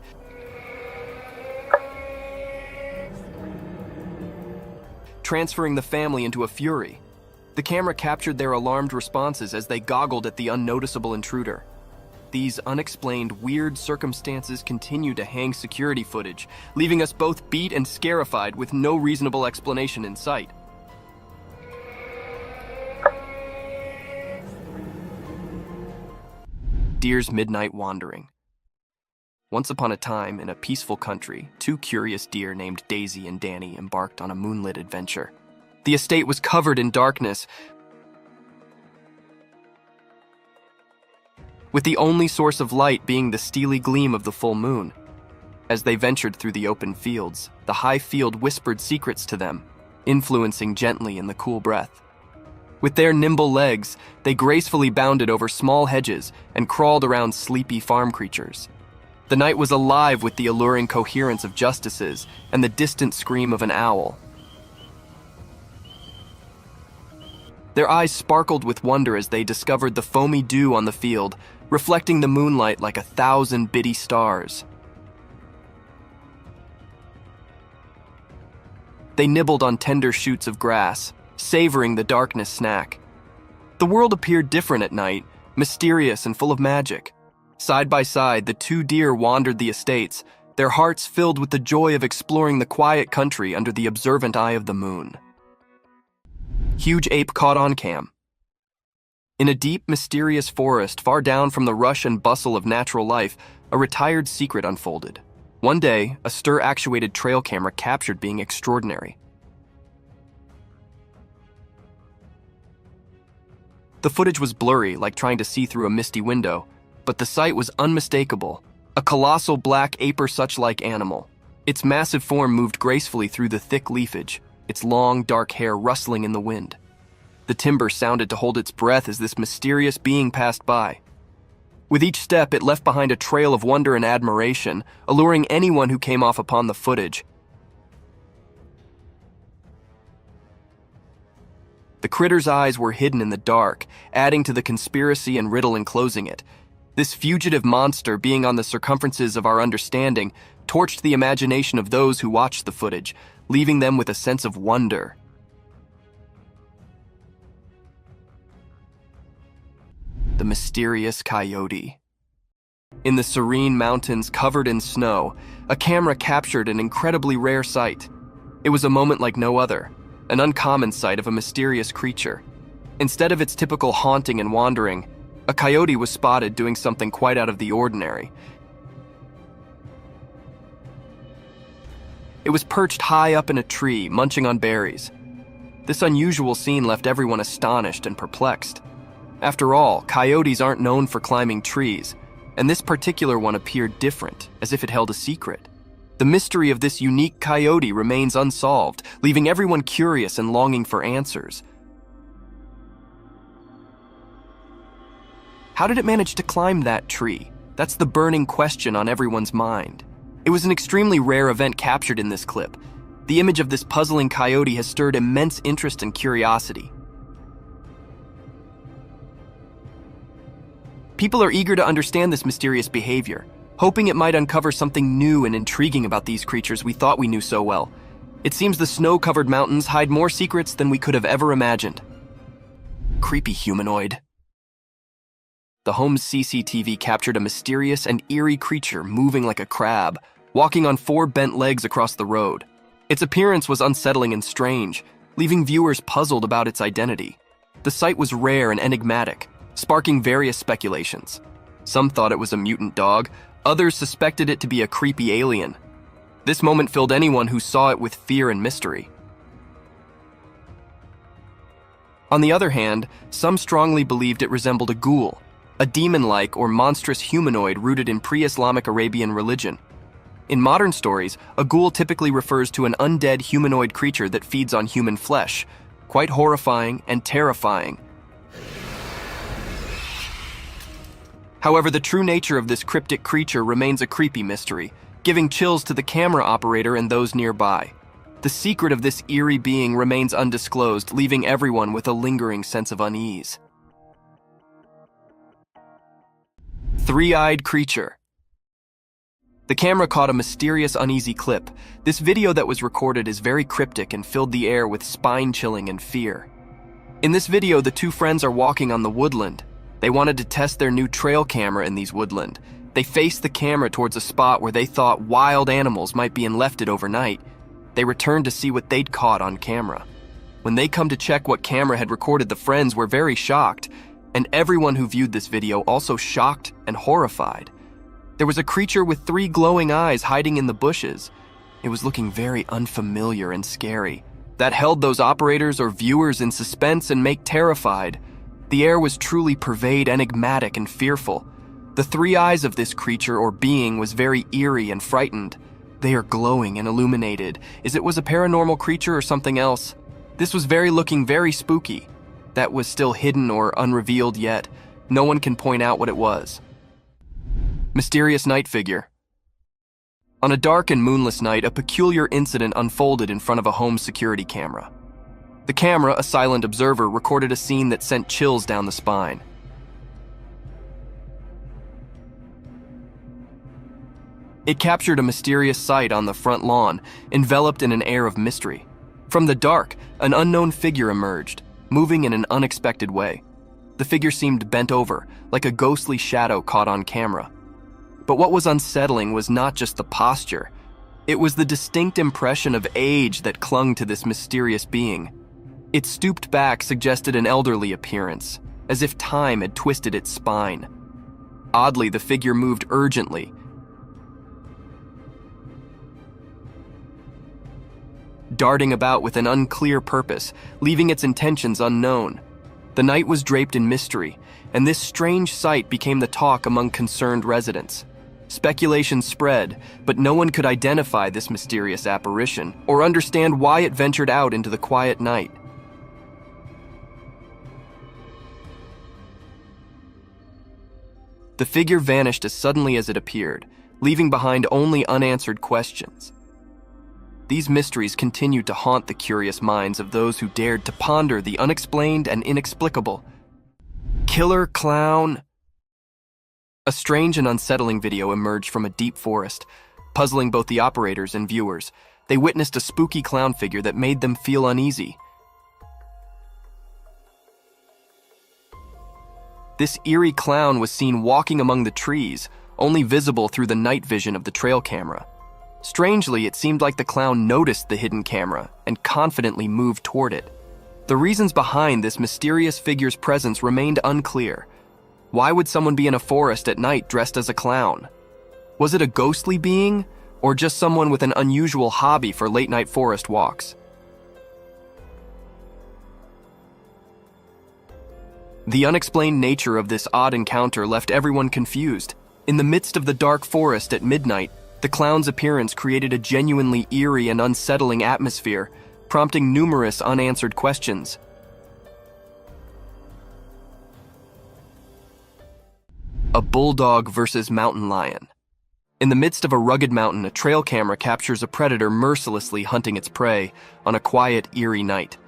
transferring the family into a fury. The camera captured their alarmed responses as they goggled at the unnoticeable intruder. These unexplained, weird circumstances continue to hang security footage, leaving us both beat and scarified with no reasonable explanation in sight. Deer's midnight wandering. Once upon a time, in a peaceful country, two curious deer named Daisy and Danny embarked on a moonlit adventure. The estate was covered in darkness, with the only source of light being the steely gleam of the full moon. As they ventured through the open fields, the high field whispered secrets to them, influencing gently in the cool breath. With their nimble legs, they gracefully bounded over small hedges and crawled around sleepy farm creatures. The night was alive with the alluring coherence of justices and the distant scream of an owl. Their eyes sparkled with wonder as they discovered the foamy dew on the field, reflecting the moonlight like 1,000 bitty stars. They nibbled on tender shoots of grass, savoring the darkness snack. The world appeared different at night, mysterious and full of magic. Side by side, the two deer wandered the estates, their hearts filled with the joy of exploring the quiet country under the observant eye of the moon. Huge ape caught on cam. In a deep, mysterious forest far down from the rush and bustle of natural life, a retired secret unfolded. One day, a stir-actuated trail camera captured being extraordinary. The footage was blurry, like trying to see through a misty window, but the sight was unmistakable. A colossal black ape-or-such-like animal. Its massive form moved gracefully through the thick leafage, its long, dark hair rustling in the wind. The timber sounded to hold its breath as this mysterious being passed by. With each step, it left behind a trail of wonder and admiration, alluring anyone who came off upon the footage. The critter's eyes were hidden in the dark, adding to the conspiracy and riddle enclosing it. This fugitive monster, being on the circumferences of our understanding, torched the imagination of those who watched the footage, leaving them with a sense of wonder. The mysterious coyote. In the serene mountains covered in snow, a camera captured an incredibly rare sight. It was a moment like no other, an uncommon sight of a mysterious creature. Instead of its typical haunting and wandering, a coyote was spotted doing something quite out of the ordinary. It was perched high up in a tree, munching on berries. This unusual scene left everyone astonished and perplexed. After all, coyotes aren't known for climbing trees, and this particular one appeared different, as if it held a secret. The mystery of this unique coyote remains unsolved, leaving everyone curious and longing for answers. How did it manage to climb that tree? That's the burning question on everyone's mind. It was an extremely rare event captured in this clip. The image of this puzzling coyote has stirred immense interest and curiosity. People are eager to understand this mysterious behavior, hoping it might uncover something new and intriguing about these creatures we thought we knew so well. It seems the snow-covered mountains hide more secrets than we could have ever imagined. Creepy humanoid. The home's CCTV captured a mysterious and eerie creature moving like a crab, walking on 4 bent legs across the road. Its appearance was unsettling and strange, leaving viewers puzzled about its identity. The sight was rare and enigmatic, sparking various speculations. Some thought it was a mutant dog, others suspected it to be a creepy alien. This moment filled anyone who saw it with fear and mystery. On the other hand, some strongly believed it resembled a ghoul, a demon-like or monstrous humanoid rooted in pre-Islamic Arabian religion. In modern stories, a ghoul typically refers to an undead humanoid creature that feeds on human flesh, quite horrifying and terrifying. However, the true nature of this cryptic creature remains a creepy mystery, giving chills to the camera operator and those nearby. The secret of this eerie being remains undisclosed, leaving everyone with a lingering sense of unease. Three-eyed creature. The camera caught a mysterious, uneasy clip. This video that was recorded is very cryptic and filled the air with spine-chilling and fear. In this video, the two friends are walking on the woodland. They wanted to test their new trail camera in these woodland. They faced the camera towards a spot where they thought wild animals might be left overnight. They returned to see what they'd caught on camera. When they come to check what camera had recorded, the friends were very shocked, and everyone who viewed this video also shocked and horrified. There was a creature with 3 glowing eyes hiding in the bushes. It was looking very unfamiliar and scary. That held those operators or viewers in suspense and terrified. The air was truly enigmatic and fearful. The 3 eyes of this creature or being was very eerie and frightened. They are glowing and illuminated. Is it was a paranormal creature or something else? This was looking very spooky. That was still hidden or unrevealed yet. No one can point out what it was. Mysterious night figure. On a dark and moonless night, a peculiar incident unfolded in front of a home security camera. The camera, a silent observer, recorded a scene that sent chills down the spine. It captured a mysterious sight on the front lawn, enveloped in an air of mystery. From the dark, an unknown figure emerged, moving in an unexpected way. The figure seemed bent over, like a ghostly shadow caught on camera. But what was unsettling was not just the posture. It was the distinct impression of age that clung to this mysterious being. Its stooped back suggested an elderly appearance, as if time had twisted its spine. Oddly, the figure moved urgently, darting about with an unclear purpose, leaving its intentions unknown. The night was draped in mystery, and this strange sight became the talk among concerned residents. Speculation spread, but no one could identify this mysterious apparition or understand why it ventured out into the quiet night. The figure vanished as suddenly as it appeared, leaving behind only unanswered questions. These mysteries continued to haunt the curious minds of those who dared to ponder the unexplained and inexplicable. Killer clown. A strange and unsettling video emerged from a deep forest, puzzling both the operators and viewers. They witnessed a spooky clown figure that made them feel uneasy. This eerie clown was seen walking among the trees, only visible through the night vision of the trail camera. Strangely, it seemed like the clown noticed the hidden camera and confidently moved toward it. The reasons behind this mysterious figure's presence remained unclear. Why would someone be in a forest at night dressed as a clown? Was it a ghostly being, or just someone with an unusual hobby for late-night forest walks? The unexplained nature of this odd encounter left everyone confused. In the midst of the dark forest at midnight, the clown's appearance created a genuinely eerie and unsettling atmosphere, prompting numerous unanswered questions. A bulldog versus mountain lion. In the midst of a rugged mountain, a trail camera captures a predator mercilessly hunting its prey on a quiet, eerie night.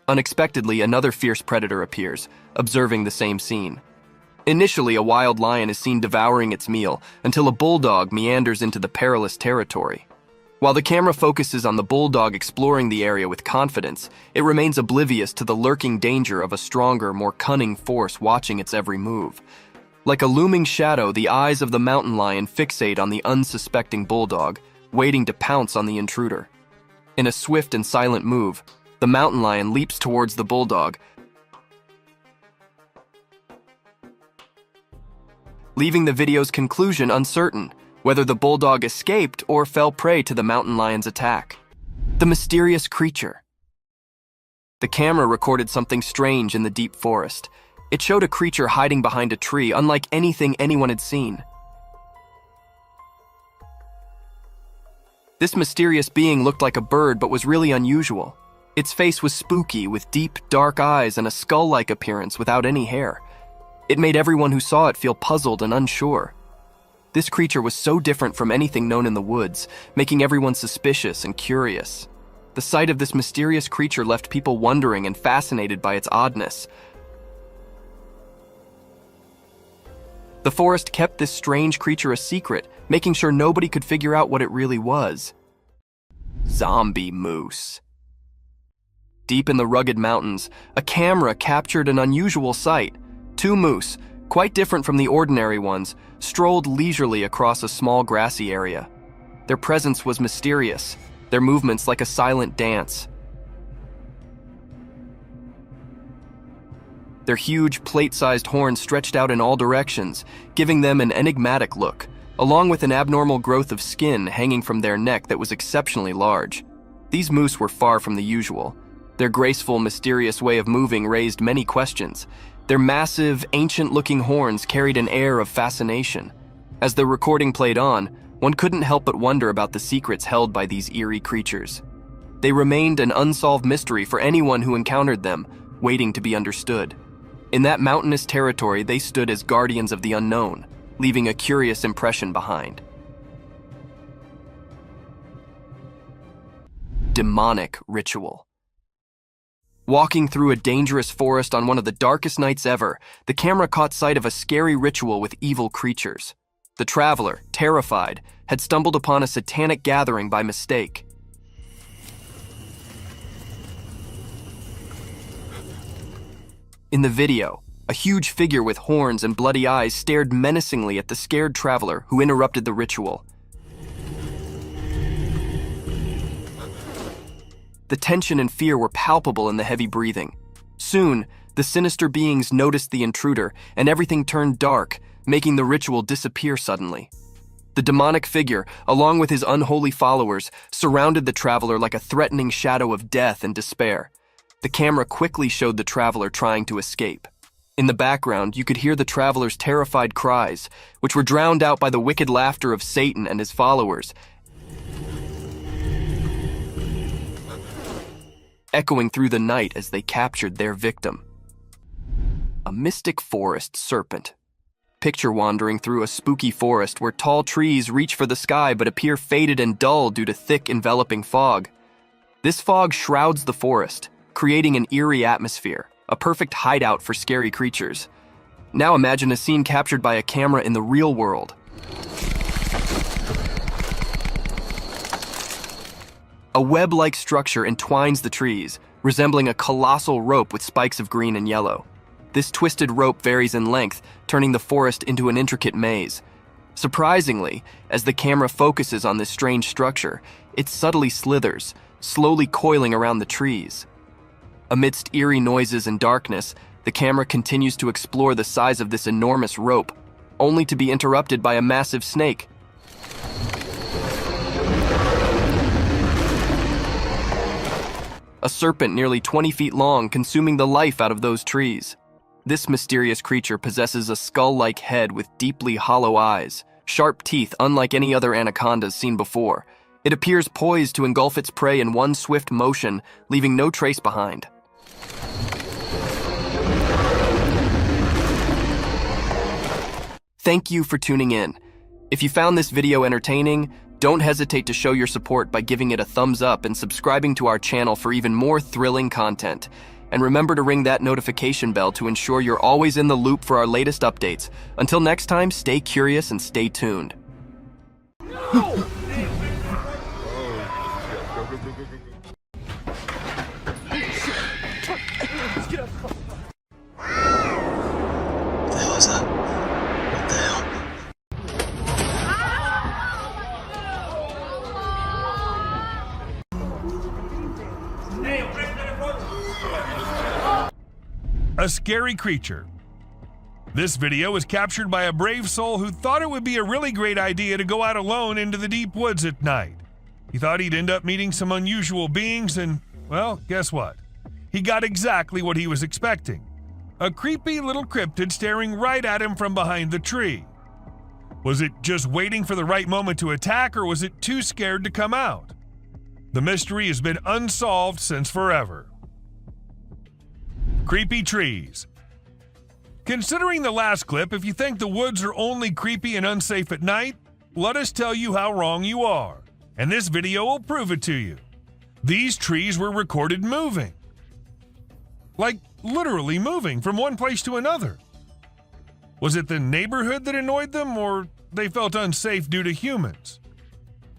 Unexpectedly, another fierce predator appears, observing the same scene. Initially, a wild lion is seen devouring its meal until a bulldog meanders into the perilous territory. While the camera focuses on the bulldog exploring the area with confidence, it remains oblivious to the lurking danger of a stronger, more cunning force watching its every move. Like a looming shadow, the eyes of the mountain lion fixate on the unsuspecting bulldog, waiting to pounce on the intruder. In a swift and silent move, the mountain lion leaps towards the bulldog, leaving the video's conclusion uncertain, whether the bulldog escaped or fell prey to the mountain lion's attack. The mysterious creature. The camera recorded something strange in the deep forest. It showed a creature hiding behind a tree, unlike anything anyone had seen. This mysterious being looked like a bird but was really unusual. Its face was spooky, with deep, dark eyes and a skull-like appearance without any hair. It made everyone who saw it feel puzzled and unsure. This creature was so different from anything known in the woods, making everyone suspicious and curious. The sight of this mysterious creature left people wondering and fascinated by its oddness. The forest kept this strange creature a secret, making sure nobody could figure out what it really was. Zombie moose. Deep in the rugged mountains, a camera captured an unusual sight. Two moose, quite different from the ordinary ones, strolled leisurely across a small grassy area. Their presence was mysterious, their movements like a silent dance. Their huge, plate-sized horns stretched out in all directions, giving them an enigmatic look, along with an abnormal growth of skin hanging from their neck that was exceptionally large. These moose were far from the usual. Their graceful, mysterious way of moving raised many questions. Their massive, ancient-looking horns carried an air of fascination. As the recording played on, one couldn't help but wonder about the secrets held by these eerie creatures. They remained an unsolved mystery for anyone who encountered them, waiting to be understood. In that mountainous territory, they stood as guardians of the unknown, leaving a curious impression behind. Demonic ritual. Walking through a dangerous forest on one of the darkest nights ever, the camera caught sight of a scary ritual with evil creatures. The traveler, terrified, had stumbled upon a satanic gathering by mistake. In the video, a huge figure with horns and bloody eyes stared menacingly at the scared traveler who interrupted the ritual. The tension and fear were palpable in the heavy breathing. Soon, the sinister beings noticed the intruder, and everything turned dark, making the ritual disappear suddenly. The demonic figure, along with his unholy followers, surrounded the traveler like a threatening shadow of death and despair. The camera quickly showed the traveler trying to escape. In the background, you could hear the traveler's terrified cries, which were drowned out by the wicked laughter of Satan and his followers, echoing through the night as they captured their victim. A mystic forest serpent. Picture wandering through a spooky forest where tall trees reach for the sky but appear faded and dull due to thick enveloping fog. This fog shrouds the forest, creating an eerie atmosphere, a perfect hideout for scary creatures. Now imagine a scene captured by a camera in the real world. A web-like structure entwines the trees, resembling a colossal rope with spikes of green and yellow. This twisted rope varies in length, turning the forest into an intricate maze. Surprisingly, as the camera focuses on this strange structure, it subtly slithers, slowly coiling around the trees. Amidst eerie noises and darkness, the camera continues to explore the size of this enormous rope, only to be interrupted by a massive snake. A serpent nearly 20 feet long, consuming the life out of those trees. This mysterious creature possesses a skull-like head with deeply hollow eyes, sharp teeth unlike any other anacondas seen before. It appears poised to engulf its prey in one swift motion, leaving no trace behind. Thank you for tuning in. If you found this video entertaining, don't hesitate to show your support by giving it a thumbs up and subscribing to our channel for even more thrilling content. And remember to ring that notification bell to ensure you're always in the loop for our latest updates. Until next time, stay curious and stay tuned. What the hell is that? What the hell? A scary creature. This video was captured by a brave soul who thought it would be a really great idea to go out alone into the deep woods at night. He thought he'd end up meeting some unusual beings and, well, guess what? He got exactly what he was expecting. A creepy little cryptid staring right at him from behind the tree. Was it just waiting for the right moment to attack, or was it too scared to come out? The mystery has been unsolved since forever. Creepy trees. Considering the last clip, if you think the woods are only creepy and unsafe at night, let us tell you how wrong you are. And this video will prove it to you. These trees were recorded moving. Like, literally moving from one place to another. Was it the neighborhood that annoyed them, or they felt unsafe due to humans?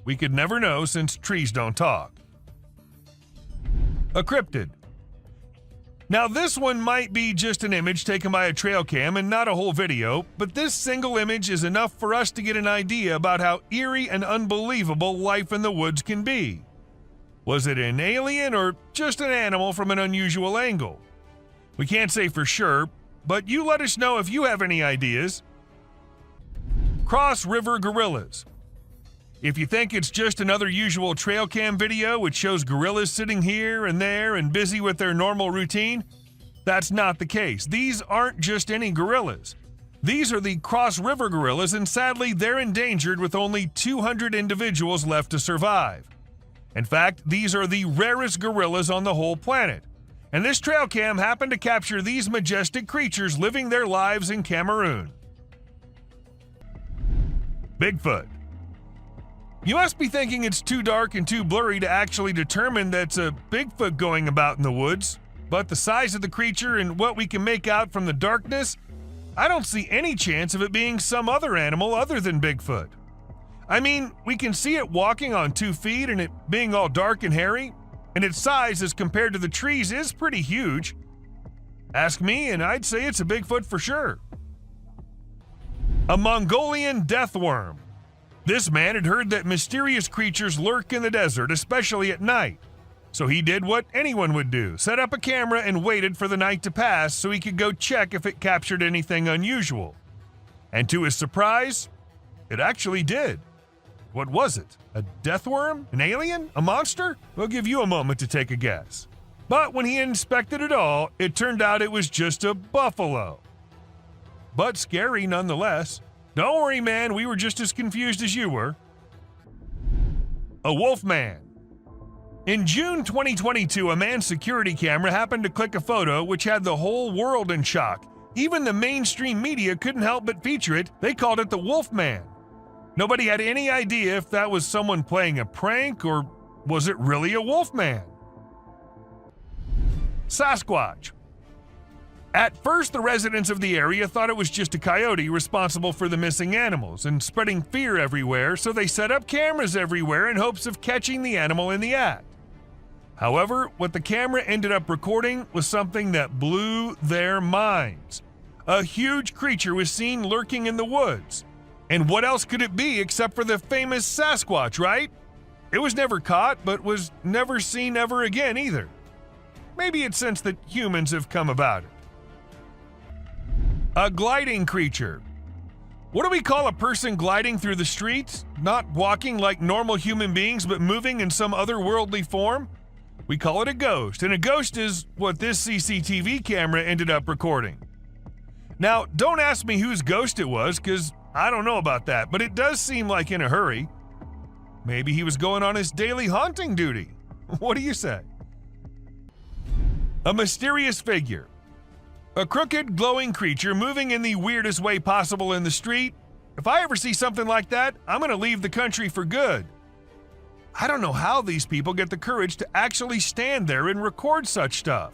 We could never know since trees don't talk. A cryptid. Now this one might be just an image taken by a trail cam and not a whole video, but this single image is enough for us to get an idea about how eerie and unbelievable life in the woods can be. Was it an alien or just an animal from an unusual angle? We can't say for sure, but you let us know if you have any ideas. Cross River Gorillas. If you think it's just another usual trail cam video which shows gorillas sitting here and there and busy with their normal routine, that's not the case. These aren't just any gorillas. These are the Cross River gorillas, and sadly they're endangered with only 200 individuals left to survive. In fact, these are the rarest gorillas on the whole planet. And this trail cam happened to capture these majestic creatures living their lives in Cameroon. Bigfoot. You must be thinking it's too dark and too blurry to actually determine that's a Bigfoot going about in the woods, but the size of the creature and what we can make out from the darkness, I don't see any chance of it being some other animal other than Bigfoot. I mean, we can see it walking on 2 feet and it being all dark and hairy, and its size as compared to the trees is pretty huge. Ask me and I'd say it's a Bigfoot for sure. A Mongolian death worm. This man had heard that mysterious creatures lurk in the desert, especially at night. So he did what anyone would do, set up a camera and waited for the night to pass so he could go check if it captured anything unusual. And to his surprise, it actually did. What was it? A death worm? An alien? A monster? We'll give you a moment to take a guess. But when he inspected it all, it turned out it was just a buffalo. But scary nonetheless. Don't worry, man, we were just as confused as you were. A wolf man. In June 2022, a man's security camera happened to click a photo which had the whole world in shock. Even the mainstream media couldn't help but feature it. They called it the Wolf Man. Nobody had any idea if that was someone playing a prank or was it really a wolf man? Sasquatch. At first, the residents of the area thought it was just a coyote responsible for the missing animals and spreading fear everywhere, so they set up cameras everywhere in hopes of catching the animal in the act. However, what the camera ended up recording was something that blew their minds. A huge creature was seen lurking in the woods. And what else could it be except for the famous Sasquatch, right? It was never caught, but was never seen ever again either. Maybe it's since that humans have come about it. A gliding creature. What do we call a person gliding through the streets? Not walking like normal human beings, but moving in some otherworldly form? We call it a ghost, and a ghost is what this CCTV camera ended up recording. Now, don't ask me whose ghost it was, because I don't know about that, but it does seem like in a hurry. Maybe he was going on his daily haunting duty. What do you say? A mysterious figure. A crooked, glowing creature moving in the weirdest way possible in the street. If I ever see something like that, I'm going to leave the country for good. I don't know how these people get the courage to actually stand there and record such stuff.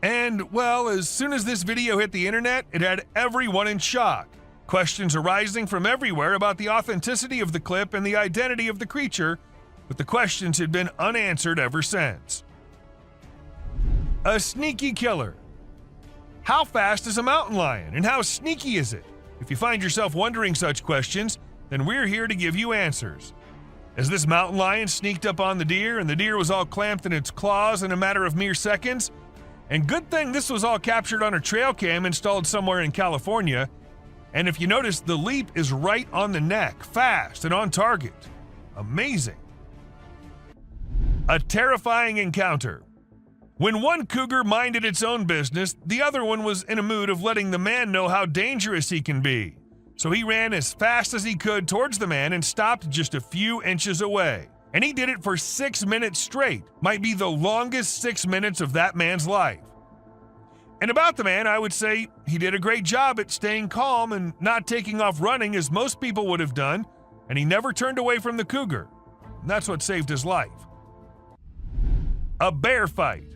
And, well, as soon as this video hit the internet, it had everyone in shock. Questions arising from everywhere about the authenticity of the clip and the identity of the creature, but the questions had been unanswered ever since. A sneaky killer. How fast is a mountain lion, and how sneaky is it? If you find yourself wondering such questions, then we're here to give you answers. As this mountain lion sneaked up on the deer, and the deer was all clamped in its claws in a matter of mere seconds, and good thing this was all captured on a trail cam installed somewhere in California, and if you notice, the leap is right on the neck, fast and on target. Amazing. A terrifying encounter. When one cougar minded its own business, the other one was in a mood of letting the man know how dangerous he can be. So he ran as fast as he could towards the man and stopped just a few inches away. And he did it for 6 minutes straight. Might be the longest 6 minutes of that man's life. And about the man, I would say he did a great job at staying calm and not taking off running as most people would have done, and he never turned away from the cougar. And that's what saved his life. A bear fight.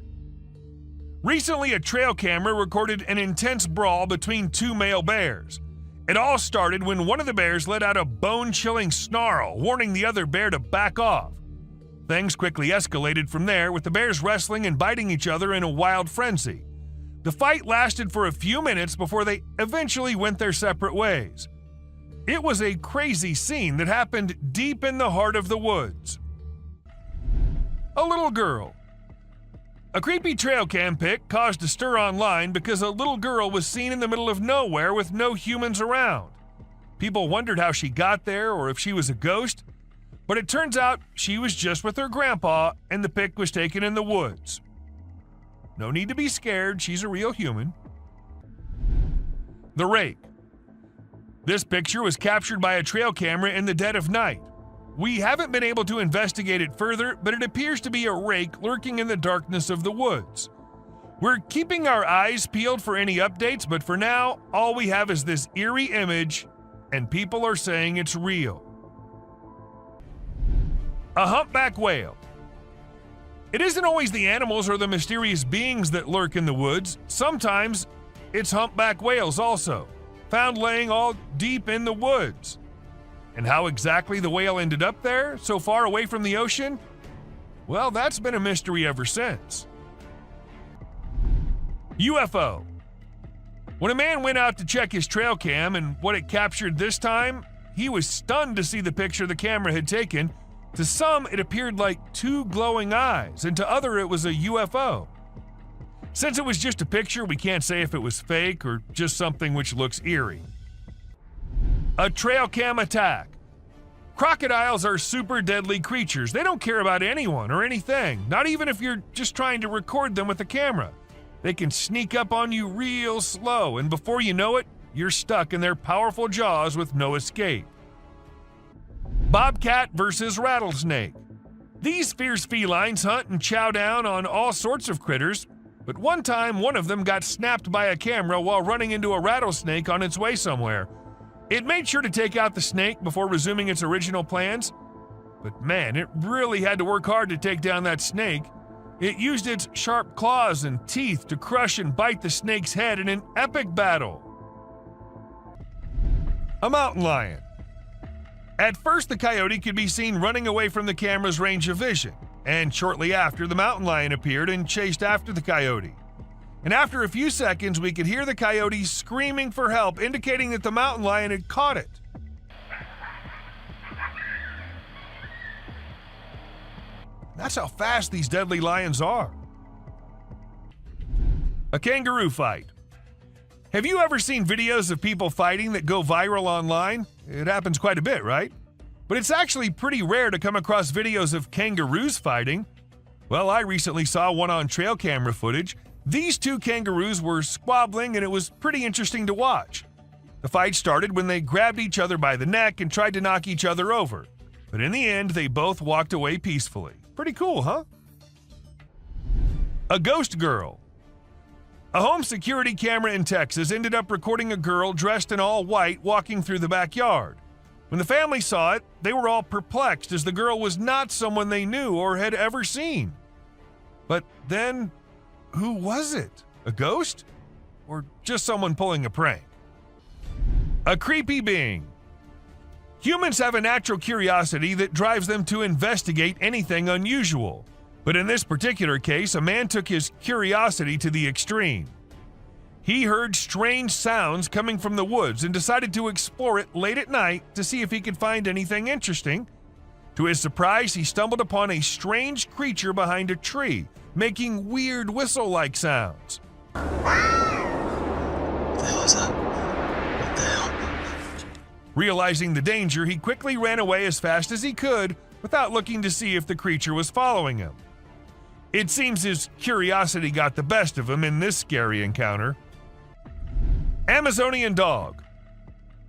Recently, a trail camera recorded an intense brawl between two male bears. It all started when one of the bears let out a bone-chilling snarl, warning the other bear to back off. Things quickly escalated from there, with the bears wrestling and biting each other in a wild frenzy. The fight lasted for a few minutes before they eventually went their separate ways. It was a crazy scene that happened deep in the heart of the woods. A little girl. A creepy trail cam pic caused a stir online because a little girl was seen in the middle of nowhere with no humans around. People wondered how she got there or if she was a ghost, but it turns out she was just with her grandpa and the pic was taken in the woods. No need to be scared, she's a real human. The rake. This picture was captured by a trail camera in the dead of night. We haven't been able to investigate it further, but it appears to be a rake lurking in the darkness of the woods. We're keeping our eyes peeled for any updates, but for now, all we have is this eerie image, and people are saying it's real. A humpback whale. It isn't always the animals or the mysterious beings that lurk in the woods. Sometimes it's humpback whales also, found laying all deep in the woods. And how exactly the whale ended up there, so far away from the ocean? Well, that's been a mystery ever since. UFO. When a man went out to check his trail cam and what it captured this time, he was stunned to see the picture the camera had taken. To some, it appeared like two glowing eyes, and to others, it was a UFO. Since it was just a picture, we can't say if it was fake or just something which looks eerie. A trail cam attack. Crocodiles are super deadly creatures. They don't care about anyone or anything, not even if you're just trying to record them with a camera. They can sneak up on you real slow, and before you know it, you're stuck in their powerful jaws with no escape. Bobcat versus rattlesnake. These fierce felines hunt and chow down on all sorts of critters, but one time one of them got snapped by a camera while running into a rattlesnake on its way somewhere. It made sure to take out the snake before resuming its original plans, but man, it really had to work hard to take down that snake. It used its sharp claws and teeth to crush and bite the snake's head in an epic battle. A mountain lion. At first, the coyote could be seen running away from the camera's range of vision, and shortly after, the mountain lion appeared and chased after the coyote. And after a few seconds, we could hear the coyote screaming for help, indicating that the mountain lion had caught it. That's how fast these deadly lions are. A kangaroo fight. Have you ever seen videos of people fighting that go viral online? It happens quite a bit, right? But it's actually pretty rare to come across videos of kangaroos fighting. Well, I recently saw one on trail camera footage. These two kangaroos were squabbling, and it was pretty interesting to watch. The fight started when they grabbed each other by the neck and tried to knock each other over. But in the end, they both walked away peacefully. Pretty cool, huh? A ghost girl. A home security camera in Texas ended up recording a girl dressed in all white walking through the backyard. When the family saw it, they were all perplexed as the girl was not someone they knew or had ever seen. But then, who was it? A ghost? Or just someone pulling a prank? A creepy being. Humans have a natural curiosity that drives them to investigate anything unusual. But in this particular case, a man took his curiosity to the extreme. He heard strange sounds coming from the woods and decided to explore it late at night to see if he could find anything interesting. To his surprise, he stumbled upon a strange creature behind a tree, making weird whistle-like sounds. What the hell is that? What the hell? Realizing the danger, he quickly ran away as fast as he could without looking to see if the creature was following him. It seems his curiosity got the best of him in this scary encounter. Amazonian dog.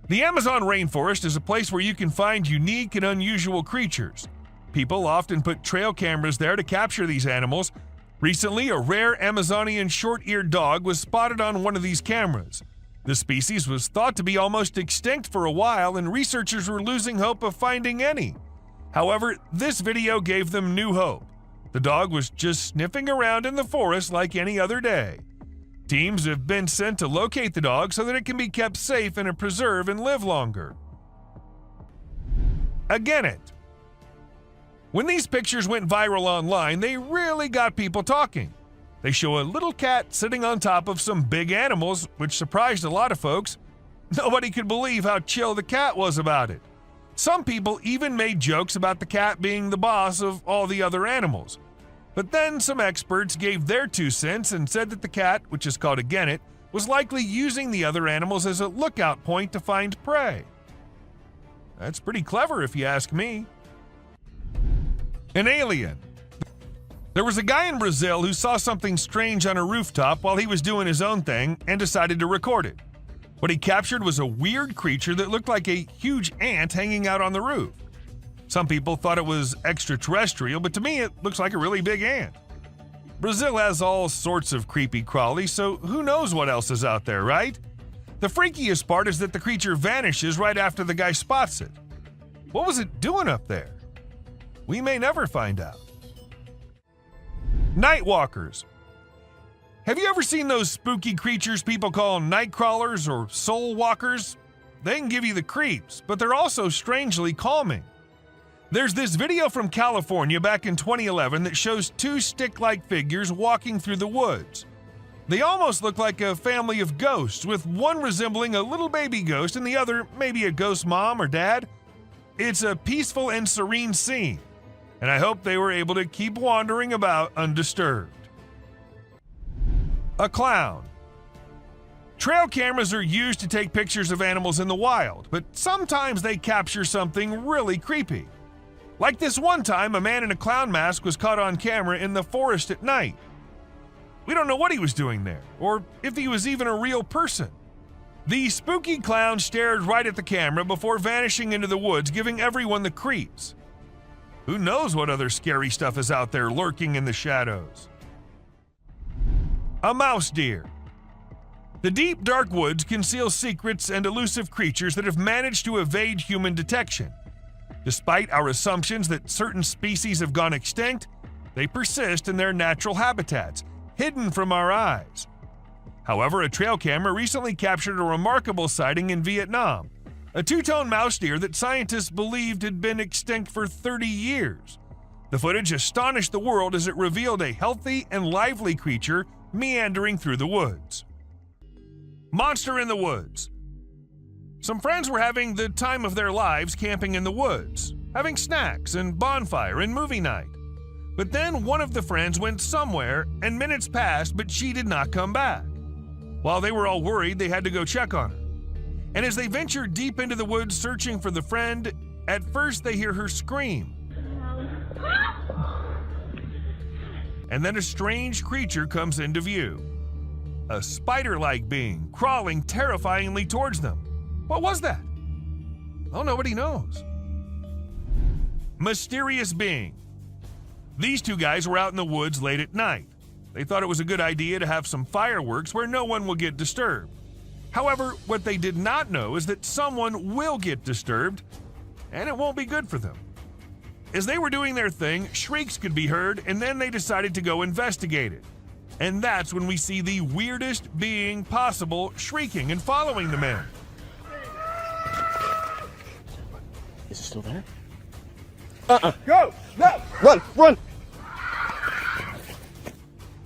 The Amazon rainforest is a place where you can find unique and unusual creatures. People often put trail cameras there to capture these animals. Recently, a rare Amazonian short-eared dog was spotted on one of these cameras. The species was thought to be almost extinct for a while, and researchers were losing hope of finding any. However, this video gave them new hope. The dog was just sniffing around in the forest like any other day. Teams have been sent to locate the dog so that it can be kept safe in a preserve and live longer. Again it. When these pictures went viral online, they really got people talking. They show a little cat sitting on top of some big animals, which surprised a lot of folks. Nobody could believe how chill the cat was about it. Some people even made jokes about the cat being the boss of all the other animals. But then some experts gave their 2 cents and said that the cat, which is called a genet, was likely using the other animals as a lookout point to find prey. That's pretty clever if you ask me. An alien. There was a guy in Brazil who saw something strange on a rooftop while he was doing his own thing and decided to record it. What he captured was a weird creature that looked like a huge ant hanging out on the roof. Some people thought it was extraterrestrial, but to me it looks like a really big ant. Brazil has all sorts of creepy crawlies, so who knows what else is out there, right? The freakiest part is that the creature vanishes right after the guy spots it. What was it doing up there? We may never find out. Night walkers. Have you ever seen those spooky creatures people call night crawlers or soul walkers? They can give you the creeps, but they're also strangely calming. There's this video from California back in 2011 that shows 2 stick-like figures walking through the woods. They almost look like a family of ghosts, with one resembling a little baby ghost and the other maybe a ghost mom or dad. It's a peaceful and serene scene, and I hope they were able to keep wandering about undisturbed. A clown. Trail cameras are used to take pictures of animals in the wild, but sometimes they capture something really creepy. Like this one time, a man in a clown mask was caught on camera in the forest at night. We don't know what he was doing there, or if he was even a real person. The spooky clown stared right at the camera before vanishing into the woods, giving everyone the creeps. Who knows what other scary stuff is out there lurking in the shadows? A mouse deer. The deep, dark woods conceal secrets and elusive creatures that have managed to evade human detection. Despite our assumptions that certain species have gone extinct, they persist in their natural habitats, hidden from our eyes. However, a trail camera recently captured a remarkable sighting in Vietnam, a 2-tone mouse deer that scientists believed had been extinct for 30 years. The footage astonished the world as it revealed a healthy and lively creature meandering through the woods. Monster in the woods. Some friends were having the time of their lives camping in the woods, having snacks and bonfire and movie night. But then one of the friends went somewhere and minutes passed, but she did not come back. While they were all worried, they had to go check on her. And as they ventured deep into the woods searching for the friend, at first they hear her scream. And then a strange creature comes into view. A spider-like being crawling terrifyingly towards them. What was that? Oh, nobody knows. Mysterious being. These 2 guys were out in the woods late at night. They thought it was a good idea to have some fireworks where no one will get disturbed. However, what they did not know is that someone will get disturbed, and it won't be good for them. As they were doing their thing, shrieks could be heard, and then they decided to go investigate it. And that's when we see the weirdest being possible shrieking and following the men. Is it still there? Go! No! Run! Run!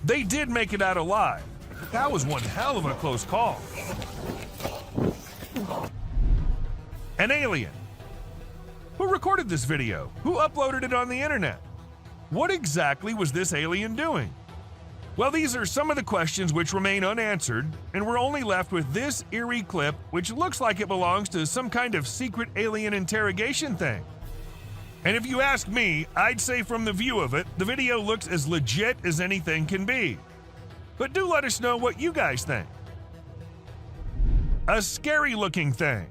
They did make it out alive, but that was one hell of a close call. An alien. Who recorded this video? Who uploaded it on the internet? What exactly was this alien doing? Well, these are some of the questions which remain unanswered, and we're only left with this eerie clip, which looks like it belongs to some kind of secret alien interrogation thing. And if you ask me, I'd say from the view of it, the video looks as legit as anything can be. But do let us know what you guys think. A scary-looking thing.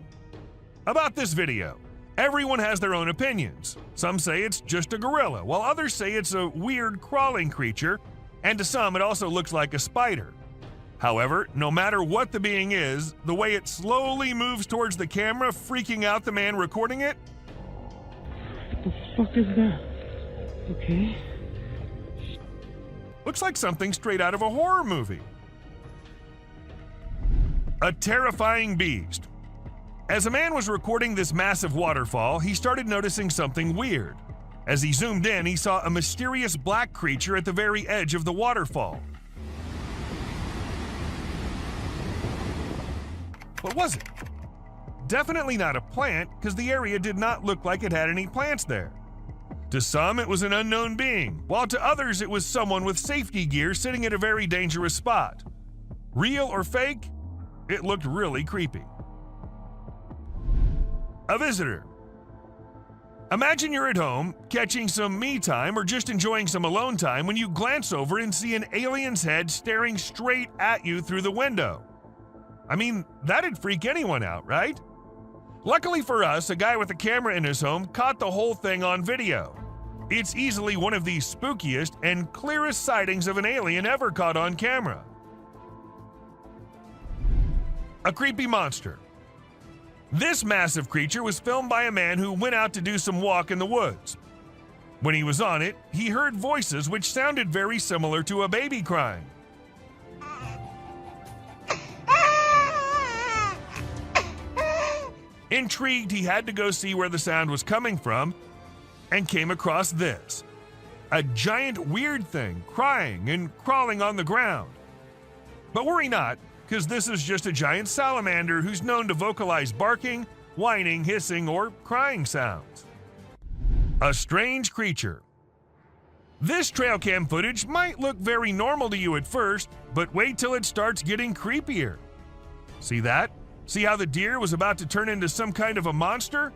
About this video, everyone has their own opinions. Some say it's just a gorilla, while others say it's a weird crawling creature, and to some it also looks like a spider. However, no matter what the being is, the way it slowly moves towards the camera, freaking out the man recording it. What the fuck is that? Okay. Looks like something straight out of a horror movie. A terrifying beast. As a man was recording this massive waterfall, he started noticing something weird. As he zoomed in, he saw a mysterious black creature at the very edge of the waterfall. What was it? Definitely not a plant, because the area did not look like it had any plants there. To some, it was an unknown being, while to others, it was someone with safety gear sitting at a very dangerous spot. Real or fake? It looked really creepy. A visitor. Imagine you're at home, catching some me time or just enjoying some alone time when you glance over and see an alien's head staring straight at you through the window. I mean, that'd freak anyone out, right? Luckily for us, a guy with a camera in his home caught the whole thing on video. It's easily one of the spookiest and clearest sightings of an alien ever caught on camera. A creepy monster. This massive creature was filmed by a man who went out to do some walk in the woods. When he was on it, he heard voices which sounded very similar to a baby crying. Intrigued, he had to go see where the sound was coming from and came across this. A giant weird thing crying and crawling on the ground. But worry not, because this is just a giant salamander who's known to vocalize barking, whining, hissing, or crying sounds. A strange creature. This trail cam footage might look very normal to you at first, but wait till it starts getting creepier. See that? See how the deer was about to turn into some kind of a monster?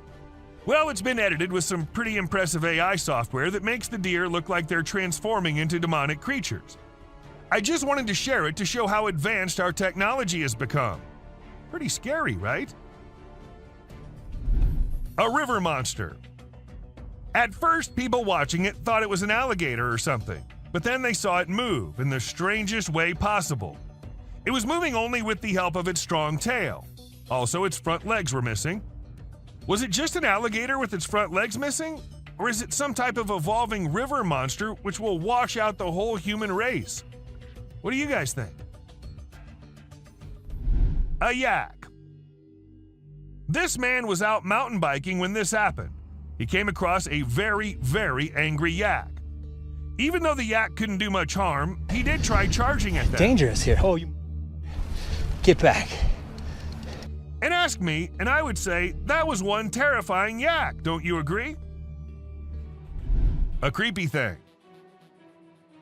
Well, it's been edited with some pretty impressive AI software that makes the deer look like they're transforming into demonic creatures. I just wanted to share it to show how advanced our technology has become. Pretty scary, right? A river monster. At first, people watching it thought it was an alligator or something, but then they saw it move in the strangest way possible. It was moving only with the help of its strong tail. Also, its front legs were missing. Was it just an alligator with its front legs missing? Or is it some type of evolving river monster which will wash out the whole human race? What do you guys think? A yak. This man was out mountain biking when this happened. He came across a very, very angry yak. Even though the yak couldn't do much harm, he did try charging at them. Dangerous here. Oh, you get back. And ask me, and I would say that was one terrifying yak, don't you agree? A creepy thing.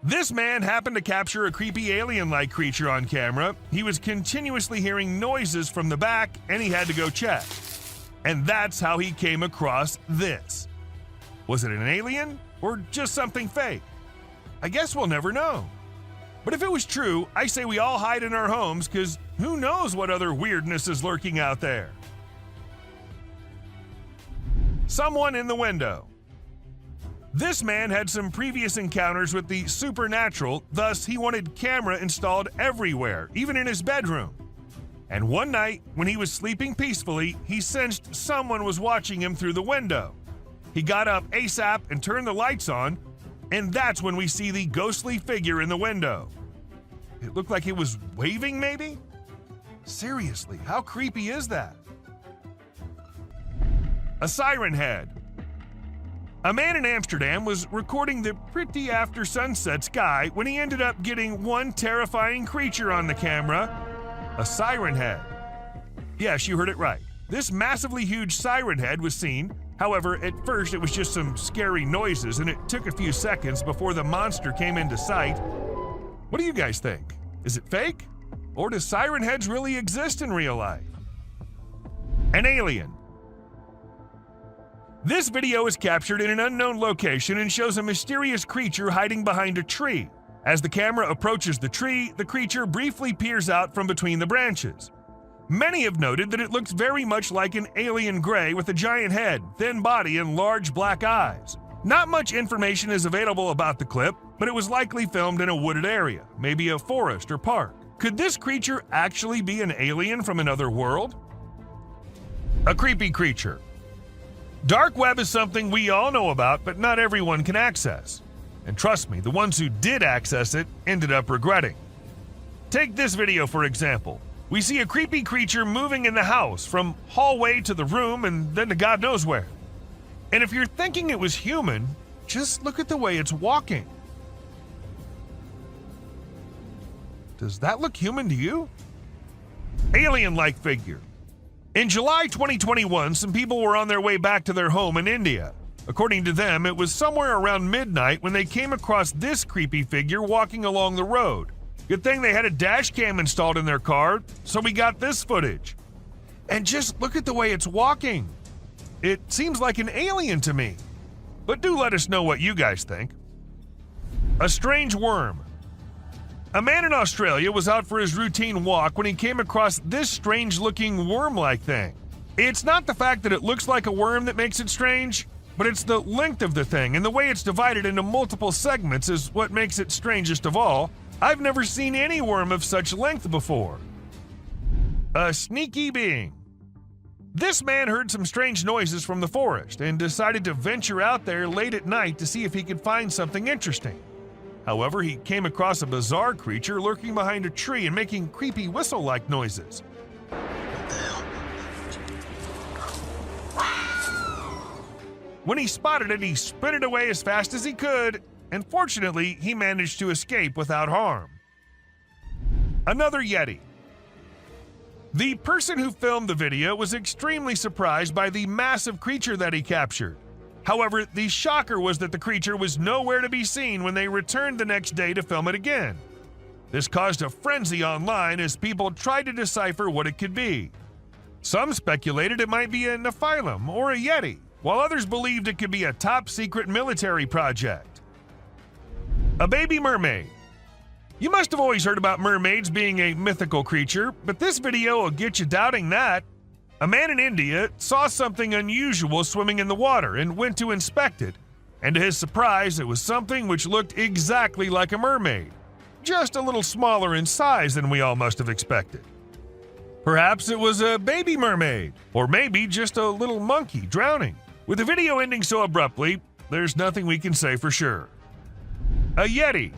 This man happened to capture a creepy alien-like creature on camera. He was continuously hearing noises from the back, and he had to go check. And that's how he came across this. Was it an alien, or just something fake? I guess we'll never know. But if it was true, I say we all hide in our homes, because who knows what other weirdness is lurking out there. Someone in the window. This man had some previous encounters with the supernatural, thus he wanted camera installed everywhere, even in his bedroom. And one night, when he was sleeping peacefully, he sensed someone was watching him through the window. He got up ASAP and turned the lights on, and that's when we see the ghostly figure in the window. It looked like it was waving, maybe? Seriously, how creepy is that? A siren head. A man in Amsterdam was recording the pretty after sunset sky when he ended up getting one terrifying creature on the camera, a siren head. Yes, you heard it right. This massively huge siren head was seen. However, at first it was just some scary noises, and it took a few seconds before the monster came into sight. What do you guys think? Is it fake? Or do siren heads really exist in real life? An alien. This video is captured in an unknown location and shows a mysterious creature hiding behind a tree. As the camera approaches the tree, the creature briefly peers out from between the branches. Many have noted that it looks very much like an alien gray with a giant head, thin body, and large black eyes. Not much information is available about the clip, but it was likely filmed in a wooded area, maybe a forest or park. Could this creature actually be an alien from another world? A creepy creature. Dark web is something we all know about, but not everyone can access. And trust me, the ones who did access it ended up regretting. Take this video for example. We see a creepy creature moving in the house from hallway to the room and then to God knows where. And if you're thinking it was human, just look at the way it's walking. Does that look human to you? Alien-like figure. In July 2021, some people were on their way back to their home in India. According to them, it was somewhere around midnight when they came across this creepy figure walking along the road. Good thing they had a dash cam installed in their car, so we got this footage. And just look at the way it's walking. It seems like an alien to me. But do let us know what you guys think. A strange worm. A man in Australia was out for his routine walk when he came across this strange-looking worm-like thing. It's not the fact that it looks like a worm that makes it strange, but it's the length of the thing and the way it's divided into multiple segments is what makes it strangest of all. I've never seen any worm of such length before. A sneaky being. This man heard some strange noises from the forest and decided to venture out there late at night to see if he could find something interesting. However, he came across a bizarre creature lurking behind a tree and making creepy whistle-like noises. When he spotted it, he sprinted away as fast as he could, and fortunately, he managed to escape without harm. Another Yeti. The person who filmed the video was extremely surprised by the massive creature that he captured. However, the shocker was that the creature was nowhere to be seen when they returned the next day to film it again. This caused a frenzy online as people tried to decipher what it could be. Some speculated it might be a Nephilim or a Yeti, while others believed it could be a top-secret military project. A baby mermaid. You must have always heard about mermaids being a mythical creature, but this video will get you doubting that. A man in India saw something unusual swimming in the water and went to inspect it, and to his surprise, it was something which looked exactly like a mermaid, just a little smaller in size than we all must have expected. Perhaps it was a baby mermaid, or maybe just a little monkey drowning. With the video ending so abruptly, there's nothing we can say for sure. A Yeti.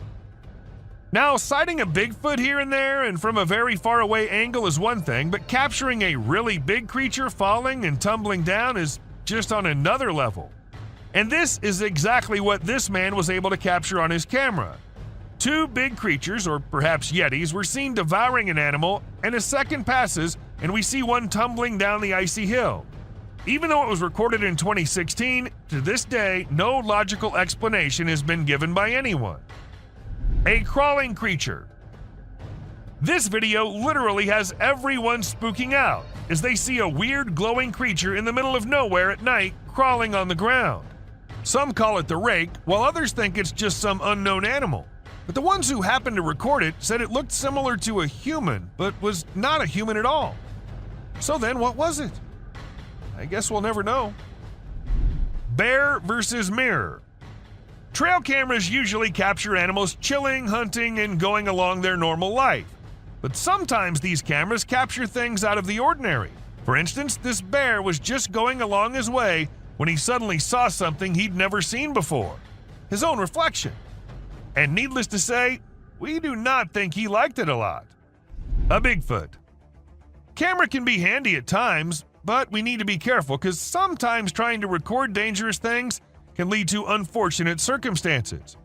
Now, sighting a Bigfoot here and there and from a very far away angle is one thing, but capturing a really big creature falling and tumbling down is just on another level. And this is exactly what this man was able to capture on his camera. Two big creatures, or perhaps Yetis, were seen devouring an animal, and a second passes and we see one tumbling down the icy hill. Even though it was recorded in 2016, to this day, no logical explanation has been given by anyone. A crawling creature. This video literally has everyone spooking out as they see a weird glowing creature in the middle of nowhere at night crawling on the ground. Some call it the rake, while others think it's just some unknown animal. But the ones who happened to record it said it looked similar to a human, but was not a human at all. So then what was it? I guess we'll never know. Bear versus mirror. Trail cameras usually capture animals chilling, hunting, and going along their normal life. But sometimes these cameras capture things out of the ordinary. For instance, this bear was just going along his way when he suddenly saw something he'd never seen before. His own reflection. And needless to say, we do not think he liked it a lot. A Bigfoot. Camera can be handy at times, but we need to be careful because sometimes trying to record dangerous things can lead to unfortunate circumstances.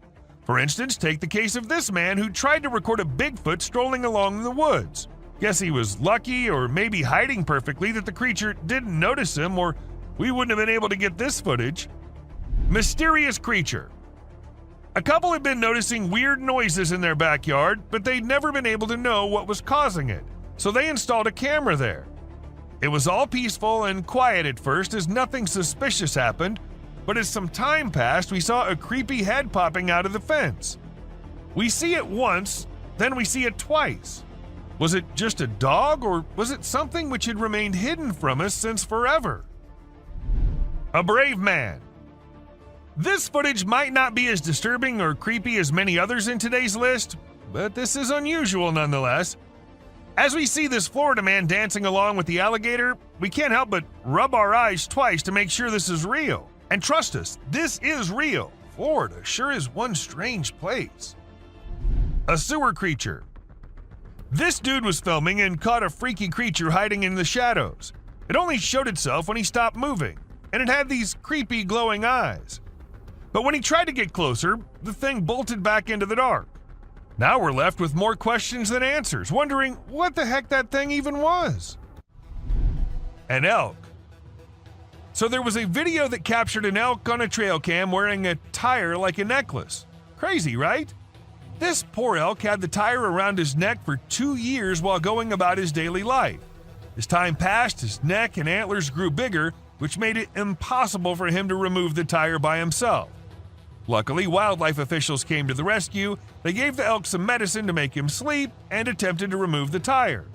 For instance, take the case of this man who tried to record a Bigfoot strolling along in the woods. Guess he was lucky or maybe hiding perfectly that the creature didn't notice him, or we wouldn't have been able to get this footage. Mysterious creature. A couple had been noticing weird noises in their backyard, but they'd never been able to know what was causing it, so they installed a camera there. It was all peaceful and quiet at first as nothing suspicious happened, but as some time passed, we saw a creepy head popping out of the fence. We see it once, then we see it twice. Was it just a dog, or was it something which had remained hidden from us since forever? A brave man. This footage might not be as disturbing or creepy as many others in today's list, but this is unusual nonetheless. As we see this Florida man dancing along with the alligator, we can't help but rub our eyes twice to make sure this is real. And trust us, this is real. Florida sure is one strange place. A sewer creature. This dude was filming and caught a freaky creature hiding in the shadows. It only showed itself when he stopped moving, and it had these creepy glowing eyes. But when he tried to get closer, the thing bolted back into the dark. Now we're left with more questions than answers, wondering what the heck that thing even was. An elk. So there was a video that captured an elk on a trail cam wearing a tire like a necklace. Crazy, right? This poor elk had the tire around his neck for 2 years while going about his daily life. As time passed, his neck and antlers grew bigger, which made it impossible for him to remove the tire by himself. Luckily, wildlife officials came to the rescue. They gave the elk some medicine to make him sleep and attempted to remove the tire.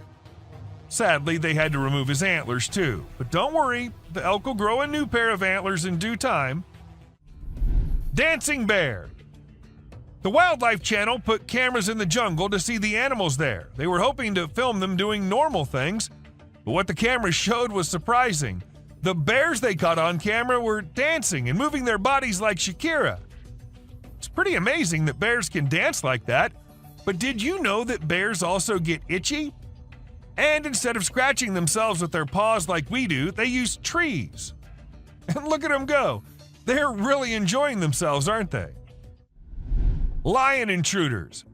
Sadly, they had to remove his antlers too. But don't worry, the elk will grow a new pair of antlers in due time. Dancing bear. The Wildlife Channel put cameras in the jungle to see the animals there. They were hoping to film them doing normal things, but what the cameras showed was surprising. The bears they caught on camera were dancing and moving their bodies like Shakira. It's pretty amazing that bears can dance like that, but did you know that bears also get itchy? And instead of scratching themselves with their paws like we do, they use trees. And look at them go. They're really enjoying themselves, aren't they? Lion intruders.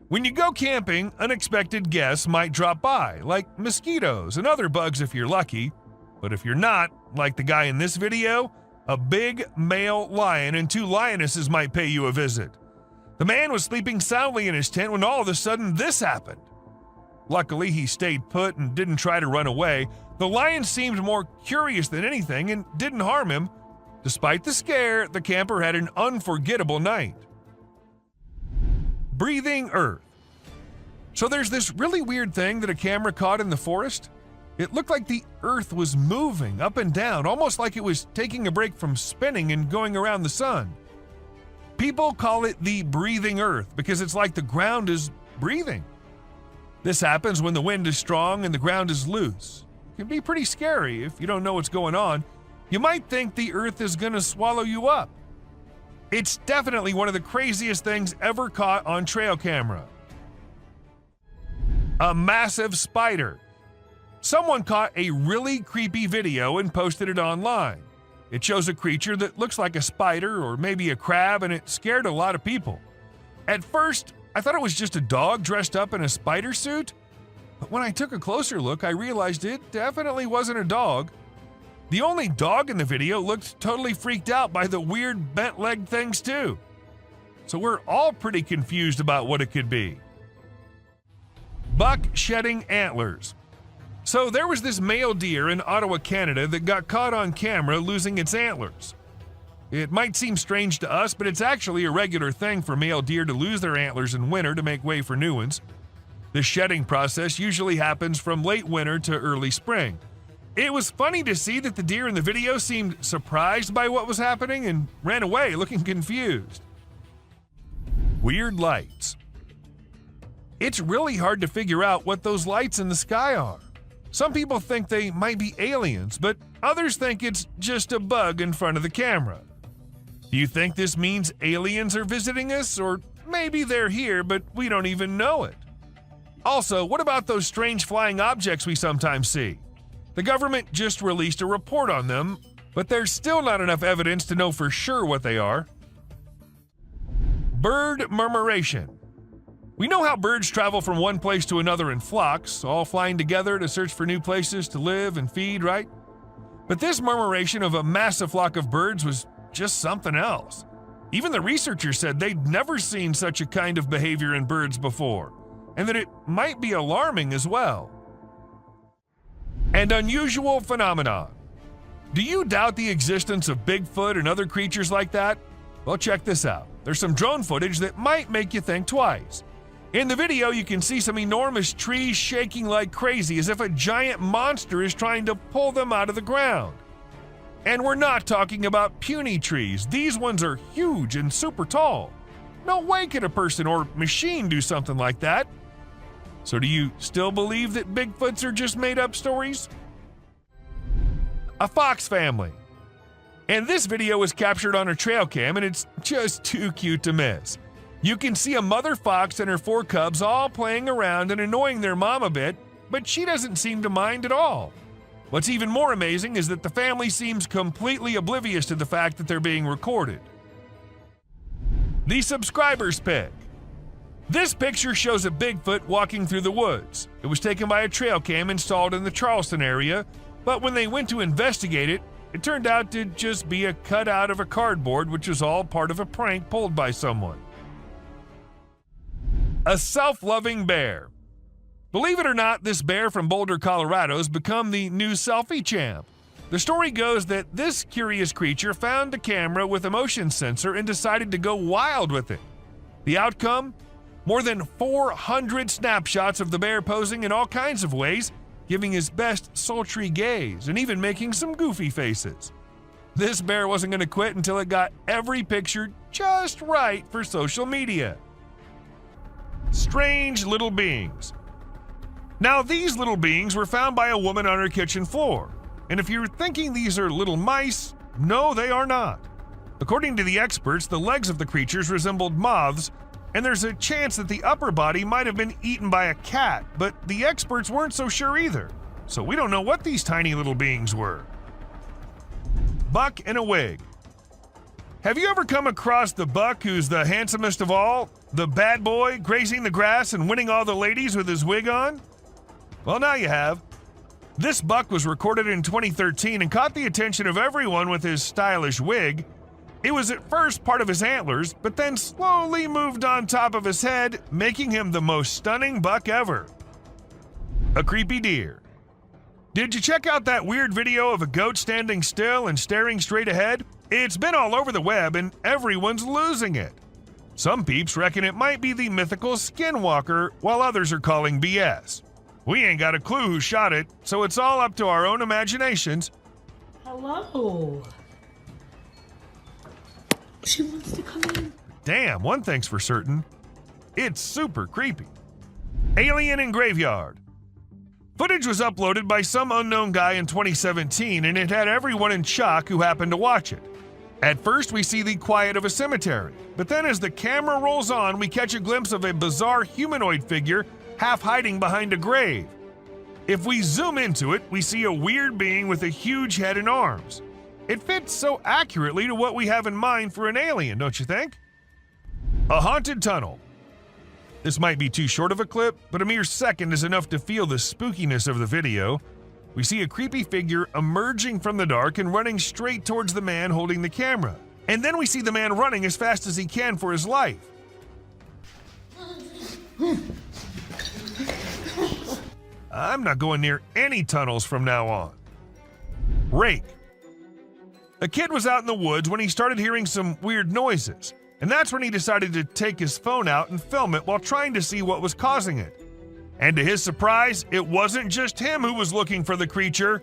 When you go camping, unexpected guests might drop by, like mosquitoes and other bugs if you're lucky. But if you're not, like the guy in this video, a big male lion and 2 lionesses might pay you a visit. The man was sleeping soundly in his tent when all of a sudden this happened. Luckily, he stayed put and didn't try to run away. The lion seemed more curious than anything and didn't harm him. Despite the scare, the camper had an unforgettable night. Breathing earth. So there's this really weird thing that a camera caught in the forest. It looked like the earth was moving up and down, almost like it was taking a break from spinning and going around the sun. People call it the breathing earth because it's like the ground is breathing. This happens when the wind is strong and the ground is loose. It can be pretty scary if you don't know what's going on. You might think the earth is going to swallow you up. It's definitely one of the craziest things ever caught on trail camera. A massive spider. Someone caught a really creepy video and posted it online. It shows a creature that looks like a spider or maybe a crab, and it scared a lot of people. At first, I thought it was just a dog dressed up in a spider suit, but when I took a closer look, I realized it definitely wasn't a dog. The only dog in the video looked totally freaked out by the weird bent-legged things too. So we're all pretty confused about what it could be. Buck shedding antlers. So there was this male deer in Ottawa, Canada that got caught on camera losing its antlers. It might seem strange to us, but it's actually a regular thing for male deer to lose their antlers in winter to make way for new ones. The shedding process usually happens from late winter to early spring. It was funny to see that the deer in the video seemed surprised by what was happening and ran away looking confused. Weird lights. It's really hard to figure out what those lights in the sky are. Some people think they might be aliens, but others think it's just a bug in front of the camera. Do you think this means aliens are visiting us, or maybe they're here but we don't even know it? Also, what about those strange flying objects we sometimes see? The government just released a report on them, but there's still not enough evidence to know for sure what they are. Bird murmuration. We know how birds travel from one place to another in flocks, all flying together to search for new places to live and feed, right? But this murmuration of a massive flock of birds was just something else. Even the researchers said they'd never seen such a kind of behavior in birds before, and that it might be alarming as well. And unusual phenomenon. Do you doubt the existence of Bigfoot and other creatures like that? Well, check this out. There's some drone footage that might make you think twice. In the video, you can see some enormous trees shaking like crazy as if a giant monster is trying to pull them out of the ground. And we're not talking about puny trees. These ones are huge and super tall. No way could a person or machine do something like that. So do you still believe that Bigfoots are just made up stories? A fox family. And this video was captured on a trail cam, and it's just too cute to miss. You can see a mother fox and her 4 cubs all playing around and annoying their mom a bit, but she doesn't seem to mind at all. What's even more amazing is that the family seems completely oblivious to the fact that they're being recorded. The subscriber's pick. This picture shows a Bigfoot walking through the woods. It was taken by a trail cam installed in the Charleston area, but when they went to investigate it, it turned out to just be a cutout of a cardboard, which was all part of a prank pulled by someone. A self-loving bear. Believe it or not, this bear from Boulder, Colorado has become the new selfie champ. The story goes that this curious creature found a camera with a motion sensor and decided to go wild with it. The outcome? More than 400 snapshots of the bear posing in all kinds of ways, giving his best sultry gaze and even making some goofy faces. This bear wasn't going to quit until it got every picture just right for social media. Strange little beings. Now, these little beings were found by a woman on her kitchen floor. And if you're thinking these are little mice, no, they are not. According to the experts, the legs of the creatures resembled moths, and there's a chance that the upper body might have been eaten by a cat, but the experts weren't so sure either. So we don't know what these tiny little beings were. Buck in a wig. Have you ever come across the buck who's the handsomest of all? The bad boy grazing the grass and winning all the ladies with his wig on? Well, now you have. This buck was recorded in 2013 and caught the attention of everyone with his stylish wig. It was at first part of his antlers, but then slowly moved on top of his head, making him the most stunning buck ever. A creepy deer. Did you check out that weird video of a goat standing still and staring straight ahead? It's been all over the web and everyone's losing it. Some peeps reckon it might be the mythical skinwalker, while others are calling BS. We ain't got a clue who shot it, so it's all up to our own imaginations. Hello. She wants to come in. Damn, one thing's for certain. It's super creepy. Alien in graveyard. Footage was uploaded by some unknown guy in 2017, and it had everyone in shock who happened to watch it. At first, we see the quiet of a cemetery, but then as the camera rolls on, we catch a glimpse of a bizarre humanoid figure half hiding behind a grave. If we zoom into it, we see a weird being with a huge head and arms. It fits so accurately to what we have in mind for an alien, don't you think? A haunted tunnel. This might be too short of a clip, but a mere second is enough to feel the spookiness of the video. We see a creepy figure emerging from the dark and running straight towards the man holding the camera. And then we see the man running as fast as he can for his life. I'm not going near any tunnels from now on. Rake. A kid was out in the woods when he started hearing some weird noises, and that's when he decided to take his phone out and film it while trying to see what was causing it. And to his surprise, it wasn't just him who was looking for the creature.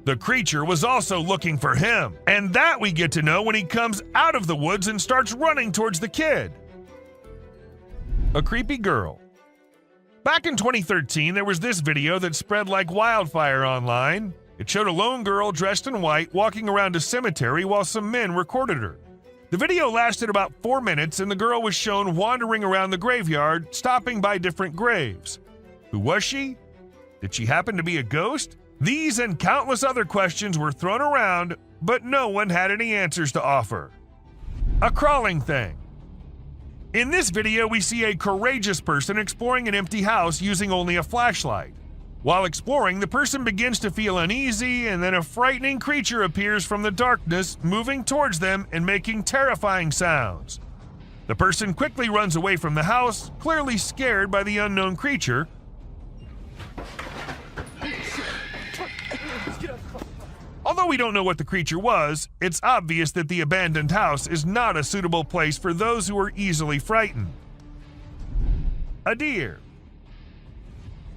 The creature was also looking for him, and that we get to know when he comes out of the woods and starts running towards the kid. A creepy girl. Back in 2013, there was this video that spread like wildfire online. It showed a lone girl dressed in white walking around a cemetery while some men recorded her. The video lasted about 4 minutes, and the girl was shown wandering around the graveyard, stopping by different graves. Who was she? Did she happen to be a ghost? These and countless other questions were thrown around, but no one had any answers to offer. A crawling thing. In this video, we see a courageous person exploring an empty house using only a flashlight. While exploring, the person begins to feel uneasy, and then a frightening creature appears from the darkness, moving towards them and making terrifying sounds. The person quickly runs away from the house, clearly scared by the unknown creature. Although we don't know what the creature was, it's obvious that the abandoned house is not a suitable place for those who are easily frightened. A deer.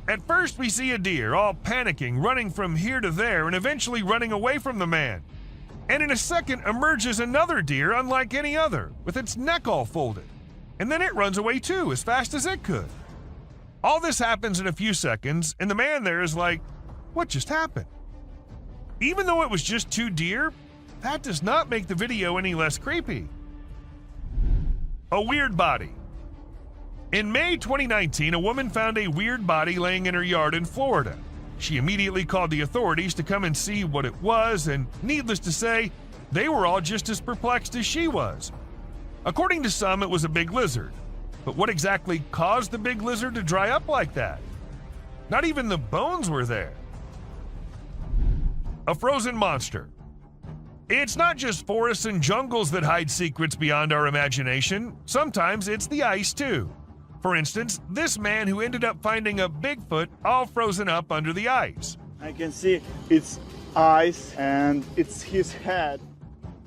At first, we see a deer all panicking, running from here to there, and eventually running away from the man. And in a second emerges another deer unlike any other, with its neck all folded. And then it runs away too, as fast as it could. All this happens in a few seconds, and the man there is like, what just happened? Even though it was just 2 deer, that does not make the video any less creepy. A weird body. In May 2019, a woman found a weird body laying in her yard in Florida. She immediately called the authorities to come and see what it was, and needless to say, they were all just as perplexed as she was. According to some, it was a big lizard. But what exactly caused the big lizard to dry up like that? Not even the bones were there. A frozen monster. It's not just forests and jungles that hide secrets beyond our imagination. Sometimes it's the ice, too. For instance, this man who ended up finding a Bigfoot all frozen up under the ice. I can see its eyes and it's his head.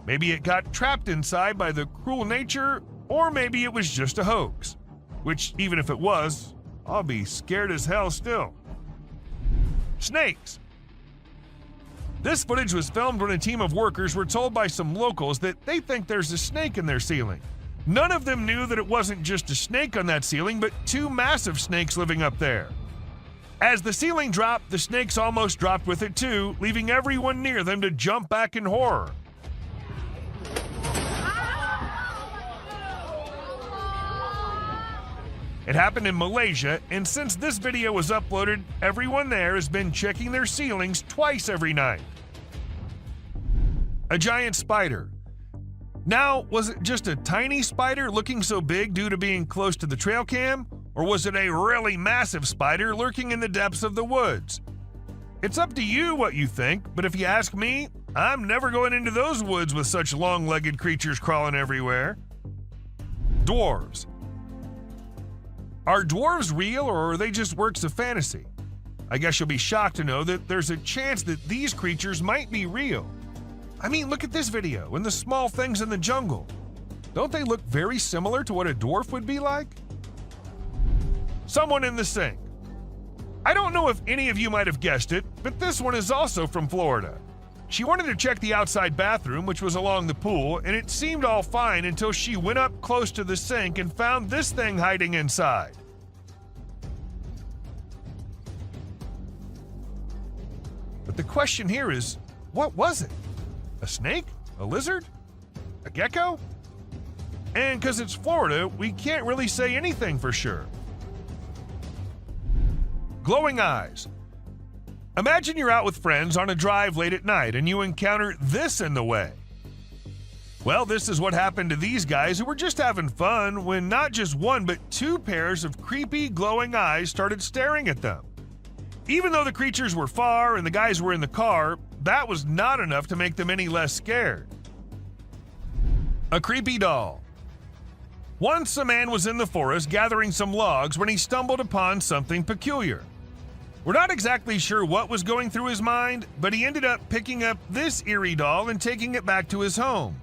Maybe it got trapped inside by the cruel nature, or maybe it was just a hoax. Which, even if it was, I'll be scared as hell still. Snakes. This footage was filmed when a team of workers were told by some locals that they think there's a snake in their ceiling. None of them knew that it wasn't just a snake on that ceiling, but two massive snakes living up there. As the ceiling dropped, the snakes almost dropped with it too, leaving everyone near them to jump back in horror. It happened in Malaysia, and since this video was uploaded, everyone there has been checking their ceilings twice every night. A giant spider. Now, was it just a tiny spider looking so big due to being close to the trail cam? Or was it a really massive spider lurking in the depths of the woods? It's up to you what you think, but if you ask me, I'm never going into those woods with such long-legged creatures crawling everywhere. Dwarves. Are dwarves real, or are they just works of fantasy? I guess you'll be shocked to know that there's a chance that these creatures might be real. I mean, look at this video and the small things in the jungle. Don't they look very similar to what a dwarf would be like? Someone in the sink. I don't know if any of you might have guessed it, but this one is also from Florida. She wanted to check the outside bathroom, which was along the pool, and it seemed all fine until she went up close to the sink and found this thing hiding inside. But the question here is, what was it? A snake? A lizard? A gecko? And because it's Florida, we can't really say anything for sure. Glowing eyes. Imagine you're out with friends on a drive late at night and you encounter this in the way. Well, this is what happened to these guys who were just having fun when not just one but two pairs of creepy glowing eyes started staring at them. Even though the creatures were far and the guys were in the car, that was not enough to make them any less scared. A creepy doll. Once a man was in the forest gathering some logs when he stumbled upon something peculiar. We're not exactly sure what was going through his mind, but he ended up picking up this eerie doll and taking it back to his home.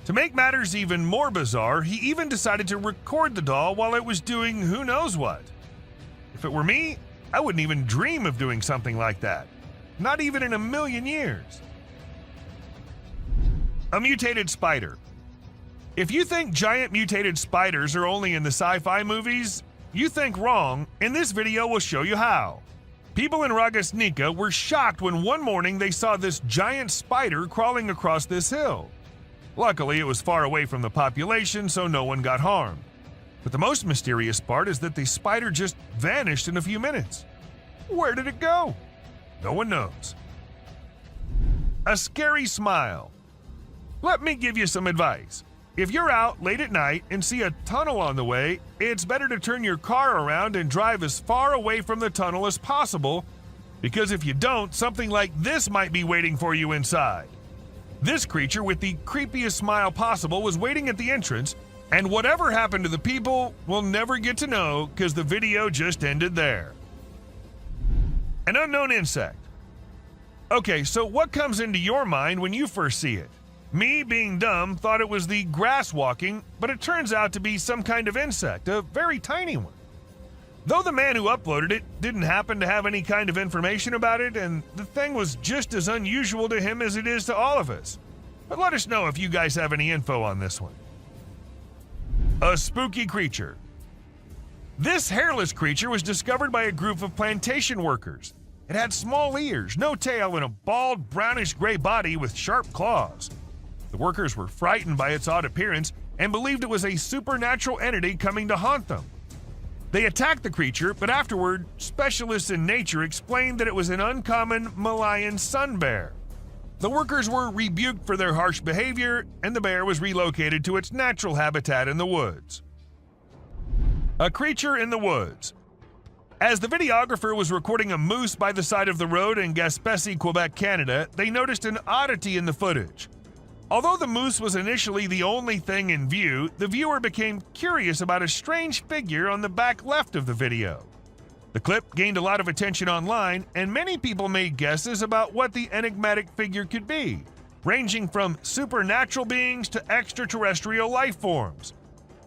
To make matters even more bizarre, he even decided to record the doll while it was doing who knows what. If it were me, I wouldn't even dream of doing something like that. Not even in a million years. A mutated spider. If you think giant mutated spiders are only in the sci-fi movies, you think wrong, and this video will show you how. People in Ragasnika were shocked when one morning they saw this giant spider crawling across this hill. Luckily, it was far away from the population, so no one got harmed. But the most mysterious part is that the spider just vanished in a few minutes. Where did it go? No one knows. A scary smile. Let me give you some advice. If you're out late at night and see a tunnel on the way, it's better to turn your car around and drive as far away from the tunnel as possible, because if you don't, something like this might be waiting for you inside. This creature with the creepiest smile possible was waiting at the entrance, and whatever happened to the people, we'll never get to know because the video just ended there. An unknown insect. Okay, so what comes into your mind when you first see it? Me, being dumb, thought it was the grass walking, but it turns out to be some kind of insect, a very tiny one. Though the man who uploaded it didn't happen to have any kind of information about it, and the thing was just as unusual to him as it is to all of us. But let us know if you guys have any info on this one. A spooky creature. This hairless creature was discovered by a group of plantation workers. It had small ears, no tail, and a bald, brownish-gray body with sharp claws. The workers were frightened by its odd appearance and believed it was a supernatural entity coming to haunt them. They attacked the creature, but afterward, specialists in nature explained that it was an uncommon Malayan sun bear. The workers were rebuked for their harsh behavior, and the bear was relocated to its natural habitat in the woods. A creature in the woods. As the videographer was recording a moose by the side of the road in Gaspésie, Quebec, Canada, they noticed an oddity in the footage. Although the moose was initially the only thing in view, the viewer became curious about a strange figure on the back left of the video. The clip gained a lot of attention online, and many people made guesses about what the enigmatic figure could be, ranging from supernatural beings to extraterrestrial life forms.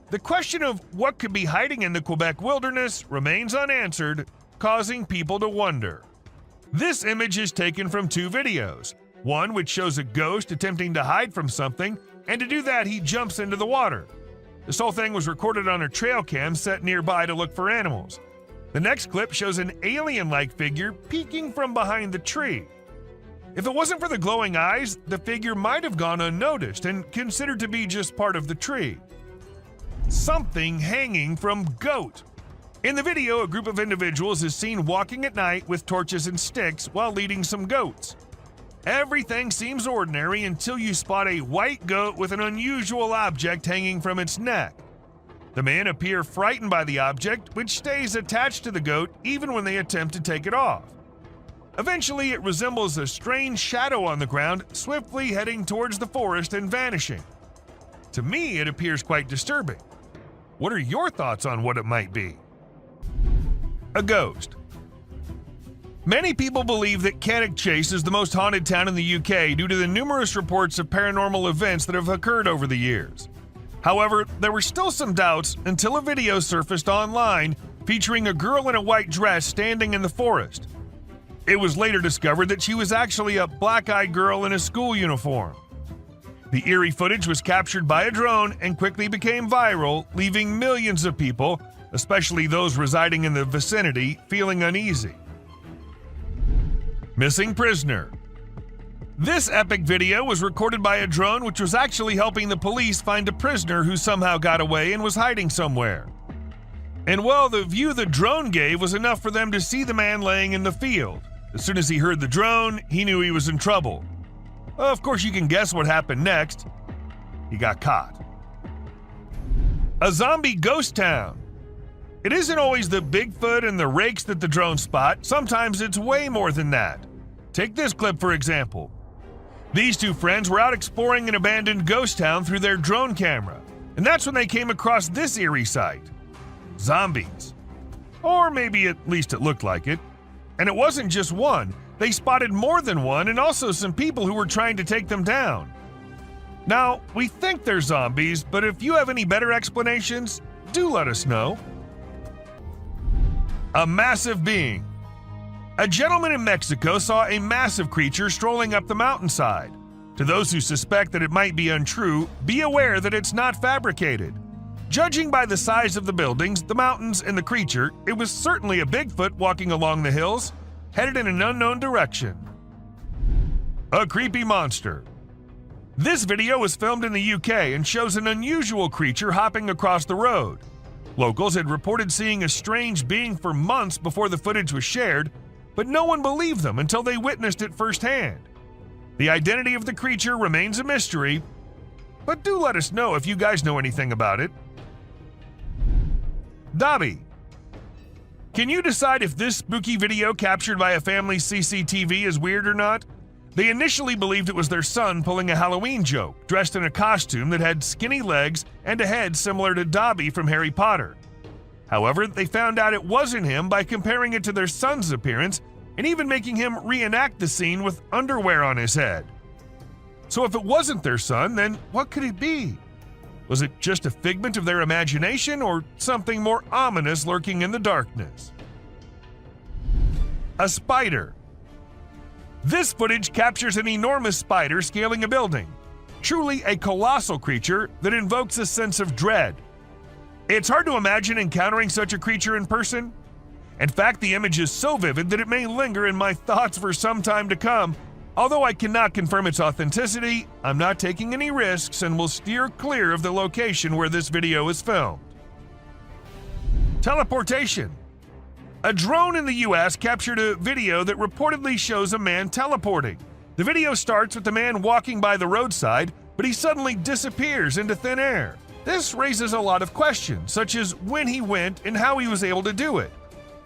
The question of what could be hiding in the Quebec wilderness remains unanswered, causing people to wonder. This image is taken from two videos, one which shows a ghost attempting to hide from something, and to do that he jumps into the water. This whole thing was recorded on a trail cam set nearby to look for animals. The next clip shows an alien-like figure peeking from behind the tree. If it wasn't for the glowing eyes, the figure might have gone unnoticed and considered to be just part of the tree. Something hanging from goat. In the video, a group of individuals is seen walking at night with torches and sticks while leading some goats. Everything seems ordinary until you spot a white goat with an unusual object hanging from its neck. The men appear frightened by the object, which stays attached to the goat even when they attempt to take it off. Eventually, it resembles a strange shadow on the ground, swiftly heading towards the forest and vanishing. To me, it appears quite disturbing. What are your thoughts on what it might be? A ghost. Many people believe that Cannock Chase is the most haunted town in the UK due to the numerous reports of paranormal events that have occurred over the years. However, there were still some doubts until a video surfaced online featuring a girl in a white dress standing in the forest. It was later discovered that she was actually a black-eyed girl in a school uniform. The eerie footage was captured by a drone and quickly became viral, leaving millions of people, especially those residing in the vicinity, feeling uneasy. Missing prisoner. This epic video was recorded by a drone which was actually helping the police find a prisoner who somehow got away and was hiding somewhere. And well, the view the drone gave was enough for them to see the man laying in the field. As soon as he heard the drone, he knew he was in trouble. Of course, you can guess what happened next. He got caught. A zombie ghost town. It isn't always the Bigfoot and the rakes that the drones spot. Sometimes it's way more than that. Take this clip for example. These two friends were out exploring an abandoned ghost town through their drone camera, and that's when they came across this eerie sight. Zombies. Or maybe at least it looked like it. And it wasn't just one. They spotted more than one and also some people who were trying to take them down. Now, we think they're zombies, but if you have any better explanations, do let us know. A massive being. A gentleman in Mexico saw a massive creature strolling up the mountainside. To those who suspect that it might be untrue, be aware that it's not fabricated. Judging by the size of the buildings, the mountains, and the creature, it was certainly a Bigfoot walking along the hills, headed in an unknown direction. A creepy monster. This video was filmed in the UK and shows an unusual creature hopping across the road. Locals had reported seeing a strange being for months before the footage was shared, but no one believed them until they witnessed it firsthand. The identity of the creature remains a mystery, but do let us know if you guys know anything about it. Dobby. Can you decide if this spooky video captured by a family's CCTV is weird or not? They initially believed it was their son pulling a Halloween joke, dressed in a costume that had skinny legs and a head similar to Dobby from Harry Potter. However, they found out it wasn't him by comparing it to their son's appearance and even making him reenact the scene with underwear on his head. So if it wasn't their son, then what could it be? Was it just a figment of their imagination or something more ominous lurking in the darkness? A spider. This footage captures an enormous spider scaling a building. Truly a colossal creature that invokes a sense of dread. It's hard to imagine encountering such a creature in person. In fact, the image is so vivid that it may linger in my thoughts for some time to come. Although I cannot confirm its authenticity, I'm not taking any risks and will steer clear of the location where this video is filmed. Teleportation. A drone in the US captured a video that reportedly shows a man teleporting. The video starts with the man walking by the roadside, but he suddenly disappears into thin air. This raises a lot of questions, such as when he went and how he was able to do it.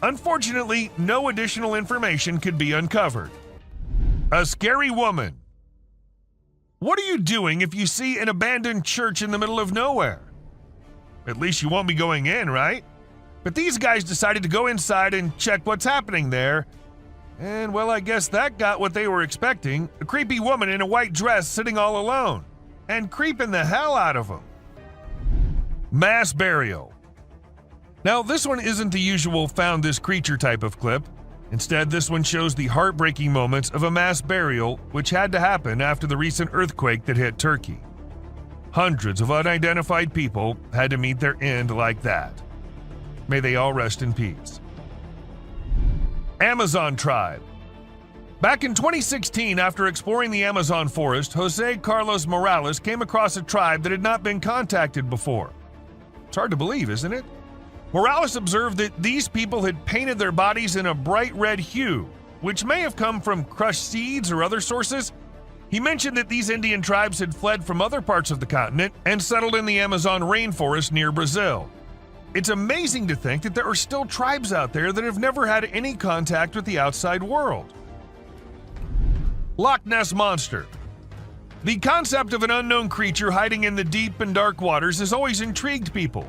Unfortunately, no additional information could be uncovered. A scary woman. What are you doing if you see an abandoned church in the middle of nowhere? At least you won't be going in, right? But these guys decided to go inside and check what's happening there. And well, I guess that got what they were expecting. A creepy woman in a white dress sitting all alone. And creeping the hell out of them. Mass burial. Now, this one isn't the usual found this creature type of clip. Instead, this one shows the heartbreaking moments of a mass burial which had to happen after the recent earthquake that hit Turkey. Hundreds of unidentified people had to meet their end like that. May they all rest in peace. Amazon tribe. Back in 2016, after exploring the Amazon forest, Jose Carlos Morales came across a tribe that had not been contacted before. It's hard to believe, isn't it? Morales observed that these people had painted their bodies in a bright red hue, which may have come from crushed seeds or other sources. He mentioned that these Indian tribes had fled from other parts of the continent and settled in the Amazon rainforest near Brazil. It's amazing to think that there are still tribes out there that have never had any contact with the outside world. Loch Ness Monster. The concept of an unknown creature hiding in the deep and dark waters has always intrigued people.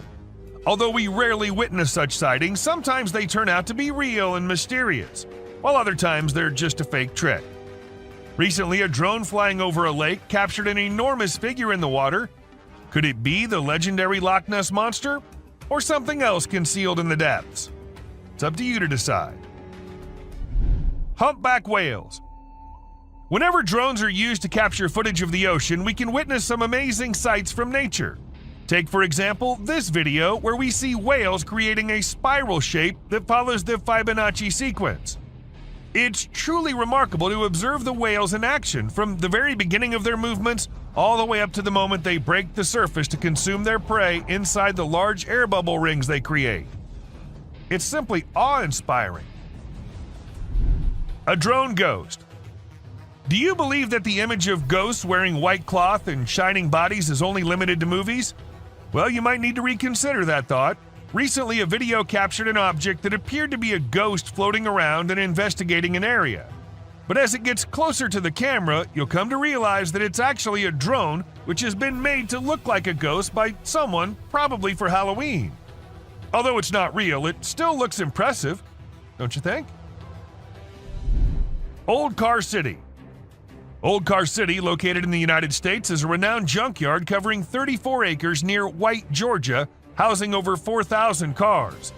Although we rarely witness such sightings, sometimes they turn out to be real and mysterious, while other times they're just a fake trick. Recently, a drone flying over a lake captured an enormous figure in the water. Could it be the legendary Loch Ness Monster? Or something else concealed in the depths? It's up to you to decide. Humpback whales. Whenever drones are used to capture footage of the ocean, we can witness some amazing sights from nature. Take, for example, this video where we see whales creating a spiral shape that follows the Fibonacci sequence. It's truly remarkable to observe the whales in action from the very beginning of their movements all the way up to the moment they break the surface to consume their prey inside the large air bubble rings they create. It's simply awe-inspiring. A drone ghost. Do you believe that the image of ghosts wearing white cloth and shining bodies is only limited to movies? Well, you might need to reconsider that thought. Recently, a video captured an object that appeared to be a ghost floating around and investigating an area. But as it gets closer to the camera, you'll come to realize that it's actually a drone which has been made to look like a ghost by someone, probably for Halloween. Although it's not real, it still looks impressive, don't you think? Old Car City. Old Car City, located in the United States, is a renowned junkyard covering 34 acres near White, Georgia, housing over 4,000 cars.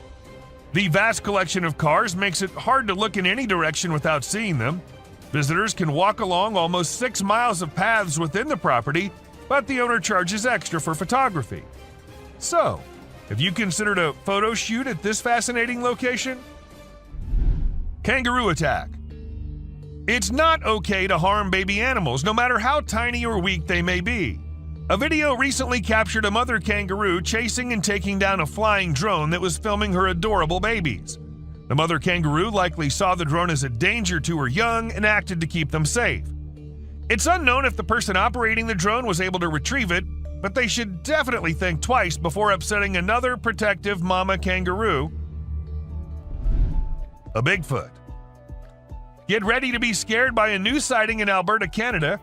The vast collection of cars makes it hard to look in any direction without seeing them. Visitors can walk along almost 6 miles of paths within the property, but the owner charges extra for photography. So, have you considered a photo shoot at this fascinating location? Kangaroo attack. It's not okay to harm baby animals, no matter how tiny or weak they may be. A video recently captured a mother kangaroo chasing and taking down a flying drone that was filming her adorable babies. The mother kangaroo likely saw the drone as a danger to her young and acted to keep them safe. It's unknown if the person operating the drone was able to retrieve it, but they should definitely think twice before upsetting another protective mama kangaroo. A Bigfoot. Get ready to be scared by a new sighting in Alberta, Canada.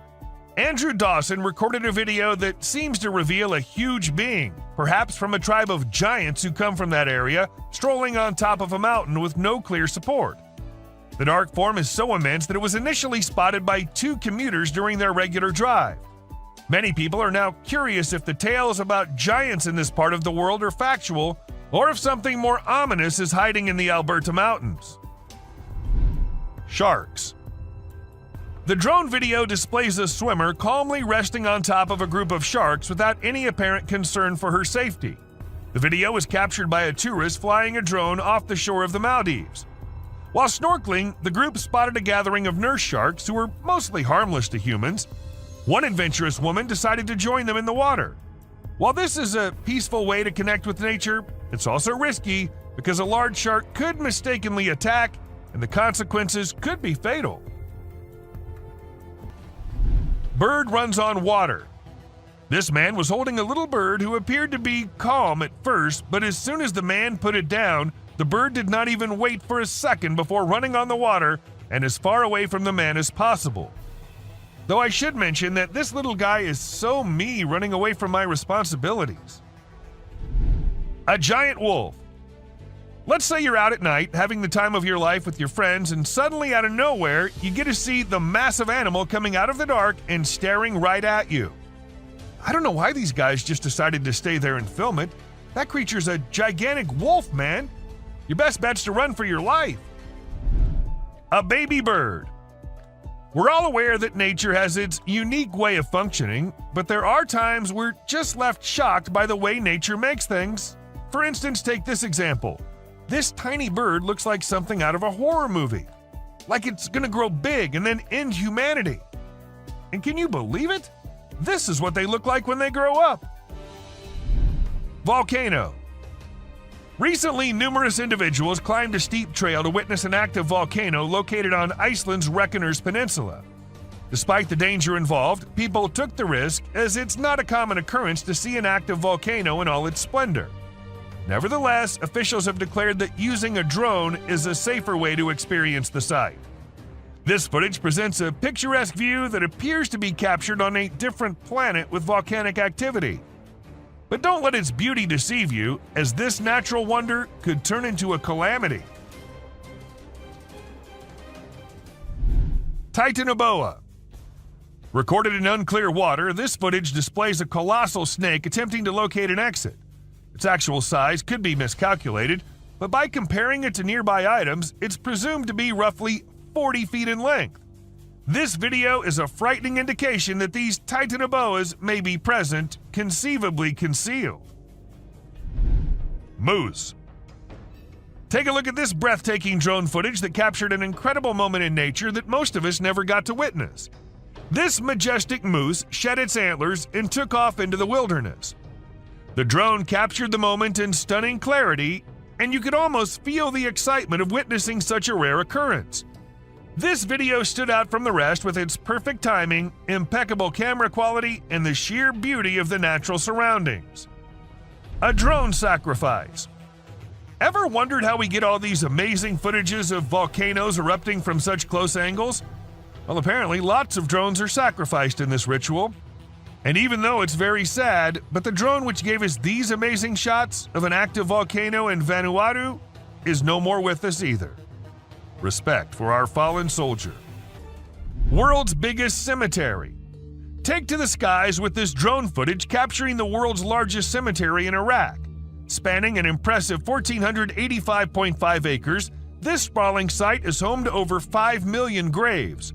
Andrew Dawson recorded a video that seems to reveal a huge being, perhaps from a tribe of giants who come from that area, strolling on top of a mountain with no clear support. The dark form is so immense that it was initially spotted by 2 commuters during their regular drive. Many people are now curious if the tales about giants in this part of the world are factual, or if something more ominous is hiding in the Alberta mountains. Sharks. The drone video displays a swimmer calmly resting on top of a group of sharks without any apparent concern for her safety. The video was captured by a tourist flying a drone off the shore of the Maldives. While snorkeling, the group spotted a gathering of nurse sharks who were mostly harmless to humans. One adventurous woman decided to join them in the water. While this is a peaceful way to connect with nature, it's also risky because a large shark could mistakenly attack and the consequences could be fatal. Bird runs on water. This man was holding a little bird who appeared to be calm at first, but as soon as the man put it down, the bird did not even wait for a second before running on the water and as far away from the man as possible. Though I should mention that this little guy is so me running away from my responsibilities. A giant wolf. Let's say you're out at night having the time of your life with your friends and suddenly out of nowhere you get to see the massive animal coming out of the dark and staring right at you. I don't know why these guys just decided to stay there and film it. That creature's a gigantic wolf, man. Your best bet's to run for your life. A baby bird. We're all aware that nature has its unique way of functioning, but there are times we're just left shocked by the way nature makes things. For instance, take this example. This tiny bird looks like something out of a horror movie. Like it's gonna grow big and then end humanity. And can you believe it? This is what they look like when they grow up. Volcano. Recently, numerous individuals climbed a steep trail to witness an active volcano located on Iceland's Reykjanes Peninsula. Despite the danger involved, people took the risk as it's not a common occurrence to see an active volcano in all its splendor. Nevertheless, officials have declared that using a drone is a safer way to experience the site. This footage presents a picturesque view that appears to be captured on a different planet with volcanic activity. But don't let its beauty deceive you, as this natural wonder could turn into a calamity. Titanoboa. Recorded in unclear water, this footage displays a colossal snake attempting to locate an exit. Its actual size could be miscalculated, but by comparing it to nearby items, it's presumed to be roughly 40 feet in length. This video is a frightening indication that these titanoboas may be present, conceivably concealed. Moose. Take a look at this breathtaking drone footage that captured an incredible moment in nature that most of us never got to witness. This majestic moose shed its antlers and took off into the wilderness. The drone captured the moment in stunning clarity, and you could almost feel the excitement of witnessing such a rare occurrence. This video stood out from the rest with its perfect timing, impeccable camera quality, and the sheer beauty of the natural surroundings. A drone sacrifice. Ever wondered how we get all these amazing footages of volcanoes erupting from such close angles? Well, apparently lots of drones are sacrificed in this ritual. And even though it's very sad, but the drone which gave us these amazing shots of an active volcano in Vanuatu is no more with us either. Respect for our fallen soldier. World's biggest cemetery. Take to the skies with this drone footage capturing the world's largest cemetery in Iraq. Spanning an impressive 1,485.5 acres, this sprawling site is home to over 5 million graves.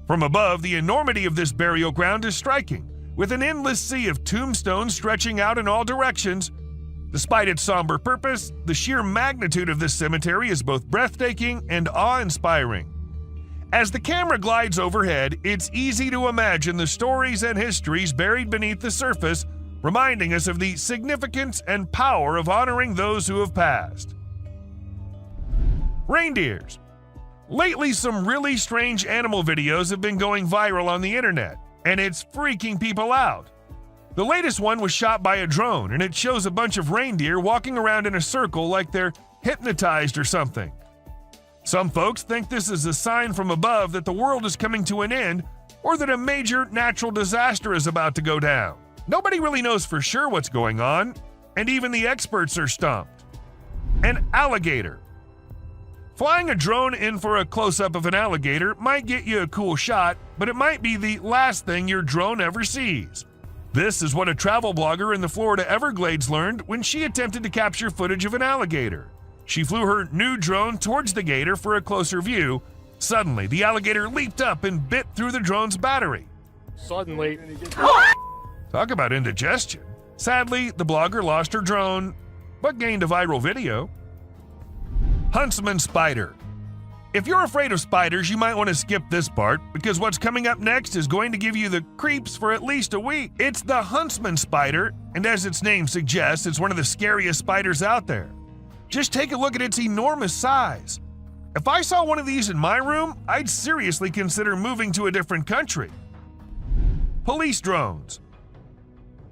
From above, the enormity of this burial ground is striking, with an endless sea of tombstones stretching out in all directions. Despite its somber purpose, the sheer magnitude of this cemetery is both breathtaking and awe-inspiring. As the camera glides overhead, it's easy to imagine the stories and histories buried beneath the surface, reminding us of the significance and power of honoring those who have passed. Reindeers. Lately, some really strange animal videos have been going viral on the internet, and it's freaking people out. The latest one was shot by a drone, and it shows a bunch of reindeer walking around in a circle like they're hypnotized or something. Some folks think this is a sign from above that the world is coming to an end, or that a major natural disaster is about to go down. Nobody really knows for sure what's going on, and even the experts are stumped. An alligator. Flying a drone in for a close-up of an alligator might get you a cool shot, but it might be the last thing your drone ever sees. This is what a travel blogger in the Florida Everglades learned when she attempted to capture footage of an alligator. She flew her new drone towards the gator for a closer view. Suddenly, the alligator leaped up and bit through the drone's battery. Suddenly. Talk about indigestion. Sadly, the blogger lost her drone but gained a viral video. Huntsman spider. If you're afraid of spiders, you might want to skip this part, because what's coming up next is going to give you the creeps for at least a week. It's the huntsman spider, and as its name suggests, it's one of the scariest spiders out there. Just take a look at its enormous size. If I saw one of these in my room, I'd seriously consider moving to a different country. Police drones.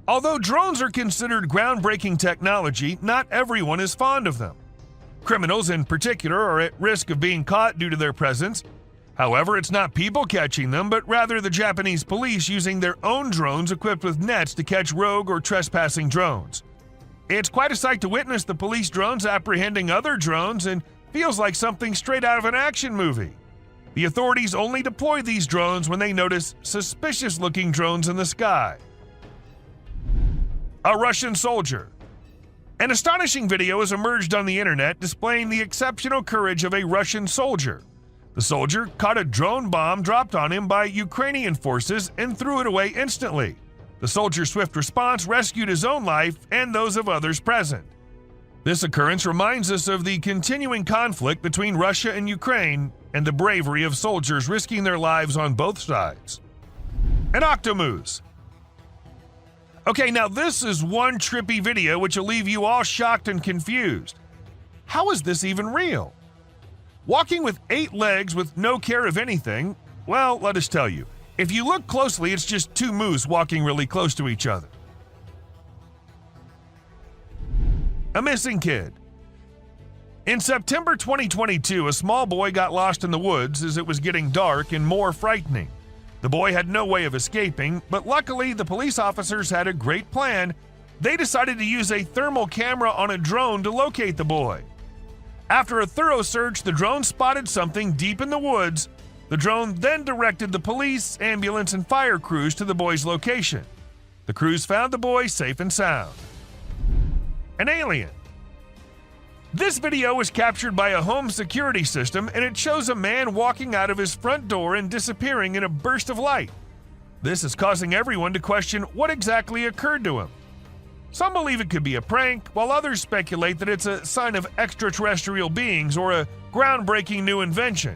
Although drones are considered groundbreaking technology, not everyone is fond of them. Criminals in particular are at risk of being caught due to their presence. However, it's not people catching them, but rather the Japanese police using their own drones equipped with nets to catch rogue or trespassing drones. It's quite a sight to witness the police drones apprehending other drones, and feels like something straight out of an action movie. The authorities only deploy these drones when they notice suspicious-looking drones in the sky. A Russian soldier. An astonishing video has emerged on the internet displaying the exceptional courage of a Russian soldier. The soldier caught a drone bomb dropped on him by Ukrainian forces and threw it away instantly. The soldier's swift response rescued his own life and those of others present. This occurrence reminds us of the continuing conflict between Russia and Ukraine and the bravery of soldiers risking their lives on both sides. An octomoose. Okay, now this is one trippy video which will leave you all shocked and confused. How is this even real? Walking with 8 legs with no care of anything? Well, let us tell you. If you look closely, it's just 2 moose walking really close to each other. A missing kid. In September 2022, a small boy got lost in the woods as it was getting dark and more frightening. The boy had no way of escaping, but luckily the police officers had a great plan. They decided to use a thermal camera on a drone to locate the boy. After a thorough search, the drone spotted something deep in the woods. The drone then directed the police, ambulance, and fire crews to the boy's location. The crews found the boy safe and sound. An alien. This video was captured by a home security system, and it shows a man walking out of his front door and disappearing in a burst of light. This is causing everyone to question what exactly occurred to him. Some believe it could be a prank, while others speculate that it's a sign of extraterrestrial beings or a groundbreaking new invention.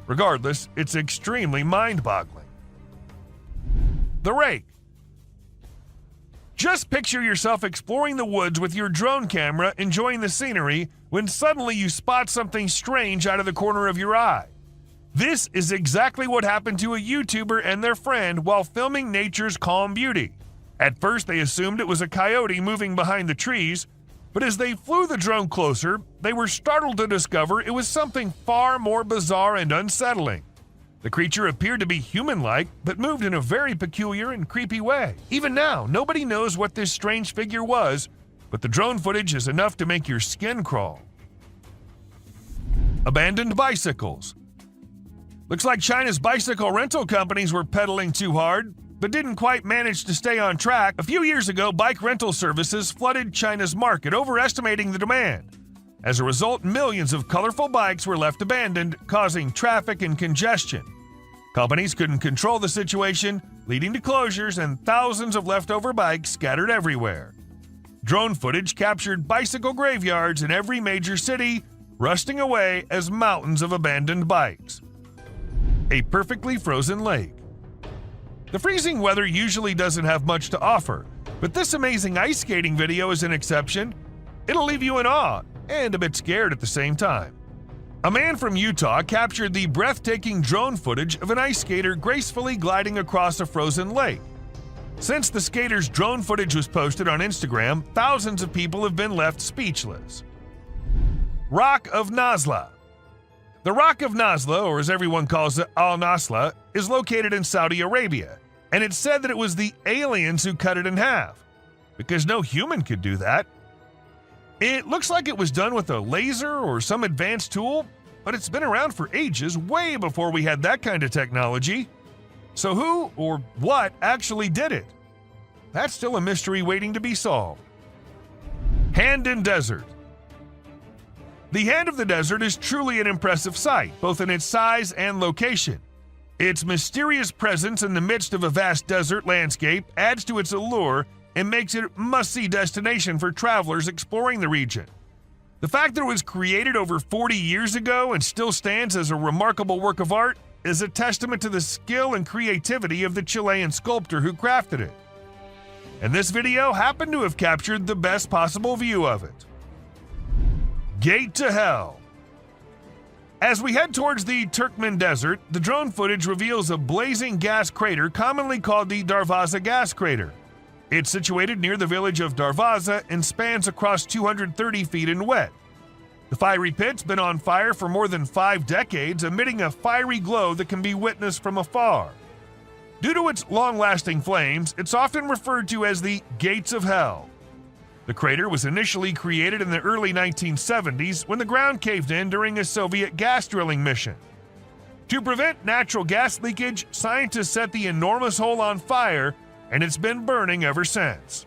Regardless, it's extremely mind-boggling. The rake. Just picture yourself exploring the woods with your drone camera, enjoying the scenery, when suddenly you spot something strange out of the corner of your eye. This is exactly what happened to a YouTuber and their friend while filming nature's calm beauty. At first, they assumed it was a coyote moving behind the trees, but as they flew the drone closer, they were startled to discover it was something far more bizarre and unsettling. The creature appeared to be human-like, but moved in a very peculiar and creepy way. Even now, nobody knows what this strange figure was, but the drone footage is enough to make your skin crawl. Abandoned bicycles. Looks like China's bicycle rental companies were pedaling too hard, but didn't quite manage to stay on track. A few years ago, bike rental services flooded China's market, overestimating the demand. As a result, millions of colorful bikes were left abandoned, causing traffic and congestion. Companies couldn't control the situation, leading to closures and thousands of leftover bikes scattered everywhere. Drone footage captured bicycle graveyards in every major city, rusting away as mountains of abandoned bikes. A perfectly frozen lake. The freezing weather usually doesn't have much to offer, but this amazing ice skating video is an exception. It'll leave you in awe and a bit scared at the same time. A man from Utah captured the breathtaking drone footage of an ice skater gracefully gliding across a frozen lake. Since the skater's drone footage was posted on Instagram, thousands of people have been left speechless. Rock of Nazla. The Rock of Nazla, or as everyone calls it, Al-Nasla, is located in Saudi Arabia, and it's said that it was the aliens who cut it in half, because no human could do that. It looks like it was done with a laser or some advanced tool, but it's been around for ages, way before we had that kind of technology. So who or what actually did it? That's still a mystery waiting to be solved. Hand in Desert. The Hand of the Desert is truly an impressive sight, both in its size and location. Its mysterious presence in the midst of a vast desert landscape adds to its allure, and makes it a must-see destination for travelers exploring the region. The fact that it was created over 40 years ago and still stands as a remarkable work of art is a testament to the skill and creativity of the Chilean sculptor who crafted it. And this video happened to have captured the best possible view of it. Gate to Hell. As we head towards the Turkmen Desert, the drone footage reveals a blazing gas crater commonly called the Darvaza gas crater. It's situated near the village of Darvaza and spans across 230 feet in width. The fiery pit's been on fire for more than 5 decades, emitting a fiery glow that can be witnessed from afar. Due to its long-lasting flames, it's often referred to as the Gates of Hell. The crater was initially created in the early 1970s when the ground caved in during a Soviet gas drilling mission. To prevent natural gas leakage, scientists set the enormous hole on fire, and it's been burning ever since.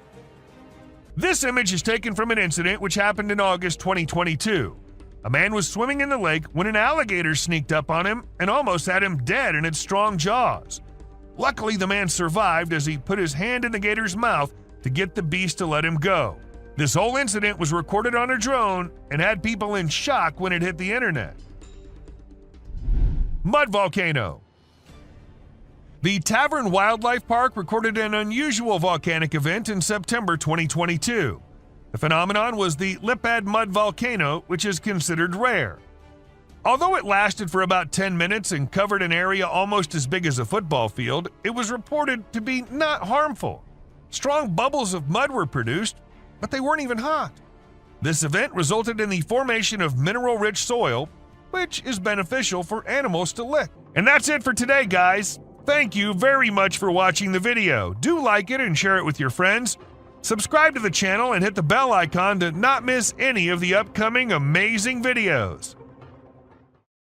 This image is taken from an incident which happened in August 2022. A man was swimming in the lake when an alligator sneaked up on him and almost had him dead in its strong jaws. Luckily, the man survived as he put his hand in the gator's mouth to get the beast to let him go. This whole incident was recorded on a drone and had people in shock when it hit the internet. Mud volcano. The Tavern Wildlife Park recorded an unusual volcanic event in September 2022. The phenomenon was the Lipad mud volcano, which is considered rare. Although it lasted for about 10 minutes and covered an area almost as big as a football field, it was reported to be not harmful. Strong bubbles of mud were produced, but they weren't even hot. This event resulted in the formation of mineral-rich soil, which is beneficial for animals to lick. And that's it for today, guys. Thank you very much for watching the video. Do like it and share it with your friends. Subscribe to the channel and hit the bell icon to not miss any of the upcoming amazing videos.